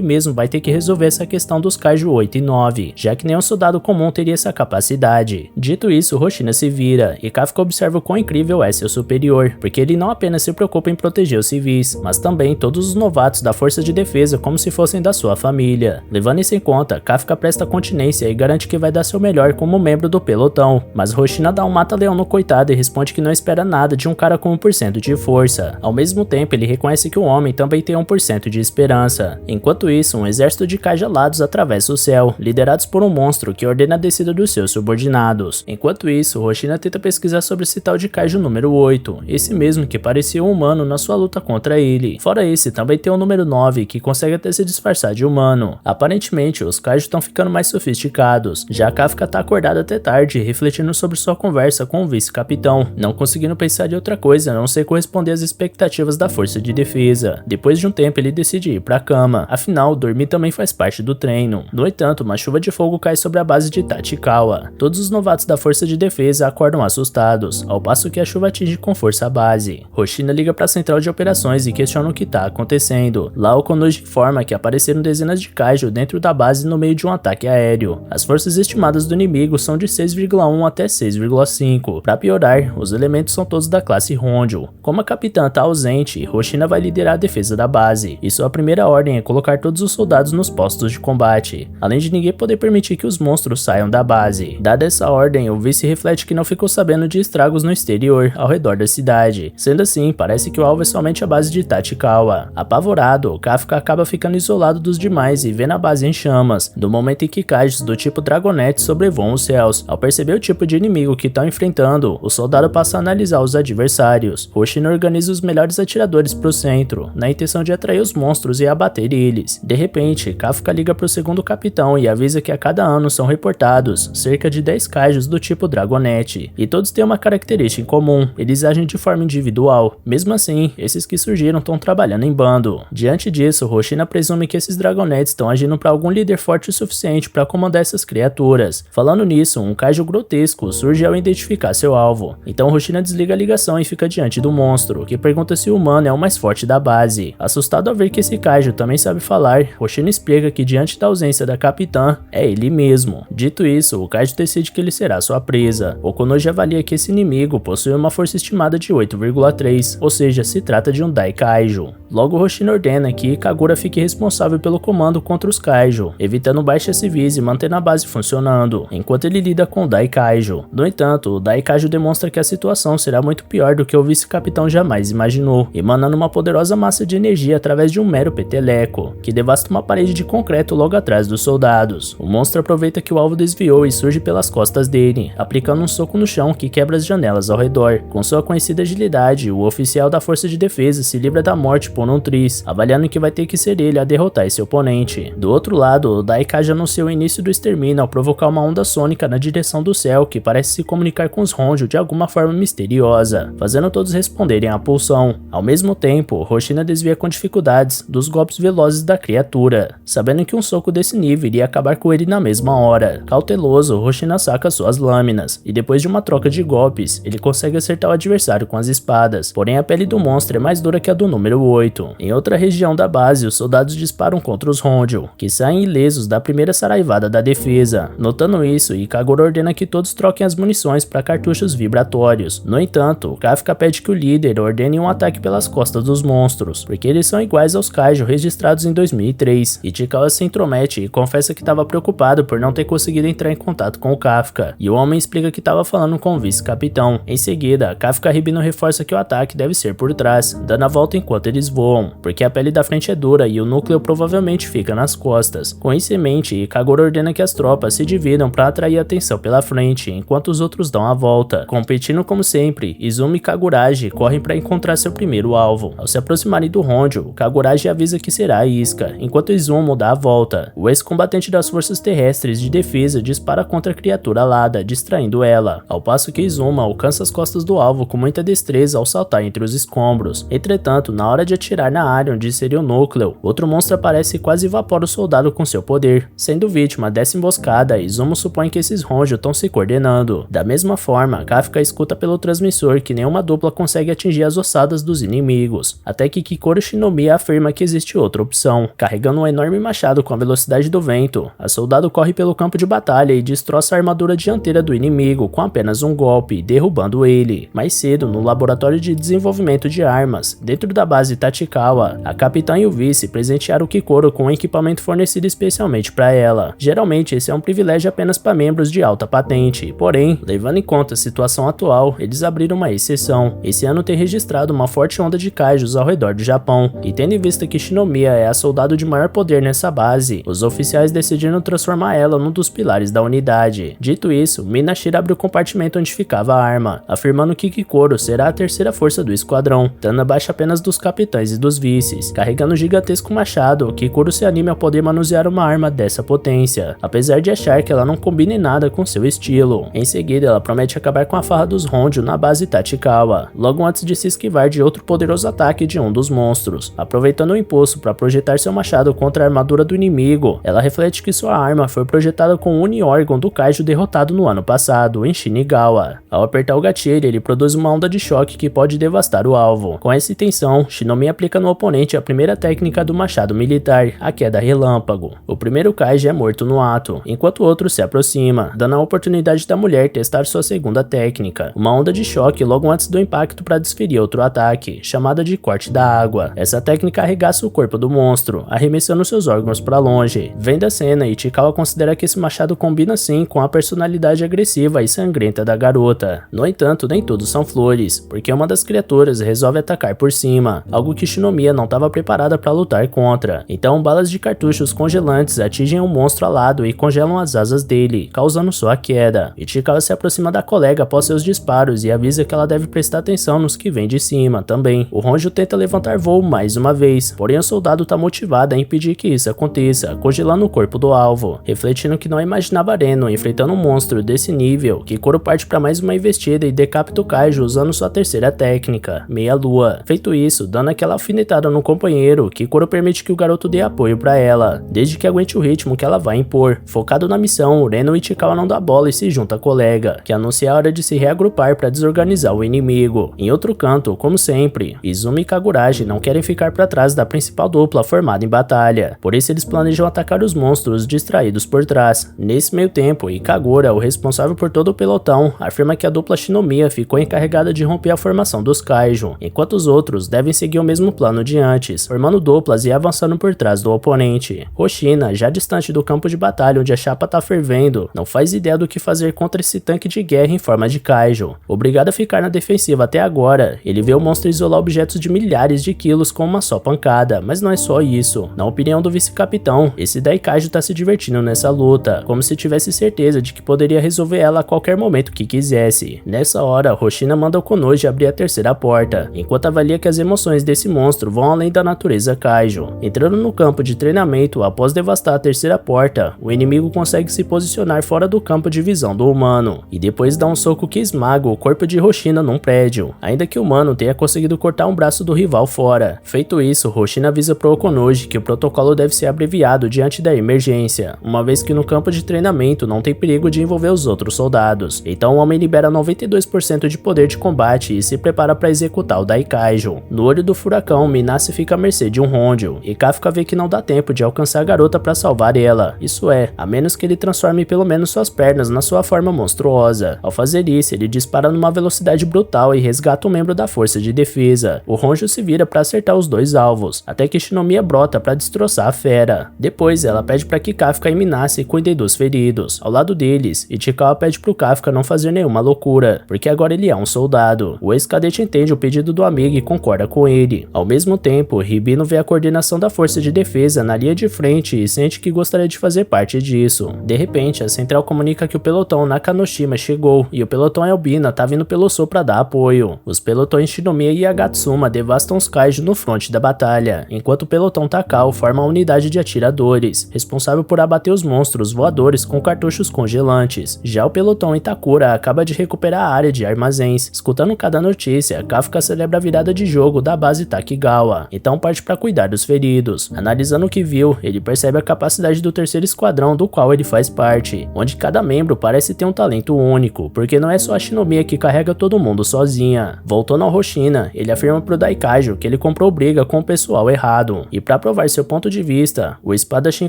[SPEAKER 1] mesmo vai ter que resolver essa questão dos Kaiju 8 e 9, já que nenhum soldado comum teria essa capacidade. Dito isso, Hoshina se vira, e Kafka observa o quão incrível é seu superior, porque ele não apenas se preocupa em proteger os civis, mas também todos os novatos da força de defesa como se fossem da sua família. Levando isso em conta, Kafka presta continência e garante que vai dar seu melhor como membro do pelotão, mas Hoshina dá um mata-leão no coitado e responde que não espera nada de um cara com 1% de força. Ao mesmo tempo, ele reconhece que o homem também tem 1% de esperança. Enquanto isso, um exército de cajalados atravessa o céu, liderados por um monstro que ordena a descida dos seus subordinados. Enquanto isso, Hoshina tenta pesquisar sobre esse tal de Kaiju número 8, esse mesmo que parecia um humano na sua luta contra ele. Fora esse, também tem o número 9, que consegue até se disfarçar de humano. Aparentemente, os Kaiju estão ficando mais sofisticados, já Kafka tá acordado até tarde, refletindo sobre sua conversa com o vice-capitão, não conseguindo pensar em outra coisa a não ser corresponder às expectativas da força de defesa. Depois de um tempo, ele decide ir pra cama, afinal, dormir também faz parte do treino. No entanto, uma chuva de fogo cai sobre a base de Tachikawa. Todos os novatos da força de defesa acordam assustados, ao passo que a chuva atinge com força a base. Hoshina liga pra central de operações e questiona o que tá acontecendo. Lá, o Konoji informa que apareceram dezenas de Kaiju dentro da base no meio de um ataque aéreo. As forças estimadas do inimigo são de 6,1 até 6,5. Pra piorar, os elementos são todos da classe Honjo. Como a capitã tá ausente, Hoshina vai liderar a defesa da base, e sua primeira ordem é colocar todos os soldados nos postos de combate, além de ninguém poder permitir que os monstros saiam da base. Dada essa ordem, o vice reflete que não ficou sabendo de estragos no exterior, ao redor da cidade. Sendo assim, parece que o alvo é somente a base de Tachikawa. Apavorado, Kafka acaba ficando isolado dos demais e vê na base em chamas, do momento em que Kaijus do tipo Dragonette sobrevoam os céus. Ao perceber o tipo de inimigo que estão enfrentando, o soldado passa a analisar os adversários. Hoshina organiza os melhores atiradores pro centro, na intenção de atrair os monstros e abater eles. De repente, Kafka liga pro segundo capitão e avisa que a cada ano são reportados cerca de 10 Kaijus do tipo Dragonette, e todos têm uma característica em comum: eles agem de forma individual. Mesmo assim, esses que surgiram estão trabalhando em bando. Diante disso, Hoshina presume que esses Dragonettes estão agindo para algum líder forte o suficiente para comandar essas criaturas. Falando nisso, um Kaiju grotesco surge ao identificar seu alvo. Então Hoshina desliga a ligação e fica diante do monstro, que pergunta se o humano é o mais forte da base. Assustado ao ver que esse Kaiju também sabe falar, Hoshina explica que diante da ausência da capitã, é ele mesmo. Dito isso, o Kaiju decide que ele será sua presa. O Konoji avalia que esse inimigo possui uma força estimada de 8,3, ou seja, se trata de um Dai Kaiju. Logo, Hoshina ordena que Kagura fique responsável pelo comando contra os Kaiju, evitando baixas civis e mantendo a base funcionando, enquanto ele lida com o Dai Kaiju. No entanto, o Dai Kaiju demonstra que a situação será muito pior do que o vice-capitão jamais imaginou, emanando uma poderosa massa de energia através de um mero peteleco, que devasta uma parede de concreto logo atrás dos soldados. O monstro aproveita que o alvo desviou e surge pelas costas dele, aplicando um soco no chão que quebra as janelas ao redor. Com sua conhecida agilidade, o oficial da força de defesa se livra da morte por um tris, avaliando que vai ter que ser ele a derrotar esse oponente. Do outro lado, o Dai Kaiju anuncia o início do extermínio ao provocar uma onda sônica na direção do céu que parece se comunicar com os Honjo de alguma forma misteriosa, fazendo todos responderem à pulsão. Ao mesmo tempo, Hoshina desvia com dificuldades dos golpes velozes da criatura, sabendo que um soco desse nível iria acabar com ele na mesma hora. Cauteloso, Hoshina saca suas lâminas, e depois de uma troca de golpes, ele consegue acertar o adversário com as espadas, porém a pele do monstro é mais dura que a do número 8. Em outra região da base, os soldados disparam contra os Honjo, que saem ilesos da primeira saraivada da defesa. Notando isso, Kagura ordena que todos troquem as munições para cartuchos vibratórios. No entanto, Kafka pede que o líder ordene um ataque pelas costas dos monstros, porque eles são iguais aos Kaiju registrados em 2003. Ichikawa se intromete e confessa que estava preocupado por não ter conseguido entrar em contato com o Kafka, e o homem explica que estava falando com o vice-capitão. Em seguida, Kafka Ribino reforça que o ataque deve ser por trás, dando a volta enquanto eles voam. voam, porque a pele da frente é dura e o núcleo provavelmente fica nas costas. Com isso em mente, Kagura ordena que as tropas se dividam para atrair atenção pela frente, enquanto os outros dão a volta. Competindo como sempre, Izumi e Kagurashi correm para encontrar seu primeiro alvo. Ao se aproximarem do Honjo, Kagurashi avisa que será a isca, enquanto Izumo dá a volta. O ex-combatente das forças terrestres de defesa dispara contra a criatura alada, distraindo ela, ao passo que Izumo alcança as costas do alvo com muita destreza ao saltar entre os escombros. Entretanto, na hora de atirar na área onde seria o núcleo, outro monstro aparece e quase evapora o soldado com seu poder. Sendo vítima dessa emboscada, Izumo supõe que esses Honjo estão se coordenando. Da mesma forma, Kafka escuta pelo transmissor que nenhuma dupla consegue atingir as ossadas dos inimigos, até que Kikoro Shinomiya afirma que existe outra opção. Carregando um enorme machado com a velocidade do vento, a soldado corre pelo campo de batalha e destroça a armadura dianteira do inimigo com apenas um golpe, derrubando ele. Mais cedo, no laboratório de desenvolvimento de armas, dentro da base Tachikawa, a capitã e o vice presentearam Kikoro com um equipamento fornecido especialmente para ela. Geralmente esse é um privilégio apenas para membros de alta patente, porém, levando em conta a situação atual, eles abriram uma exceção. Esse ano tem registrado uma forte onda de kaijus ao redor do Japão, e tendo em vista que Shinomiya é a soldado de maior poder nessa base, os oficiais decidiram transformar ela num dos pilares da unidade. Dito isso, Minashira abre o compartimento onde ficava a arma, afirmando que Kikoro será a terceira força do esquadrão, dando abaixo apenas dos capitães e dos vices. Carregando um gigantesco machado, Kikoro se anima a poder manusear uma arma dessa potência, apesar de achar que ela não combina em nada com seu estilo. Em seguida, ela promete acabar com a farra dos Honjo na base Tachikawa, logo antes de se esquivar de outro poderoso ataque de um dos monstros. Aproveitando o impulso para projetar seu machado contra a armadura do inimigo, ela reflete que sua arma foi projetada com o Uni-órgão do Kaiju derrotado no ano passado, em Shinigawa. Ao apertar o gatilho, ele produz uma onda de choque que pode devastar o alvo. Com essa intenção, Shinomiya aplica no oponente a primeira técnica do machado militar, a queda relâmpago. O primeiro Kaiju é morto no ato, enquanto o outro se aproxima, dando a oportunidade da mulher testar sua segunda técnica, uma onda de choque logo antes do impacto para desferir outro ataque, chamada de corte da água. Essa técnica arregaça o corpo do monstro, arremessando seus órgãos para longe. Vendo a cena, Ichikawa considera que esse machado combina sim com a personalidade agressiva e sangrenta da garota. No entanto, nem tudo são flores, porque uma das criaturas resolve atacar por cima, algo que Shinomiya não estava preparada para lutar contra. Então, balas de cartuchos congelantes atingem o monstro alado e congelam as asas dele, causando sua queda. Ichikawa se aproxima da colega após seus disparos e avisa que ela deve prestar atenção nos que vêm de cima também. O Honjo tenta levantar voo mais uma vez, porém o soldado está motivado a impedir que isso aconteça, congelando o corpo do alvo. Refletindo que não imaginava Reno enfrentando um monstro desse nível, Kikoro parte para mais uma investida e decapita o Kaiju usando sua terceira técnica, meia-lua. Feito isso, dando aquela alfinetada no companheiro, Kikoro permite que o garoto dê apoio para ela, desde que aguente o ritmo que ela vai impor. Focado na missão, Reno e Ichikawa não dá bola e se junta à colega, que anuncia a hora de se reagrupar para desorganizar o inimigo. Em outro canto, como sempre, Izumi e Kagurashi não querem ficar para trás da principal dupla formada em batalha, por isso eles planejam atacar os monstros distraídos por trás. Nesse meio tempo, Ikagura, o responsável por todo o pelotão, afirma que a dupla Shinomiya ficou encarregada de romper a formação dos Kaiju, enquanto os outros devem seguir o mesmo plano de antes, formando duplas e avançando por trás do oponente. Hoshina, já distante do campo de batalha onde a chapa tá fervendo, não faz ideia do que fazer contra esse tanque de guerra em forma de Kaiju. Obrigado a ficar na defensiva até agora, ele vê o monstro isolar objetos de milhares de quilos com uma só pancada, mas não é só isso. Na opinião do vice-capitão, esse Daikaiju tá se divertindo nessa luta, como se tivesse certeza de que poderia resolver ela a qualquer momento que quisesse. Nessa hora, Hoshina manda o Konoji abrir a terceira porta, enquanto avalia que as emoções desse monstro vão além da natureza Kaiju. Entrando no campo de treinamento, após devastar a terceira porta, o inimigo consegue se posicionar fora do campo de visão do humano, e depois dá um soco que esmaga o corpo de Hoshina num prédio, ainda que o humano tenha conseguido cortar um braço do rival fora. Feito isso, Hoshina avisa pro Konoji que o protocolo deve ser abreviado diante da emergência, uma vez que no campo de treinamento não tem perigo de envolver os outros soldados. Então o homem libera 92% de poder de combate e se prepara para executar o Daikaiju. No olho do furacão, Minase fica à mercê de um Honjo, e Kafka vê que não dá tempo de alcançar a garota para salvar ela, isso é, a menos que ele transforme pelo menos suas pernas na sua forma monstruosa. Ao fazer isso, ele dispara numa velocidade brutal e resgata um membro da força de defesa. O Honjo se vira para acertar os dois alvos, até que Shinomiya brota para destroçar a fera. Depois, ela pede para que Kafka e Minase cuidem dos feridos. Ao lado deles, Ichikawa pede pro Kafka não fazer nenhuma loucura, porque agora ele é um soldado. O ex-cadete entende o pedido do amigo e concorda com ele, dele. Ao mesmo tempo, Hibino vê a coordenação da força de defesa na linha de frente e sente que gostaria de fazer parte disso. De repente, a central comunica que o pelotão Nakanoshima chegou e o pelotão Elbina tá vindo pelo sul para dar apoio. Os pelotões Shinomiya e Agatsuma devastam os kaiju no fronte da batalha, enquanto o pelotão Takao forma a unidade de atiradores, responsável por abater os monstros voadores com cartuchos congelantes. Já o pelotão Itakura acaba de recuperar a área de armazéns. Escutando cada notícia, Kafka celebra a virada de jogo da base Takigawa, então parte para cuidar dos feridos. Analisando o que viu, ele percebe a capacidade do terceiro esquadrão do qual ele faz parte, onde cada membro parece ter um talento único, porque não é só a Shinomiya que carrega todo mundo sozinha. Voltando ao Hoshina, ele afirma pro Daikaiju que ele comprou briga com o pessoal errado, e para provar seu ponto de vista, o espadachim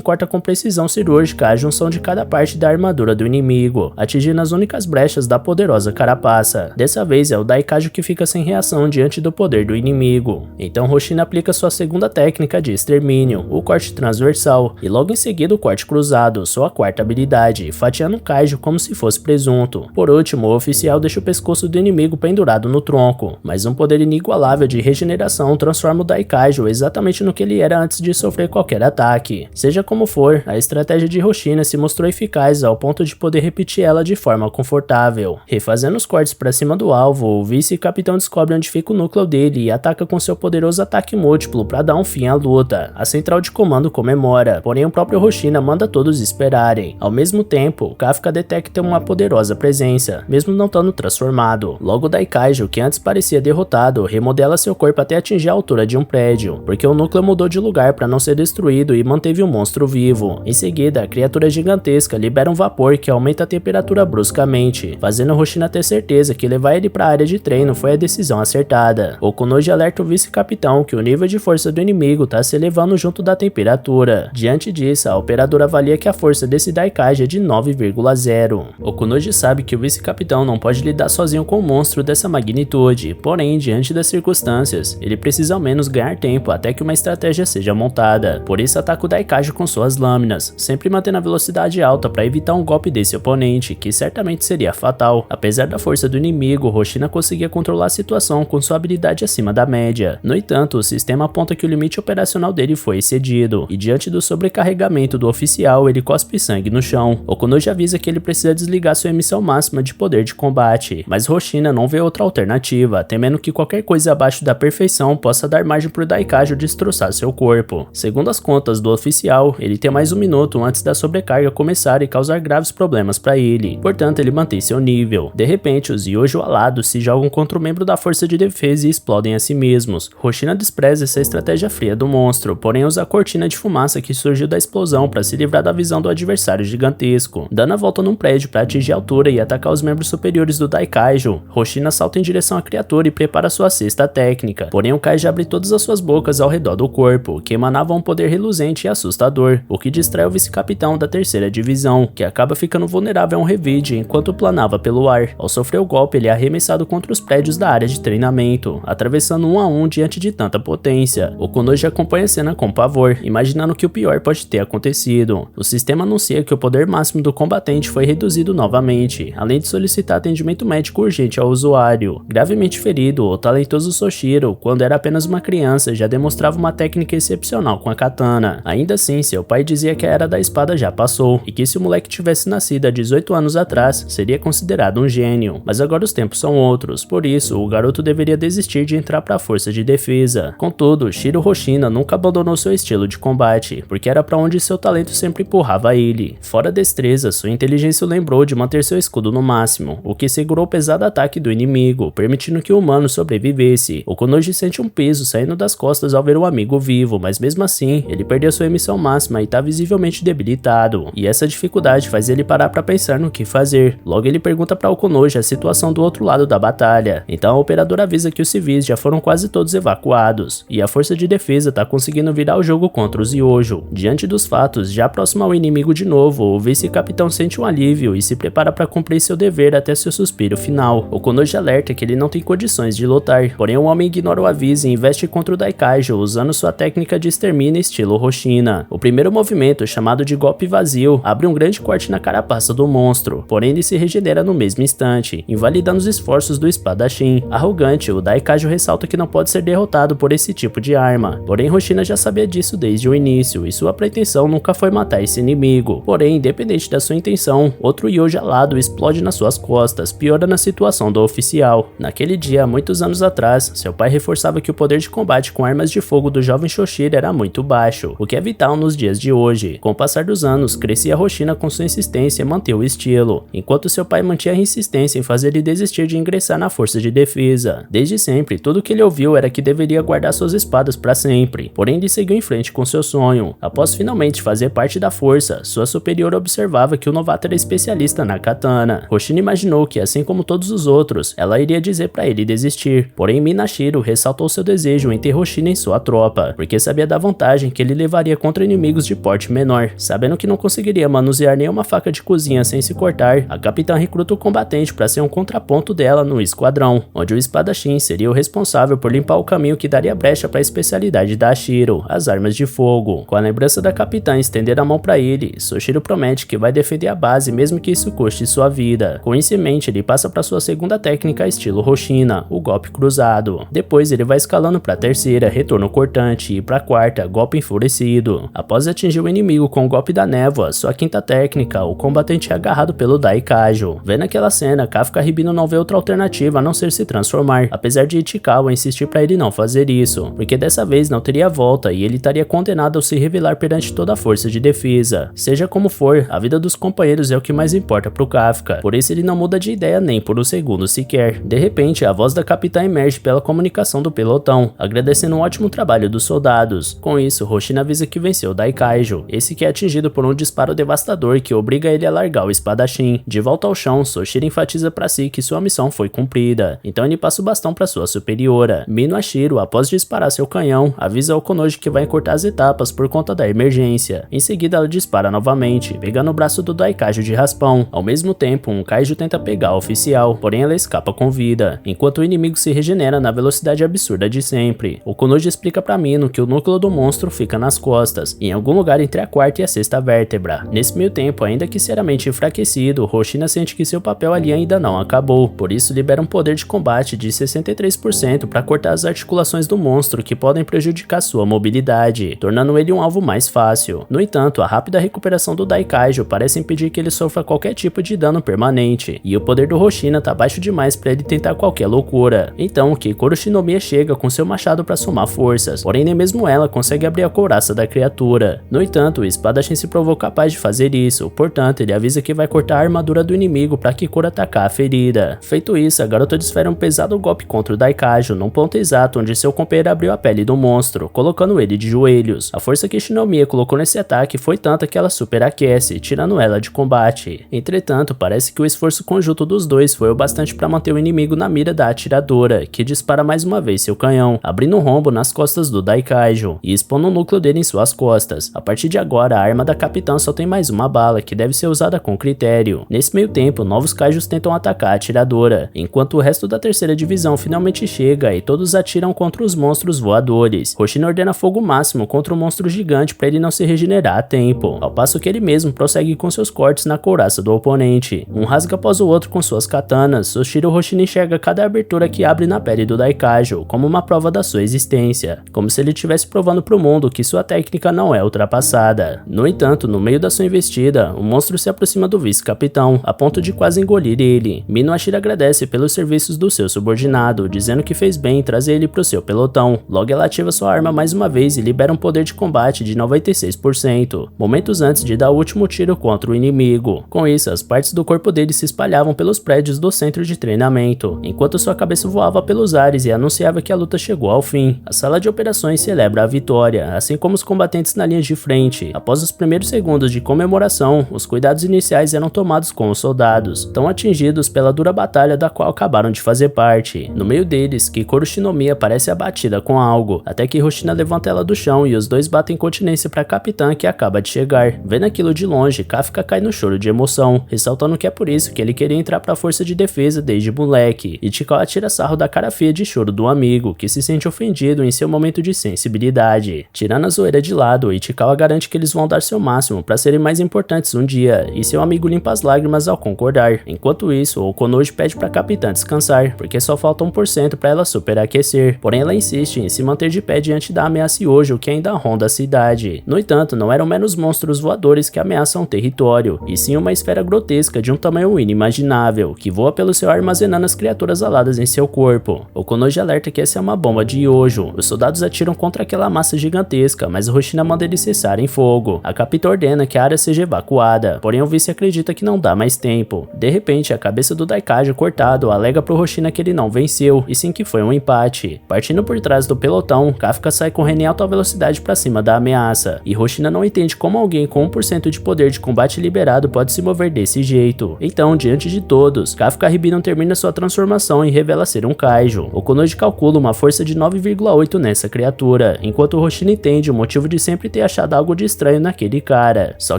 [SPEAKER 1] corta com precisão cirúrgica a junção de cada parte da armadura do inimigo, atingindo as únicas brechas da poderosa carapaça. Dessa vez é o Daikaiju que fica sem reação diante do poder do inimigo. Então Hoshina aplica sua segunda técnica de extermínio, o corte transversal, e logo em seguida o corte cruzado, sua quarta habilidade, fatiando o kaiju como se fosse presunto. Por último, o oficial deixa o pescoço do inimigo pendurado no tronco, mas um poder inigualável de regeneração transforma o Daikaiju exatamente no que ele era antes de sofrer qualquer ataque. Seja como for, a estratégia de Hoshina se mostrou eficaz ao ponto de poder repetir ela de forma confortável. Refazendo os cortes para cima do alvo, o vice-capitão descobre onde fica o núcleo dele e ataca com seu poderoso ataque múltiplo para dar um fim à luta. A central de comando comemora, porém o próprio Hoshina manda todos esperarem. Ao mesmo tempo, Kafka detecta uma poderosa presença, mesmo não estando transformado. Logo Daikaiju, que antes parecia derrotado, remodela seu corpo até atingir a altura de um prédio, porque o núcleo mudou de lugar para não ser destruído e manteve o monstro vivo. Em seguida, a criatura gigantesca libera um vapor que aumenta a temperatura bruscamente, fazendo Hoshina ter certeza que levar ele para a área de treino foi a decisão acertada. Okunoji alerta o vice-capitão que o nível de força do inimigo está se elevando junto da temperatura. Diante disso, a operadora avalia que a força desse Daikaiju é de 9,0. Okunoji sabe que o vice-capitão não pode lidar sozinho com um monstro dessa magnitude, porém, diante das circunstâncias, ele precisa ao menos ganhar tempo até que uma estratégia seja montada. Por isso ataca o Daikaiju com suas lâminas, sempre mantendo a velocidade alta para evitar um golpe desse oponente, que certamente seria fatal. Apesar da força do inimigo, Hoshina conseguia controlar a situação com sua habilidade acima da média. No entanto, o sistema aponta que o limite operacional dele foi excedido, e diante do sobrecarregamento do oficial, ele cospe sangue no chão. Okunoji avisa que ele precisa desligar sua emissão máxima de poder de combate, mas Hoshina não vê outra alternativa, temendo que qualquer coisa abaixo da perfeição possa dar margem pro Daikaiju destroçar seu corpo. Segundo as contas do oficial, ele tem mais um minuto antes da sobrecarga começar e causar graves problemas para ele, portanto ele mantém seu nível. De repente, os Yojo alados se jogam contra o membro da força de defesa e explodem a si mesmos. Hoshina despreza essa estratégia fria do monstro, porém usa a cortina de fumaça que surgiu da explosão para se livrar da visão do adversário gigantesco. Dando a volta num prédio para atingir a altura e atacar os membros superiores do Daikaiju, Hoshina salta em direção à criatura e prepara sua cesta técnica, porém o Kaiju abre todas as suas bocas ao redor do corpo, que emanava um poder reluzente e assustador, o que distrai o vice-capitão da terceira divisão, que acaba ficando vulnerável a um revide enquanto planava pelo ar. Ao sofrer o golpe, ele é arremessado contra os prédios da área de treinamento, atravessando um a um diante de tanta potência. Okunoji acompanha a cena com pavor, imaginando que o pior pode ter acontecido. O sistema anuncia que o poder máximo do combatente foi reduzido novamente, além de solicitar atendimento médico urgente ao usuário. Gravemente ferido, o talentoso Soshiro, quando era apenas uma criança, já demonstrava uma técnica excepcional com a katana. Ainda assim, seu pai dizia que a era da espada já passou, e que se o moleque tivesse nascido há 18 anos atrás, seria considerado um gênio. Mas agora os tempos são outros, por isso, o garoto deveria desistir de entrar para a força de defesa. Contudo, Shiro Hoshina nunca abandonou seu estilo de combate, porque era para onde seu talento sempre empurrava ele. Fora destreza, sua inteligência o lembrou de manter seu escudo no máximo, o que segurou o pesado ataque do inimigo, permitindo que o humano sobrevivesse. Okunoji sente um peso saindo das costas ao ver o amigo vivo, mas mesmo assim, ele perdeu sua emissão máxima e está visivelmente debilitado, e essa dificuldade faz ele parar para pensar no que fazer. Logo ele pergunta para Okunoji a situação do outro lado da batalha, então a operadora avisa que os civis já foram quase todos evacuados, e a força de defesa está conseguindo virar o jogo contra os Yojo. Diante dos fatos, já próximo ao inimigo de novo, o vice-capitão sente um alívio e se prepara para cumprir seu dever até seu suspiro final. Okunoji alerta que ele não tem condições de lutar, porém o homem ignora o aviso e investe contra o Daikaiju usando sua técnica de extermínio estilo Hoshina. O primeiro movimento, chamado de golpe vazio, abre um grande corte na carapaça do monstro, porém ele se regenera no mesmo instante, invalidando os esforços do espadachim. Arrogante, o Daikaiju ressalta que não pode ser derrotado por esse tipo de arma. Porém, Hoshina já sabia disso desde o início, e sua pretensão nunca foi matar esse inimigo. Porém, independente da sua intenção, outro Yoji alado explode nas suas costas, piorando a situação do oficial. Naquele dia, muitos anos atrás, seu pai reforçava que o poder de combate com armas de fogo do jovem Shoshiro era muito baixo, o que é vital nos dias de hoje. Com o passar dos anos, crescia Hoshina com sua insistência em manter o estilo, enquanto seu pai mantinha a insistência em fazer ele desistir de ingressar na força de defesa. Desde sempre, tudo que ele ouviu era que deveria guardar suas espadas para sempre, porém ele seguiu em frente com seu sonho. Após finalmente fazer parte da força, sua superior observava que o novato era especialista na katana. Hoshina imaginou que, assim como todos os outros, ela iria dizer para ele desistir, porém Minashiro ressaltou seu desejo em ter Hoshina em sua tropa, porque sabia da vantagem que ele levaria contra inimigos de porte menor. Sabendo que não conseguiria manusear nenhuma faca de cozinha sem se cortar, a capitã recruta o combatente para ser um contraponto dela no esquadrão, onde o espadachim seria o responsável por limpar o caminho que daria brecha para a especialidade da Ashiro, as armas de fogo. Com a lembrança da capitã estender a mão para ele, Soshiro promete que vai defender a base mesmo que isso custe sua vida. Com isso em mente, ele passa para sua segunda técnica estilo Hoshina, o golpe cruzado. Depois ele vai escalando para a terceira, retorno cortante, e para a quarta, golpe enfurecido. Após atingir o inimigo com o golpe da névoa, sua quinta técnica, o combatente é agarrado pelo Daikaiju. Vendo aquela cena, Kafka Ribino não vê outra alternativa a não ser se transformar, apesar de Ichikawa insistir para ele não fazer isso, porque dessa vez não teria volta e ele estaria condenado ao se revelar perante toda a força de defesa. Seja como for, a vida dos companheiros é o que mais importa pro Kafka, por isso ele não muda de ideia nem por um segundo sequer. De repente, a voz da capitã emerge pela comunicação do pelotão, agradecendo um ótimo trabalho dos soldados. Com isso, Hoshina avisa que venceu o Daikaiju, esse que é atingido por um disparo devastador que obriga ele a largar o espadachim. De volta ao chão, Soshiro enfatiza para si que sua missão foi cumprida, então ele passa o bastão para sua superiora. Minashiro, após disparar seu canhão, avisa ao Konoji que vai encurtar as etapas por conta da emergência. Em seguida, ela dispara novamente, pegando o braço do Daikaiju de raspão. Ao mesmo tempo, um kaiju tenta pegar o oficial, porém ela escapa com vida, enquanto o inimigo se regenera na velocidade absurda de sempre. O Konoji explica para Mino que o núcleo do monstro fica nas costas, em algum lugar entre a quarta e a sexta vértebra. Nesse meio tempo, ainda que seriamente enfraquecido, Hoshina sente que seu papel ali ainda não acabou, por isso libera um poder de combate de 63% para cortar as articulações do monstro que podem prejudicar sua mobilidade, tornando ele um alvo mais fácil. No entanto, a rápida recuperação do Daikaiju parece impedir que ele sofra qualquer tipo de dano permanente, e o poder do Hoshina tá baixo demais para ele tentar qualquer loucura. Então, Kikoro Shinomiya chega com seu machado para somar forças, porém nem mesmo ela consegue abrir a couraça da criatura. No entanto, o espadachim se provou capaz de fazer isso, portanto ele avisa que vai cortar a armadura do inimigo para Kikoro atacar a ferida. Feito isso, a garota desfere um pesado golpe contra o Daikaiju num ponto exato onde seu companheiro abriu a pele do monstro, colocando ele de joelhos. A força que Shinomiya colocou nesse ataque foi tanta que ela superaquece, tirando ela de combate. Entretanto, parece que o esforço conjunto dos dois foi o bastante para manter o inimigo na mira da atiradora, que dispara mais uma vez seu canhão, abrindo um rombo nas costas do Daikaiju e expondo o núcleo dele em suas costas. A partir de agora, a arma da capitã só tem mais uma bala, que deve ser usada com critério. Nesse meio tempo, novos kaijus tentam atacar a atiradora, enquanto o resto da terceira divisão finalmente chega e todos atiram contra os monstros voadores. Hoshina ordena fogo máximo contra o monstro gigante para ele não se regenerar a tempo, ao passo que ele mesmo prossegue com seus cortes na couraça do oponente. Um rasga após o outro com suas katanas, Soshiro Hoshina enxerga cada abertura que abre na pele do Daikaiju como uma prova da sua existência, como se ele estivesse provando pro mundo que sua técnica não é ultrapassada. No entanto, no meio da sua investida, o monstro se aproxima do vice-capitão, a ponto de quase engolir ele. Minoashira agradece pelos serviços do seu subordinado, dizendo que fez bem em trazer ele pro seu pelotão. Logo ela ativa sua arma mais uma vez e libera um poder de combate de 96%, momentos antes de dar o último tiro contra o inimigo. Com isso, as partes do corpo dele se espalhavam pelos prédios do centro de treinamento, enquanto sua cabeça voava pelos ares e anunciava que a luta chegou ao fim. A sala de operações celebra a vitória, assim como os combatentes na linha de frente. Após os primeiros segundos de comemoração, os cuidados iniciais eram tomados com os soldados, tão atingidos pela dura batalha da qual acabaram de fazer parte. No meio deles, Kikoro Shinomiya parece abatida com algo, até que Hoshina levanta ela do chão e os dois batem continência para a capitã que acaba de chegar. Vendo aquilo de longe, Kafka cai no choro de emoção, ressaltando que é por isso que ele queria entrar para a força de defesa desde moleque. Ichikawa tira sarro da cara feia de choro do amigo, que se sente ofendido em seu momento de sensibilidade. Tirando a zoeira de lado, Ichikawa garante que eles vão dar seu máximo para serem mais importantes um dia, e seu amigo limpa as lágrimas ao concordar. Enquanto isso, o Konoji pede para a capitã descansar, porque só falta 1% para ela superaquecer desaparecer, porém ela insiste em se manter de pé diante da ameaça Yojo que ainda ronda a cidade. No entanto, não eram meros monstros voadores que ameaçam o território, e sim uma esfera grotesca de um tamanho inimaginável, que voa pelo céu armazenando as criaturas aladas em seu corpo. O Konoji alerta que essa é uma bomba de Yojo. Os soldados atiram contra aquela massa gigantesca, mas Hoshina manda eles cessarem fogo. A capitã ordena que a área seja evacuada, porém o vice acredita que não dá mais tempo. De repente, a cabeça do Daikaji cortado alega pro Hoshina que ele não venceu, e sim que foi um empate. Partindo por trás do pelotão, Kafka sai correndo em alta velocidade para cima da ameaça, e Hoshina não entende como alguém com 1% de poder de combate liberado pode se mover desse jeito. Então, diante de todos, Kafka Ribino termina sua transformação e revela ser um Kaiju. O Konoji calcula uma força de 9,8 nessa criatura, enquanto Hoshina entende o motivo de sempre ter achado algo de estranho naquele cara. Só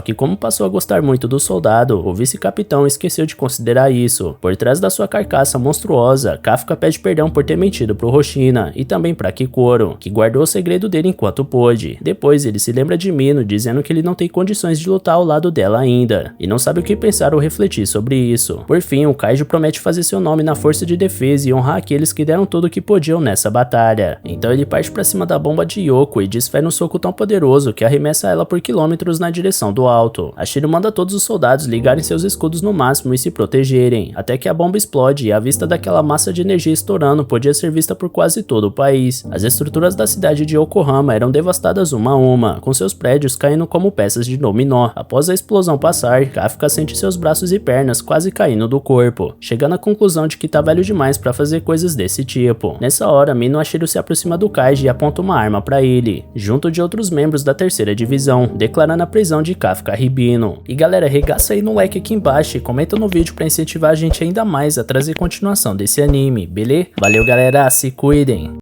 [SPEAKER 1] que como passou a gostar muito do soldado, o vice-capitão esqueceu de considerar isso. Por trás da sua carcaça monstruosa, Kafka pede perdão por ter mentido pro Hoshina e também pra Kikoro, que guardou o segredo dele enquanto pôde. Depois ele se lembra de Mino dizendo que ele não tem condições de lutar ao lado dela ainda, e não sabe o que pensar ou refletir sobre isso. Por fim, o Kaiju promete fazer seu nome na força de defesa e honrar aqueles que deram tudo o que podiam nessa batalha. Então ele parte pra cima da bomba de Yoko e desfere um soco tão poderoso que arremessa ela por quilômetros na direção do alto. A Shiro manda todos os soldados ligarem seus escudos no máximo e se protegerem, até que a bomba explode e a vista daquela massa de energia estourando podia ser vista por quase todo o país. As estruturas da cidade de Yokohama eram devastadas uma a uma, com seus prédios caindo como peças de dominó. Após a explosão passar, Kafka sente seus braços e pernas quase caindo do corpo, chegando à conclusão de que tá velho demais pra fazer coisas desse tipo. Nessa hora, Mino Ashiro se aproxima do Kaiji e aponta uma arma pra ele, junto de outros membros da terceira divisão, declarando a prisão de Kafka Ribino. E galera, regaça aí no like aqui embaixo e comenta no vídeo pra incentivar a gente ainda mais a trazer continuação desse anime, beleza? Valeu galera, se cuidem!